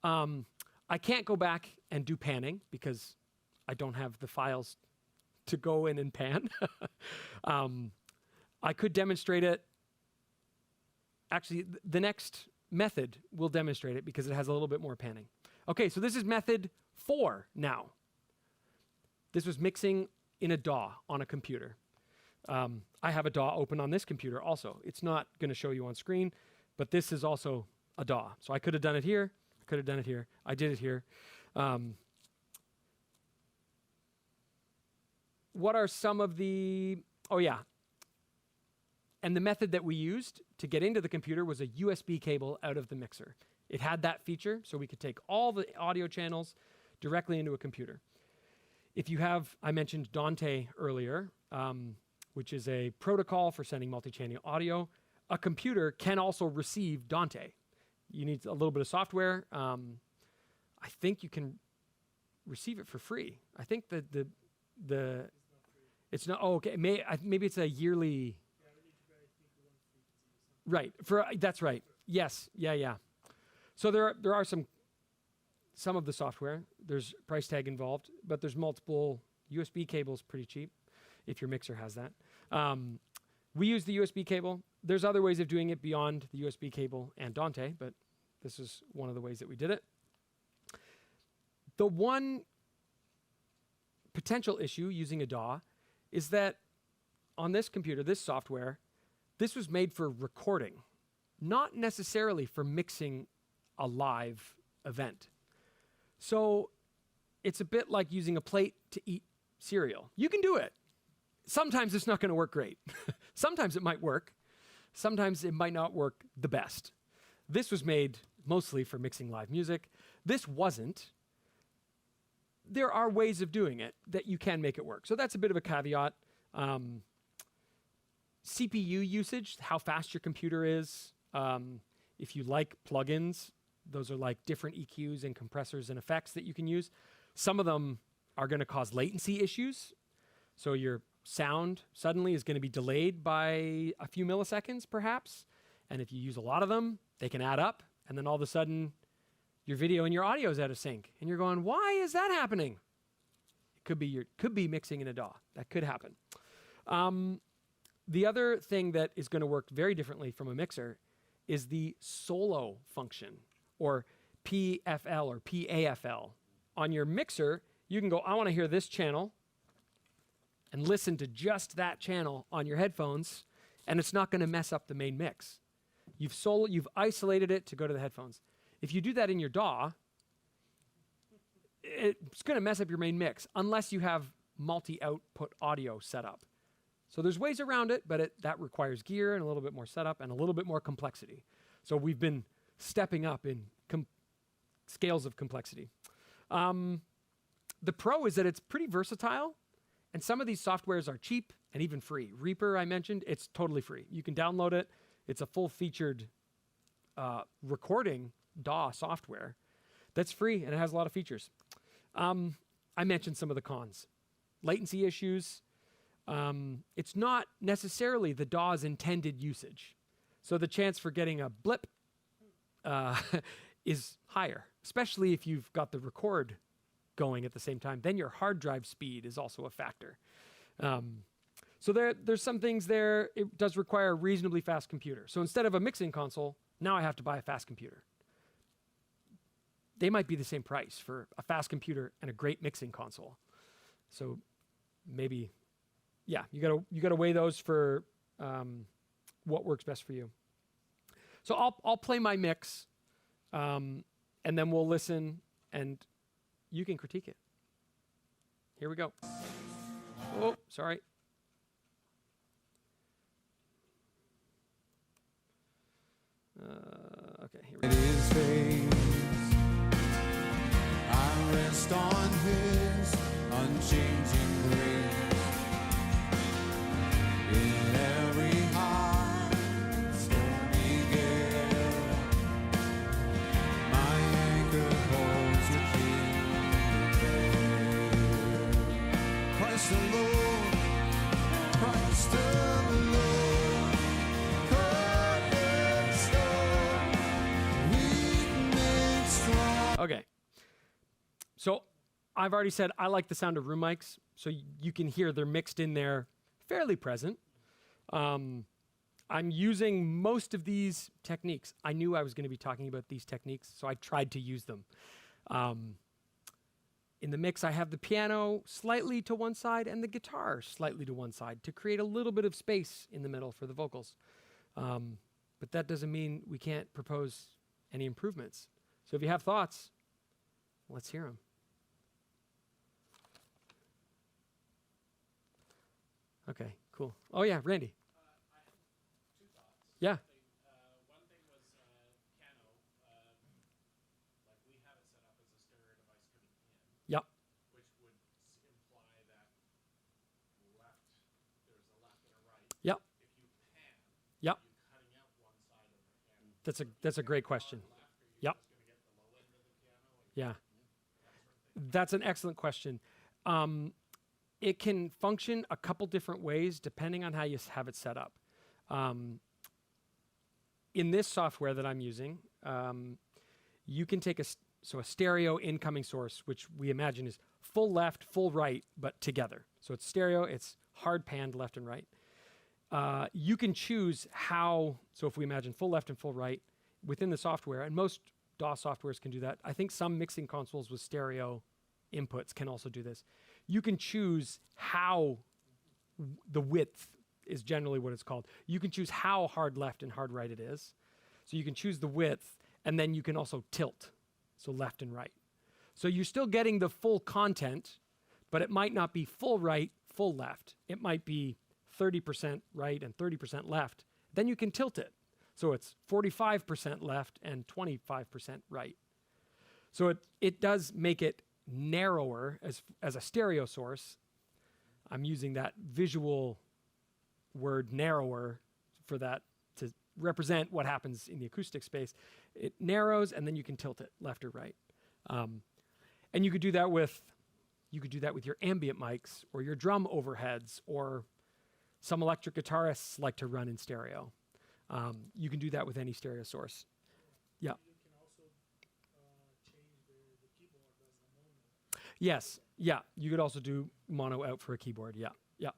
I can't go back and do panning because I don't have the files to go in and pan. I could demonstrate it. Actually, the next method will demonstrate it because it has a little bit more panning. Okay, so this is method 4 now. This was mixing in a DAW on a computer. I have a DAW open on this computer also. It's not going to show you on screen, but this is also a DAW. So I could have done it here. I could have done it here. I did it here. What are some of the... Oh, yeah. And the method that we used to get into the computer was a USB cable out of the mixer. It had that feature, so we could take all the audio channels directly into a computer. If you have, I mentioned Dante earlier, which is a protocol for sending multi-channel audio. A computer can also receive Dante. You need a little bit of software. I think you can receive it for free. I think that it's not. Oh, okay. Maybe it's a yearly. Right. That's right. Yes. Yeah. So there are some of the software. There's price tag involved, but there's multiple USB cables, pretty cheap, if your mixer has that. We use the USB cable. There's other ways of doing it beyond the USB cable and Dante, but this is one of the ways that we did it. The one potential issue using a DAW is that on this computer, this software, this was made for recording, not necessarily for mixing a live event. So it's a bit like using a plate to eat cereal. You can do it. Sometimes it's not going to work great. Sometimes it might work. Sometimes it might not work the best. This was made mostly for mixing live music. This wasn't. There are ways of doing it that you can make it work. So that's a bit of a caveat. CPU usage, how fast your computer is. If you like plugins, those are like different EQs and compressors and effects that you can use. Some of them are going to cause latency issues. So your sound suddenly is going to be delayed by a few milliseconds, perhaps. And if you use a lot of them, they can add up. And then all of a sudden, your video and your audio is out of sync. And you're going, why is that happening? It could be mixing in a DAW. That could happen. The other thing that is going to work very differently from a mixer is the solo function, or PFL or PAFL. On your mixer, you can go, I want to hear this channel, and listen to just that channel on your headphones, and it's not going to mess up the main mix. You've isolated it to go to the headphones. If you do that in your DAW, it's going to mess up your main mix unless you have multi-output audio set up. So there's ways around it, but that requires gear and a little bit more setup and a little bit more complexity. So we've been stepping up in scales of complexity. The pro is that it's pretty versatile, and some of these softwares are cheap and even free. Reaper, I mentioned, it's totally free. You can download it. It's a full-featured recording DAW software that's free, and it has a lot of features. I mentioned some of the cons. Latency issues. It's not necessarily the DAW's intended usage. So the chance for getting a blip is higher, especially if you've got the record going at the same time. Then your hard drive speed is also a factor. So there's some things there. It does require a reasonably fast computer. So instead of a mixing console, now I have to buy a fast computer. They might be the same price for a fast computer and a great mixing console. So maybe, yeah, you gotta weigh those for what works best for you. So I'll play my mix, and then we'll listen, and you can critique it. Here we go. Oh, sorry. Okay, here we go. His face, I rest on his unchanging grace. In every heart, stormy gale, my anchor holds the king there. Christ alone, Christ alone, cornerstone, weak made strong. Okay. So I've already said I like the sound of room mics, so you can hear they're mixed in there, fairly present. I'm using most of these techniques. I knew I was going to be talking about these techniques, so I tried to use them. In the mix, I have the piano slightly to one side and the guitar slightly to one side to create a little bit of space in the middle for the vocals. But that doesn't mean we can't propose any improvements. So if you have thoughts, let's hear them. Okay, cool. Oh yeah, Randy. I have two thoughts. Yeah. One thing was piano. Like we have it set up as a stereo device coming in, Yep. which would imply that there's a left and a right. Yep. If you pan, Yep. you're cutting out one side of the piano. That's a great question. Left, are you Yep. just going to get the low end of the piano? And Yeah. that sort of thing? That's an excellent question. It can function a couple different ways depending on how you have it set up. In this software that I'm using, you can take a stereo incoming source, which we imagine is full left, full right, but together. So it's stereo, it's hard panned left and right. You can choose how, so if we imagine full left and full right within the software, and most DAW softwares can do that. I think some mixing consoles with stereo inputs can also do this. You can choose how the width is generally what it's called. You can choose how hard left and hard right it is. So you can choose the width, and then you can also tilt, so left and right. So you're still getting the full content, but it might not be full right, full left. It might be 30% right and 30% left. Then you can tilt it. So it's 45% left and 25% right. So it does make it narrower as a stereo source. I'm using that visual word narrower for that to represent what happens in the acoustic space. It narrows and then you can tilt it left or right. And you could do that with your ambient mics or your drum overheads, or some electric guitarists like to run in stereo. You can do that with any stereo source. Yeah. You can also change the keyboard as a mono. Yes. Yeah. You could also do mono out for a keyboard. Yeah. Yeah.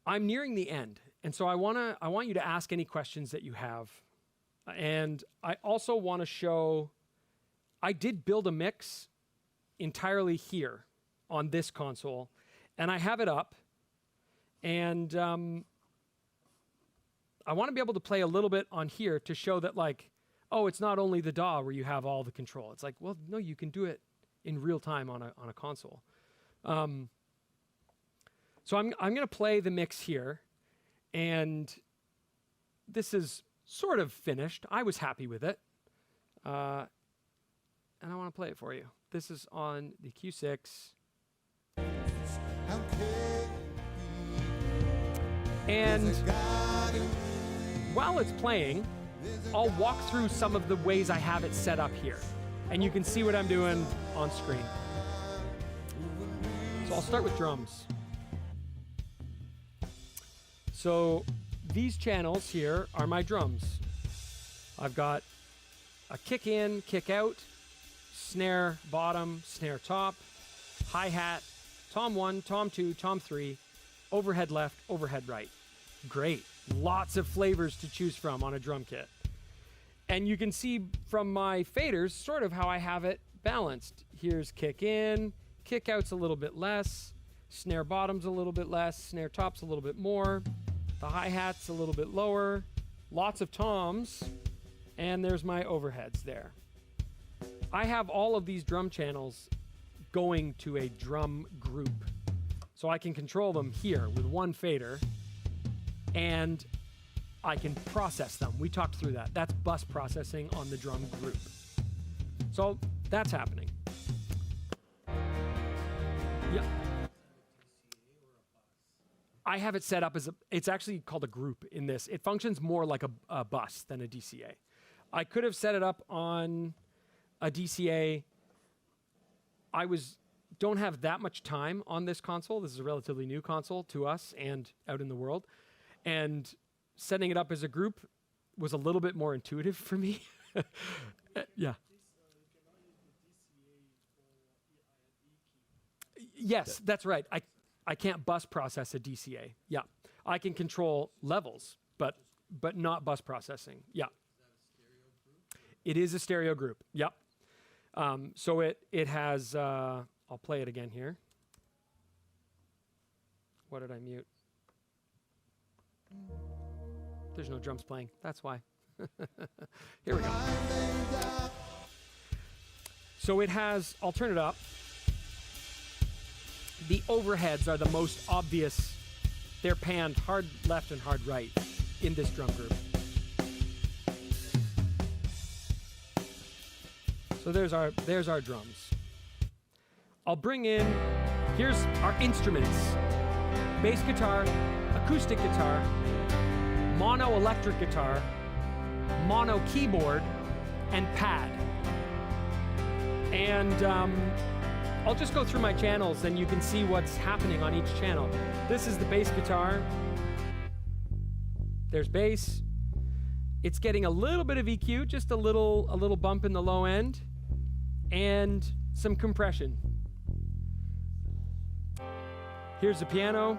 I'm nearing the end, and so I want you to ask any questions that you have, and I also want to show. I did build a mix entirely here on this console, and I have it up, and I want to be able to play a little bit on here to show that, like, oh, it's not only the DAW where you have all the control. It's like, well, no, you can do it in real time on a console. So I'm going to play the mix here, and this is sort of finished. I was happy with it, and I want to play it for you. This is on the Q6. And while it's playing, I'll walk through some of the ways I have it set up here, and you can see what I'm doing on screen. So I'll start with drums. So these channels here are my drums. I've got a kick in, kick out, snare bottom, snare top, hi-hat, tom 1, tom 2, tom 3, overhead left, overhead right. Great. Lots of flavors to choose from on a drum kit. And you can see from my faders sort of how I have it balanced. Here's kick in, kick out's a little bit less, snare bottom's a little bit less, snare top's a little bit more, the hi-hat's a little bit lower, lots of toms, and there's my overheads there. I have all of these drum channels going to a drum group. So I can control them here with one fader, and I can process them. We talked through that. That's bus processing on the drum group. So that's happening. Yeah. I have it set up as it's actually called a group in this. It functions more like a bus than a DCA. I could have set it up on a DCA. Don't have that much time on this console. This is a relatively new console to us and out in the world. And setting it up as a group was a little bit more intuitive for me. Yeah. Yes, that's right. I can't bus process a DCA. Yeah. I can control levels, but not bus processing. Yeah. It is a stereo group. Yep. So it has, I'll play it again here. What did I mute? There's no drums playing. That's why. Here we go. So it has, I'll turn it up. The overheads are the most obvious. They're panned hard left and hard right in this drum group. So there's our drums. I'll bring in, here's our instruments. Bass guitar, acoustic guitar, mono electric guitar, mono keyboard, and pad. And I'll just go through my channels and you can see what's happening on each channel. This is the bass guitar. There's bass. It's getting a little bit of EQ, just a little bump in the low end, and some compression. Here's the piano.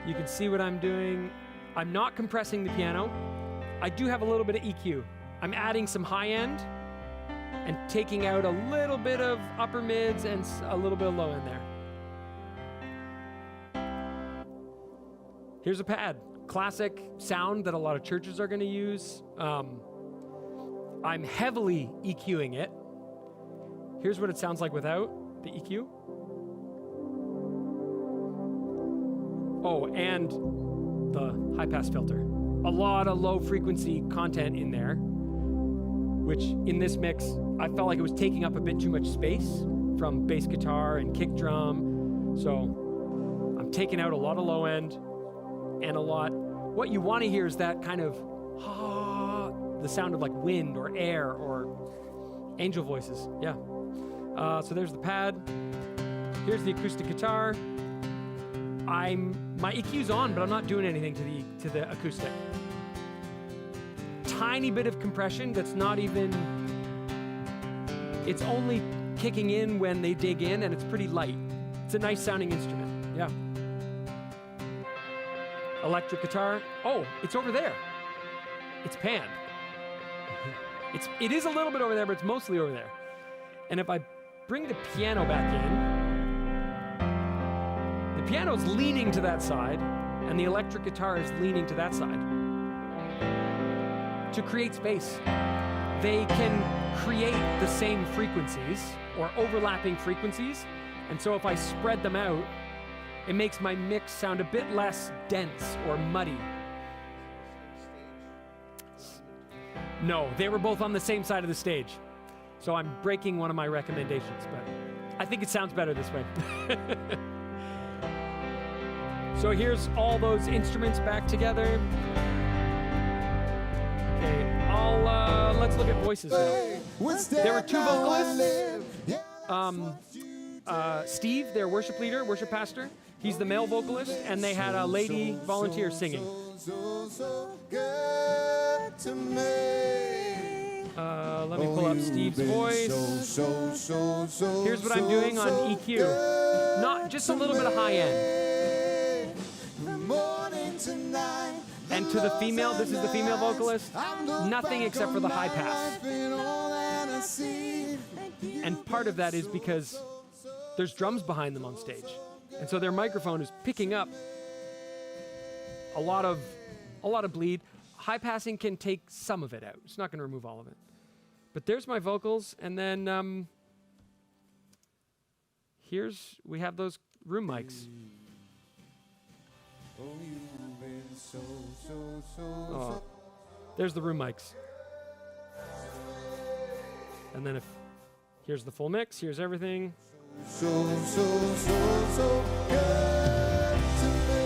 You can see what I'm doing. I'm not compressing the piano. I do have a little bit of EQ. I'm adding some high end and taking out a little bit of upper mids and a little bit of low end there. Here's a pad. Classic sound that a lot of churches are going to use. I'm heavily EQing it. Here's what it sounds like without the EQ. Oh, and the high pass filter. A lot of low frequency content in there, which in this mix, I felt like it was taking up a bit too much space from bass guitar and kick drum. So I'm taking out a lot of low end and a lot. What you want to hear is that kind of the sound of like wind or air or angel voices. Yeah. So there's the pad. Here's the acoustic guitar. My EQ's on, but I'm not doing anything to the acoustic. Tiny bit of compression that's not even. It's only kicking in when they dig in, and it's pretty light. It's a nice sounding instrument. Yeah. Electric guitar. Oh, it's over there. It's panned. It is a little bit over there, but it's mostly over there. And if I bring the piano back in, the piano's leaning to that side, and the electric guitar is leaning to that side. To create space, they can create the same frequencies or overlapping frequencies, and so if I spread them out, it makes my mix sound a bit less dense or muddy. No, they were both on the same side of the stage. So I'm breaking one of my recommendations, but I think it sounds better this way. So here's all those instruments back together. Okay, let's look at voices now. There were two vocalists. Steve, their worship leader, worship pastor, he's the male vocalist, and they had a lady volunteer singing. so good to me. Let me pull up Steve's voice. Here's what I'm doing on EQ. Not just a little bit of high end. And to the female, this is the female vocalist, nothing except for the high pass. And part of that is because there's drums behind them on stage. And so their microphone is picking up a lot of bleed. High passing can take some of it out. It's not going to remove all of it. But there's my vocals, and then we have those room mics. Oh, there's the room mics. And then here's the full mix, here's everything. So good to me.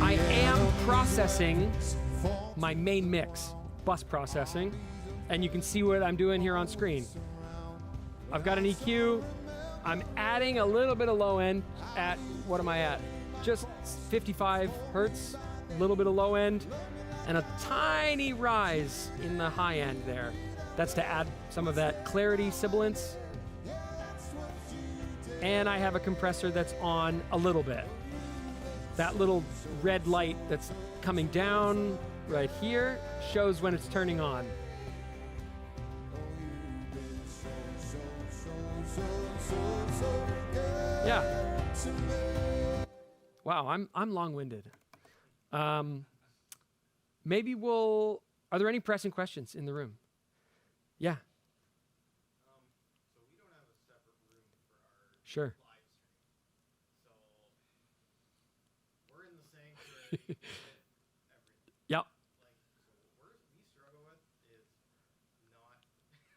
I am processing my main mix, bus processing, and you can see what I'm doing here on screen. I've got an EQ. I'm adding a little bit of low end at, what am I at? Just 55 hertz, a little bit of low end, and a tiny rise in the high end there. That's to add some of that clarity, sibilance. And I have a compressor that's on a little bit. That little red light that's coming down right here shows when it's turning on. Yeah. Wow, I'm long-winded. Maybe are there any pressing questions in the room? Yeah. So we don't have a separate room for our Sure. live stream. So we're in the sanctuary with everything. Yep. Like, so what we struggle with is not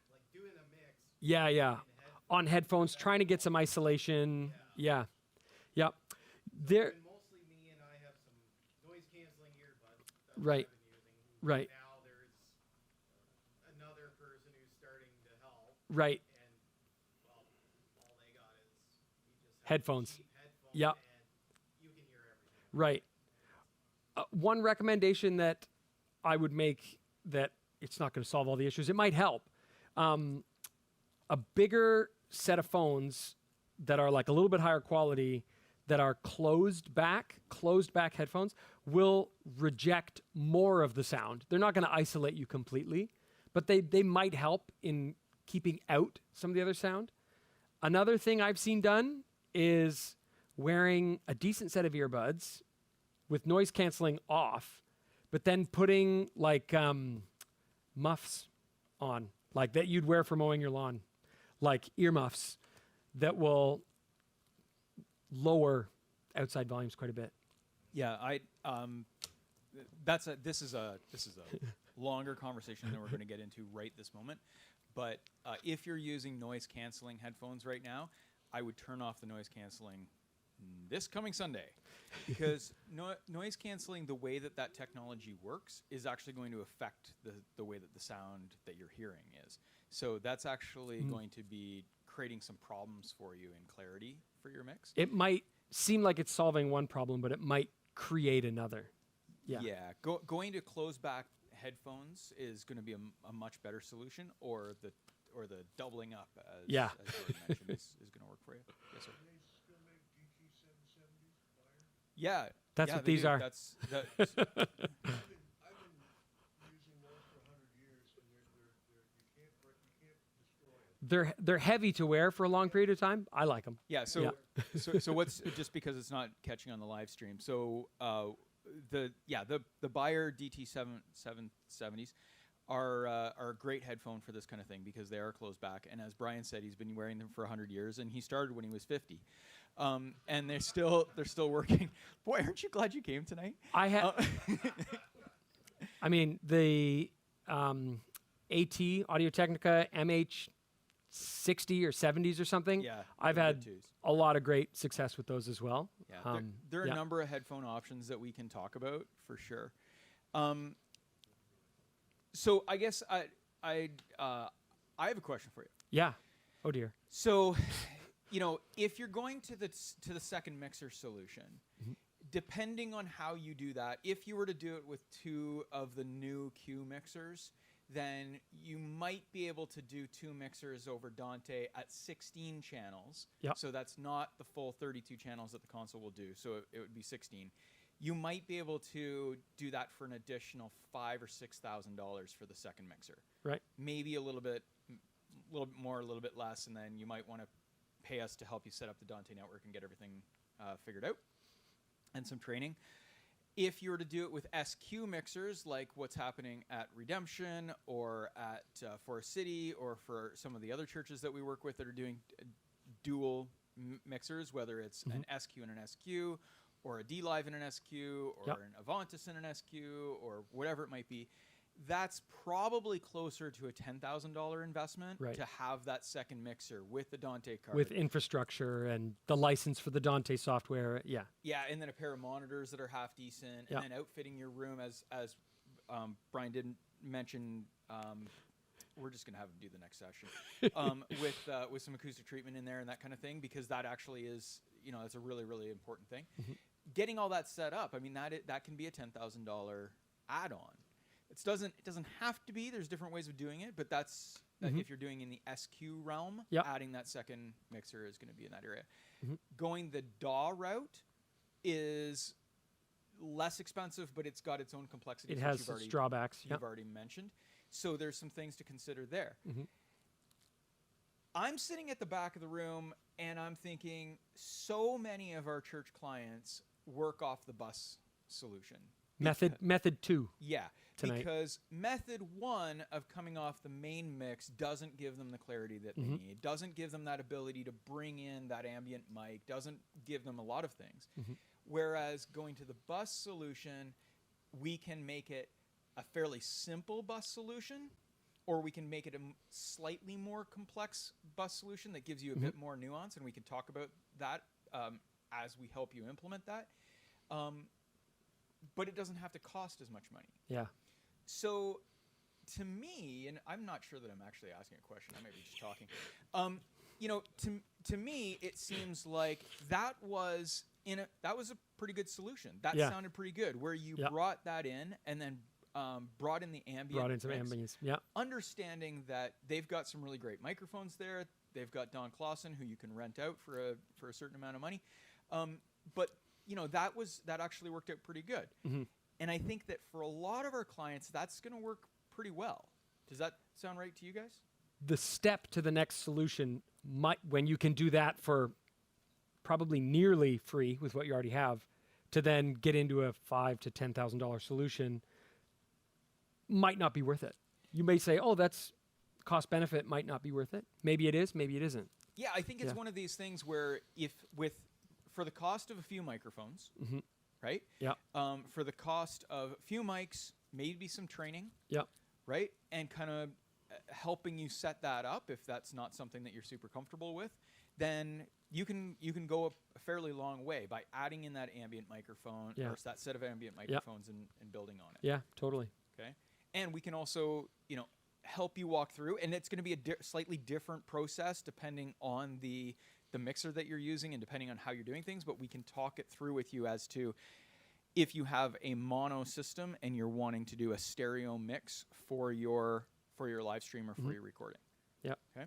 like doing a mix. Yeah. in headphones. On headphones, trying to get some isolation. Yeah. Yep. There. And mostly me and I have some noise canceling earbuds that Right. I've been using. Right. Now there's another person who's starting to help. Right. And well, all they got is we just have Headphones. cheap headphones. Yep. And you can hear everything. Right. One recommendation that I would make, that it's not going to solve all the issues, it might help. A bigger set of phones that are like a little bit higher quality, that are closed back headphones, will reject more of the sound. They're not going to isolate you completely, but they might help in keeping out some of the other sound. Another thing I've seen done is wearing a decent set of earbuds with noise canceling off, but then putting like muffs on, like that you'd wear for mowing your lawn, like earmuffs that will lower outside volumes quite a bit. Yeah, this is a longer conversation than we're going to get into right this moment. But if you're using noise canceling headphones right now, I would turn off the noise canceling this coming Sunday, because noise canceling, the way that technology works, is actually going to affect the way that the sound that you're hearing is. So that's actually going to be creating some problems for you in clarity for your mix. It might seem like it's solving one problem, but it might create another. Yeah. Yeah. Going to close back headphones is going to be a much better solution, or the doubling up, as Jordan mentioned, is going to work for you. Yes, sir. Still make DT770s wire? Yeah. That's yeah, what they these do. are. That's I've been using those for 100 years, and you can't destroy it. They're heavy to wear for a long period of time. I like them. Yeah. So, so what's, just because it's not catching on the live stream? So the Bayer DT770s are a great headphone for this kind of thing, because they are closed back. And as Brian said, he's been wearing them for 100 years, and he started when he was 50. And they're still working. Boy, aren't you glad you came tonight? I have. I mean, the AT Audio-Technica MH60 or 70s or something. Yeah, I've they're had good twos. a lot of great success with those as well. Yeah, there are a number of headphone options that we can talk about for sure. So I guess I have a question for you. Yeah. Oh dear. So, if you're going to the second mixer solution, depending on how you do that, if you were to do it with 2 of the new Q mixers, then you might be able to do 2 mixers over Dante at 16 channels. Yep. So that's not the full 32 channels that the console will do. So it would be 16. You might be able to do that for an additional $5,000 or $6,000 for the second mixer. Right. Maybe a little bit more, a little bit less, and then you might want to pay us to help you set up the Dante network and get everything figured out, and some training. If you were to do it with SQ mixers, like what's happening at Redemption or at Forest City, or for some of the other churches that we work with that are doing dual mixers, whether it's an SQ and an SQ, or a D-Live and an SQ, or an Avantis and an SQ, or whatever it might be, that's probably closer to a $10,000 investment to have that second mixer with the Dante card. With infrastructure and the license for the Dante software. Yeah. Yeah, and then a pair of monitors that are half decent, and then outfitting your room, as Brian didn't mention. We're just gonna have him do the next session with some acoustic treatment in there and that kind of thing, because that actually is, that's a really, really important thing. Getting all that set up, I mean, that can be a $10,000 add-on. It doesn't have to be. There's different ways of doing it, but that's if you're doing in the SQ realm, adding that second mixer is going to be in that area. Going the DAW route is less expensive, but it's got its own complexity. It has its drawbacks. You've already mentioned. So there's some things to consider there. I'm sitting at the back of the room, and I'm thinking, so many of our church clients work off the bus solution. Method 2. Yeah, tonight. Because method 1 of coming off the main mix doesn't give them the clarity that they need, doesn't give them that ability to bring in that ambient mic, doesn't give them a lot of things. Whereas going to the bus solution, we can make it a fairly simple bus solution, or we can make it a slightly more complex bus solution that gives you a bit more nuance, and we can talk about that as we help you implement that. But it doesn't have to cost as much money. Yeah. So to me, and I'm not sure that I'm actually asking a question, I might be just talking. To me, it seems like that was a pretty good solution. That sounded pretty good, where you brought that in and then brought in the ambient. Brought in some ambience. Yeah. Understanding that they've got some really great microphones there. They've got Don Clausen, who you can rent out for a certain amount of money. But that actually worked out pretty good. And I think that for a lot of our clients, that's going to work pretty well. Does that sound right to you guys? The step to the next solution when you can do that for probably nearly free with what you already have, to then get into a $5,000 to $10,000 solution might not be worth it. You may say, oh, that's cost benefit, might not be worth it. Maybe it is, maybe it isn't. Yeah, I think it's one of these things where for the cost of a few microphones, right? Yeah. For the cost of a few mics, maybe some training. Yeah. Right? And kind of helping you set that up, if that's not something that you're super comfortable with, then you can go a fairly long way by adding in that ambient microphone, or that set of ambient microphones and building on it. Yeah, totally. Okay. And we can also, help you walk through, and it's going to be a slightly different process depending on the mixer that you're using and depending on how you're doing things, but we can talk it through with you as to if you have a mono system and you're wanting to do a stereo mix for your live stream or for your recording. Yeah. Okay.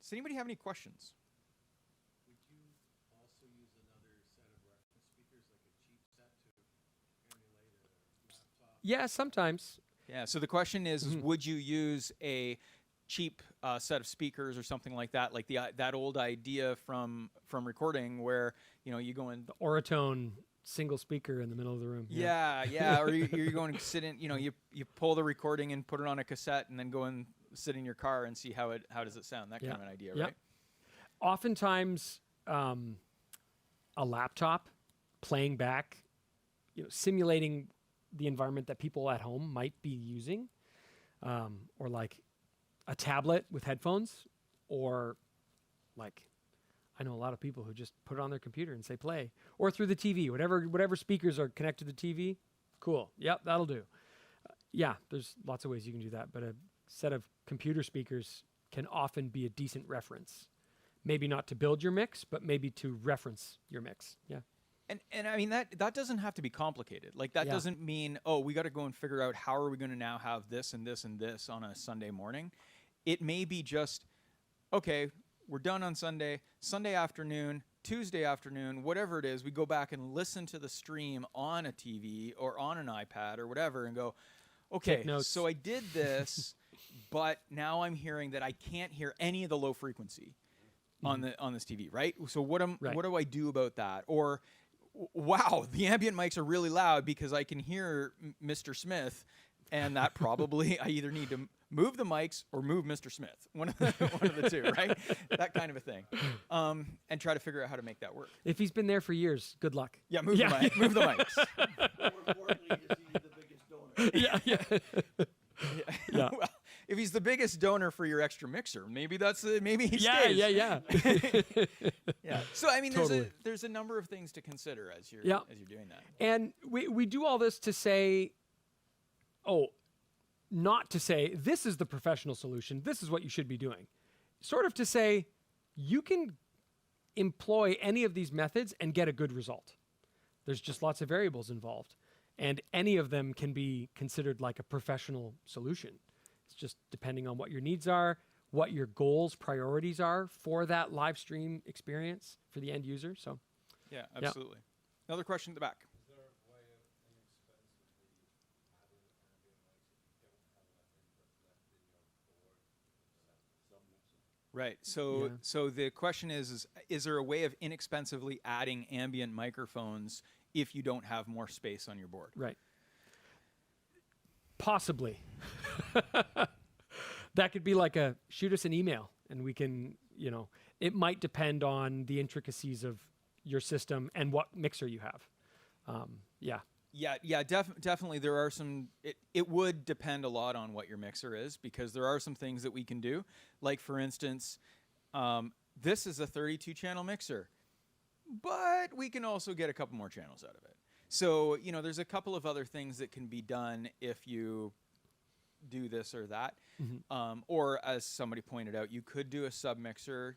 Does anybody have any questions? Would you also use another set of reference speakers, like a cheap set to emulate a laptop? Yeah, sometimes. Yeah. So the question is would you use a cheap set of speakers or something like that, like that old idea from recording where you go in the Oratone single speaker in the middle of the room. Yeah. Or you're going to sit in, you pull the recording and put it on a cassette and then go and sit in your car and see how does it sound. That kind of an idea, right? Oftentimes, a laptop playing back, simulating the environment that people at home might be using, or like a tablet with headphones, or like, I know a lot of people who just put it on their computer and say play, or through the TV, whatever speakers are connected to the TV. Cool. Yep, that'll do. There's lots of ways you can do that, but a set of computer speakers can often be a decent reference maybe not to build your mix, but maybe to reference your mix. Yeah. And I mean that doesn't have to be complicated. Like that Yeah. doesn't mean, oh, we got to go and figure out how are we going to now have this and this and this on a Sunday morning. It may be just, okay, we're done on Sunday, Sunday afternoon, Tuesday afternoon, whatever it is, we go back and listen to the stream on a TV or on an iPad or whatever and go, okay, Take notes. so I did this, but now I'm hearing that I can't hear any of the low frequency on this TV, right? So what Right. do I do about that? Or wow, the ambient mics are really loud because I can hear Mr. Smith, and that probably I either need to move the mics or move Mr. Smith, one of the two, right? That kind of a thing, and try to figure out how to make that work. If he's been there for years, good luck. Yeah, move Yeah. the mic, move the mics. More importantly, is he the biggest donor? Yeah. Yeah. Yeah. Well, if he's the biggest donor for your extra mixer, maybe that's maybe he Yeah. stays. Yeah. Yeah. So I mean, Totally. there's a number of things to consider as you're Yeah. doing that. And we do all this to say, not to say this is the professional solution, this is what you should be doing. Sort of to say you can employ any of these methods and get a good result. There's just lots of variables involved, and any of them can be considered like a professional solution. It's just depending on what your needs are, what your goals, priorities are for that live stream experience for the end user. So Yeah, absolutely. Another question at the back. Is there a way of inexpensively adding ambient mics if you don't have enough input left in your board? Right. So Yeah. so the question is there a way of inexpensively adding ambient microphones if you don't have more space on your board? right. Possibly. That could be like shoot us an email and we can, it might depend on the intricacies of your system and what mixer you have. Yeah. Yeah, definitely. There are some. It would depend a lot on what your mixer is because there are some things that we can do. Like for instance, this is a 32-channel mixer, but we can also get a couple more channels out of it. So there's a couple of other things that can be done if you do this or that. Or as somebody pointed out, you could do a submixer.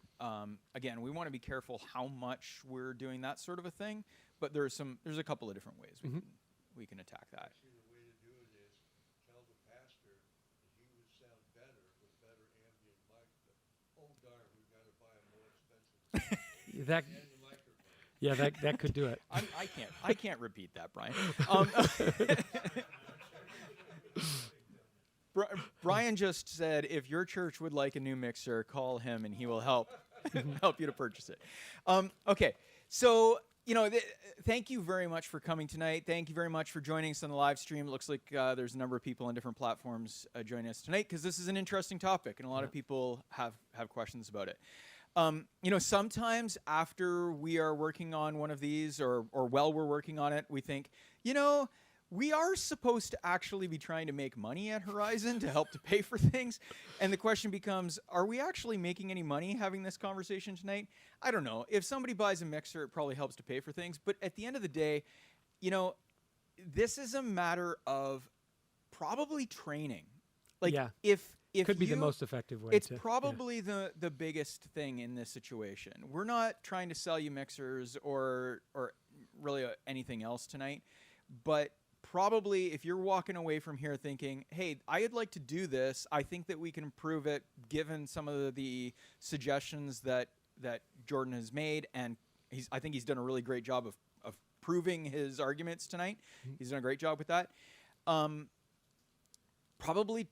Again, we want to be careful how much we're doing that sort of a thing. But there's a couple of different ways we can attack that. Actually, the way to do it is tell the pastor that he would sound better with better ambient mic, but oh darn, we've got to buy a more expensive That and the microphone. yeah, that could do it. I can't repeat that, Brian. Brian just said, if your church would like a new mixer, call him and he will help you to purchase it. Okay, so thank you very much for coming tonight. Thank you very much for joining us on the live stream. It looks like there's a number of people on different platforms joining us tonight because this is an interesting topic and a lot of people have questions about it. Sometimes after we are working on one of these or while we're working on it, we think, we are supposed to actually be trying to make money at Horizon to help to pay for things. And the question becomes, are we actually making any money having this conversation tonight? I don't know. If somebody buys a mixer, it probably helps to pay for things. But at the end of the day, this is a matter of probably training. Like Yeah. if Could be the you- most effective way it's to. probably the biggest thing in this situation. We're not trying to sell you mixers or really anything else tonight, but probably if you're walking away from here thinking, hey, I'd like to do this, I think that we can improve it given some of the suggestions that Jordan has made, and I think he's done a really great job of proving his arguments tonight. He's done a great job with that. Probably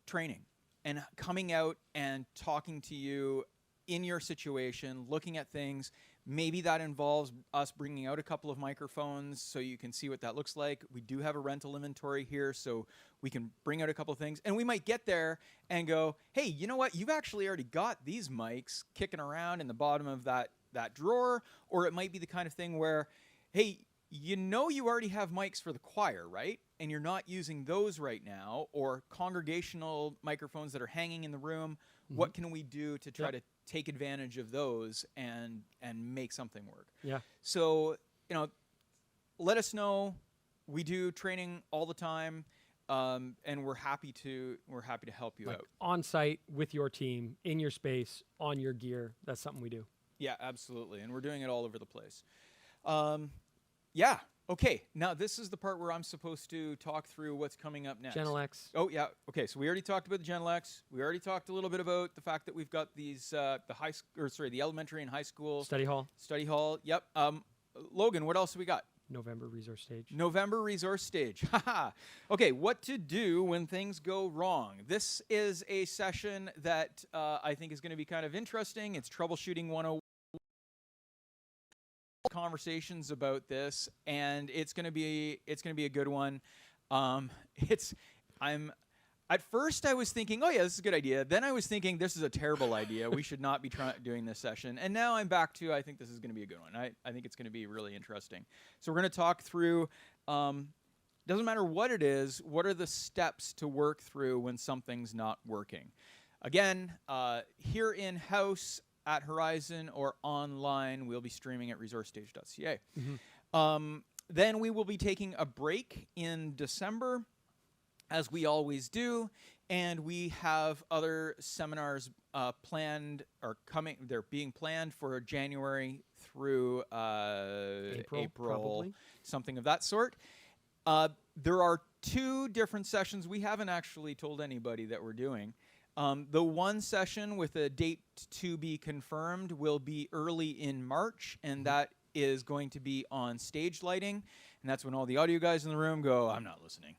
training and coming out and talking to you in your situation, looking at things. Maybe that involves us bringing out a couple of microphones so you can see what that looks like. We do have a rental inventory here, so we can bring out a couple of things. And we might get there and go, hey, you know what? You've actually already got these mics kicking around in the bottom of that drawer. Or it might be the kind of thing where, hey, you already have mics for the choir, right? And you're not using those right now, or congregational microphones that are hanging in the room. What can we do to try to take advantage of those and make something work? Yeah. So, let us know. We do training all the time. and we're happy to help you Like out. on site with your team, in your space, on your gear. That's something we do. Yeah, absolutely, and we're doing it all over the place. Yeah. Okay. Now this is the part where I'm supposed to talk through what's coming up next. Genel X. Oh yeah. Okay. So we already talked about the Genel X. We already talked a little bit about the fact that we've got these the elementary and high school Study hall. study hall. Yep. Logan, what else have we got? November resource stage. November resource stage. Haha. Okay, what to do when things go wrong. This is a session that I think is going to be kind of interesting. It's troubleshooting 101. Conversations about this, and it's going to be a good one. At first I was thinking, oh yeah, this is a good idea. Then I was thinking, this is a terrible idea. We should not be doing this session. And now I'm back to, I think this is going to be a good one. I think it's going to be really interesting. So we're going to talk through, doesn't matter what it is, what are the steps to work through when something's not working. Again, here in-house at Horizon or online, we'll be streaming at resourcestage.ca. Then we will be taking a break in December, as we always do, and we have other seminars planned or coming. They're being planned for January through April, probably. something of that sort. There are 2 different sessions we haven't actually told anybody that we're doing. The one session with a date to be confirmed will be early in March, and that is going to be on stage lighting, and that's when all the audio guys in the room go, I'm not listening.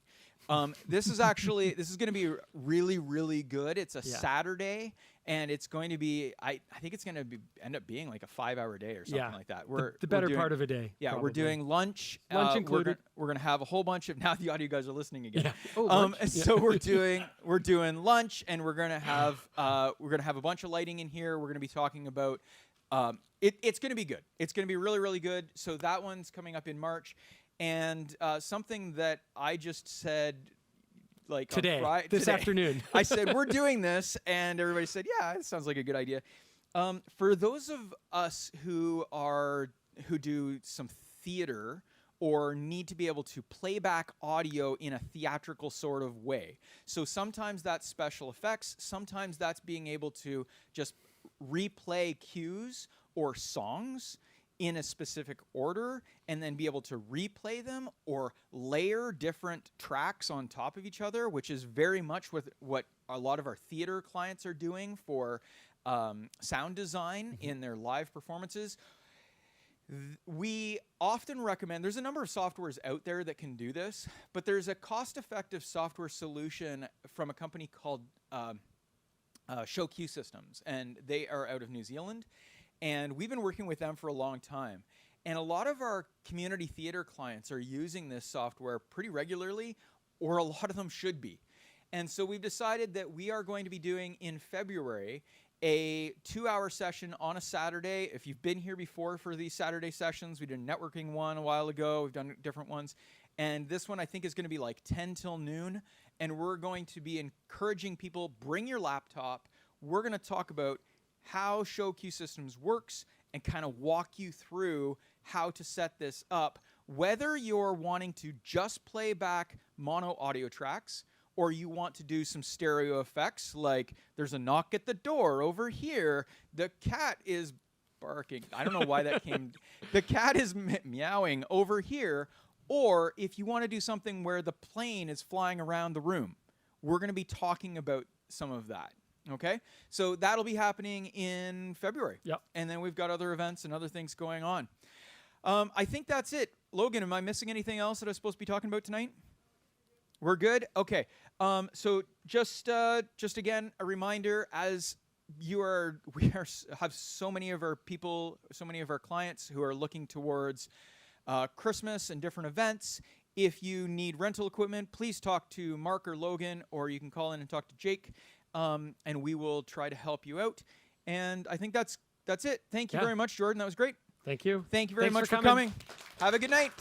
This is going to be really, really good. It's a Saturday, and it's going to be, I think it's going to end up being like a 5-hour day or something like that. The better part of a day. Yeah, probably. we're doing lunch. Lunch included. We're going to have a whole bunch of, now the audio guys are listening again. Yeah. Oh, lunch. So we're doing lunch, and we're going to have a bunch of lighting in here. We're going to be talking about, it's going to be good. It's going to be really, really good. So that one's coming up in March. And something that I just said, like today, on this afternoon, I said we're doing this, and everybody said, "Yeah, it sounds like a good idea." For those of us who do some theater or need to be able to play back audio in a theatrical sort of way, so sometimes that's special effects, sometimes that's being able to just replay cues or songs in a specific order and then be able to replay them or layer different tracks on top of each other, which is very much what a lot of our theater clients are doing for sound design in their live performances. We often recommend, there's a number of softwares out there that can do this, but there's a cost-effective software solution from a company called ShowQ Systems, and they are out of New Zealand. And we've been working with them for a long time. And a lot of our community theater clients are using this software pretty regularly, or a lot of them should be. And so we've decided that we are going to be doing in February a 2-hour session on a Saturday. If you've been here before for these Saturday sessions, we did a networking one a while ago. We've done different ones. And this one I think is going to be like 10 till noon. And we're going to be encouraging people, bring your laptop. We're going to talk about how ShowQ Systems works and kind of walk you through how to set this up, whether you're wanting to just play back mono audio tracks or you want to do some stereo effects, like there's a knock at the door over here, the cat is barking. I don't know why that came. The cat is meowing over here, or if you want to do something where the plane is flying around the room. We're going to be talking about some of that. Okay, so that'll be happening in February. Yep. And then we've got other events and other things going on. I think that's it. Logan, am I missing anything else that I'm supposed to be talking about tonight? We're good? Okay. So just again, a reminder, as have so many of our people, so many of our clients who are looking towards Christmas and different events. If you need rental equipment, please talk to Mark or Logan, or you can call in and talk to Jake. And we will try to help you out. And I think that's it. Thank you very much, Jordan. That was great. Thank you. Thank you very Thanks much for coming. Have a good night.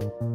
Thank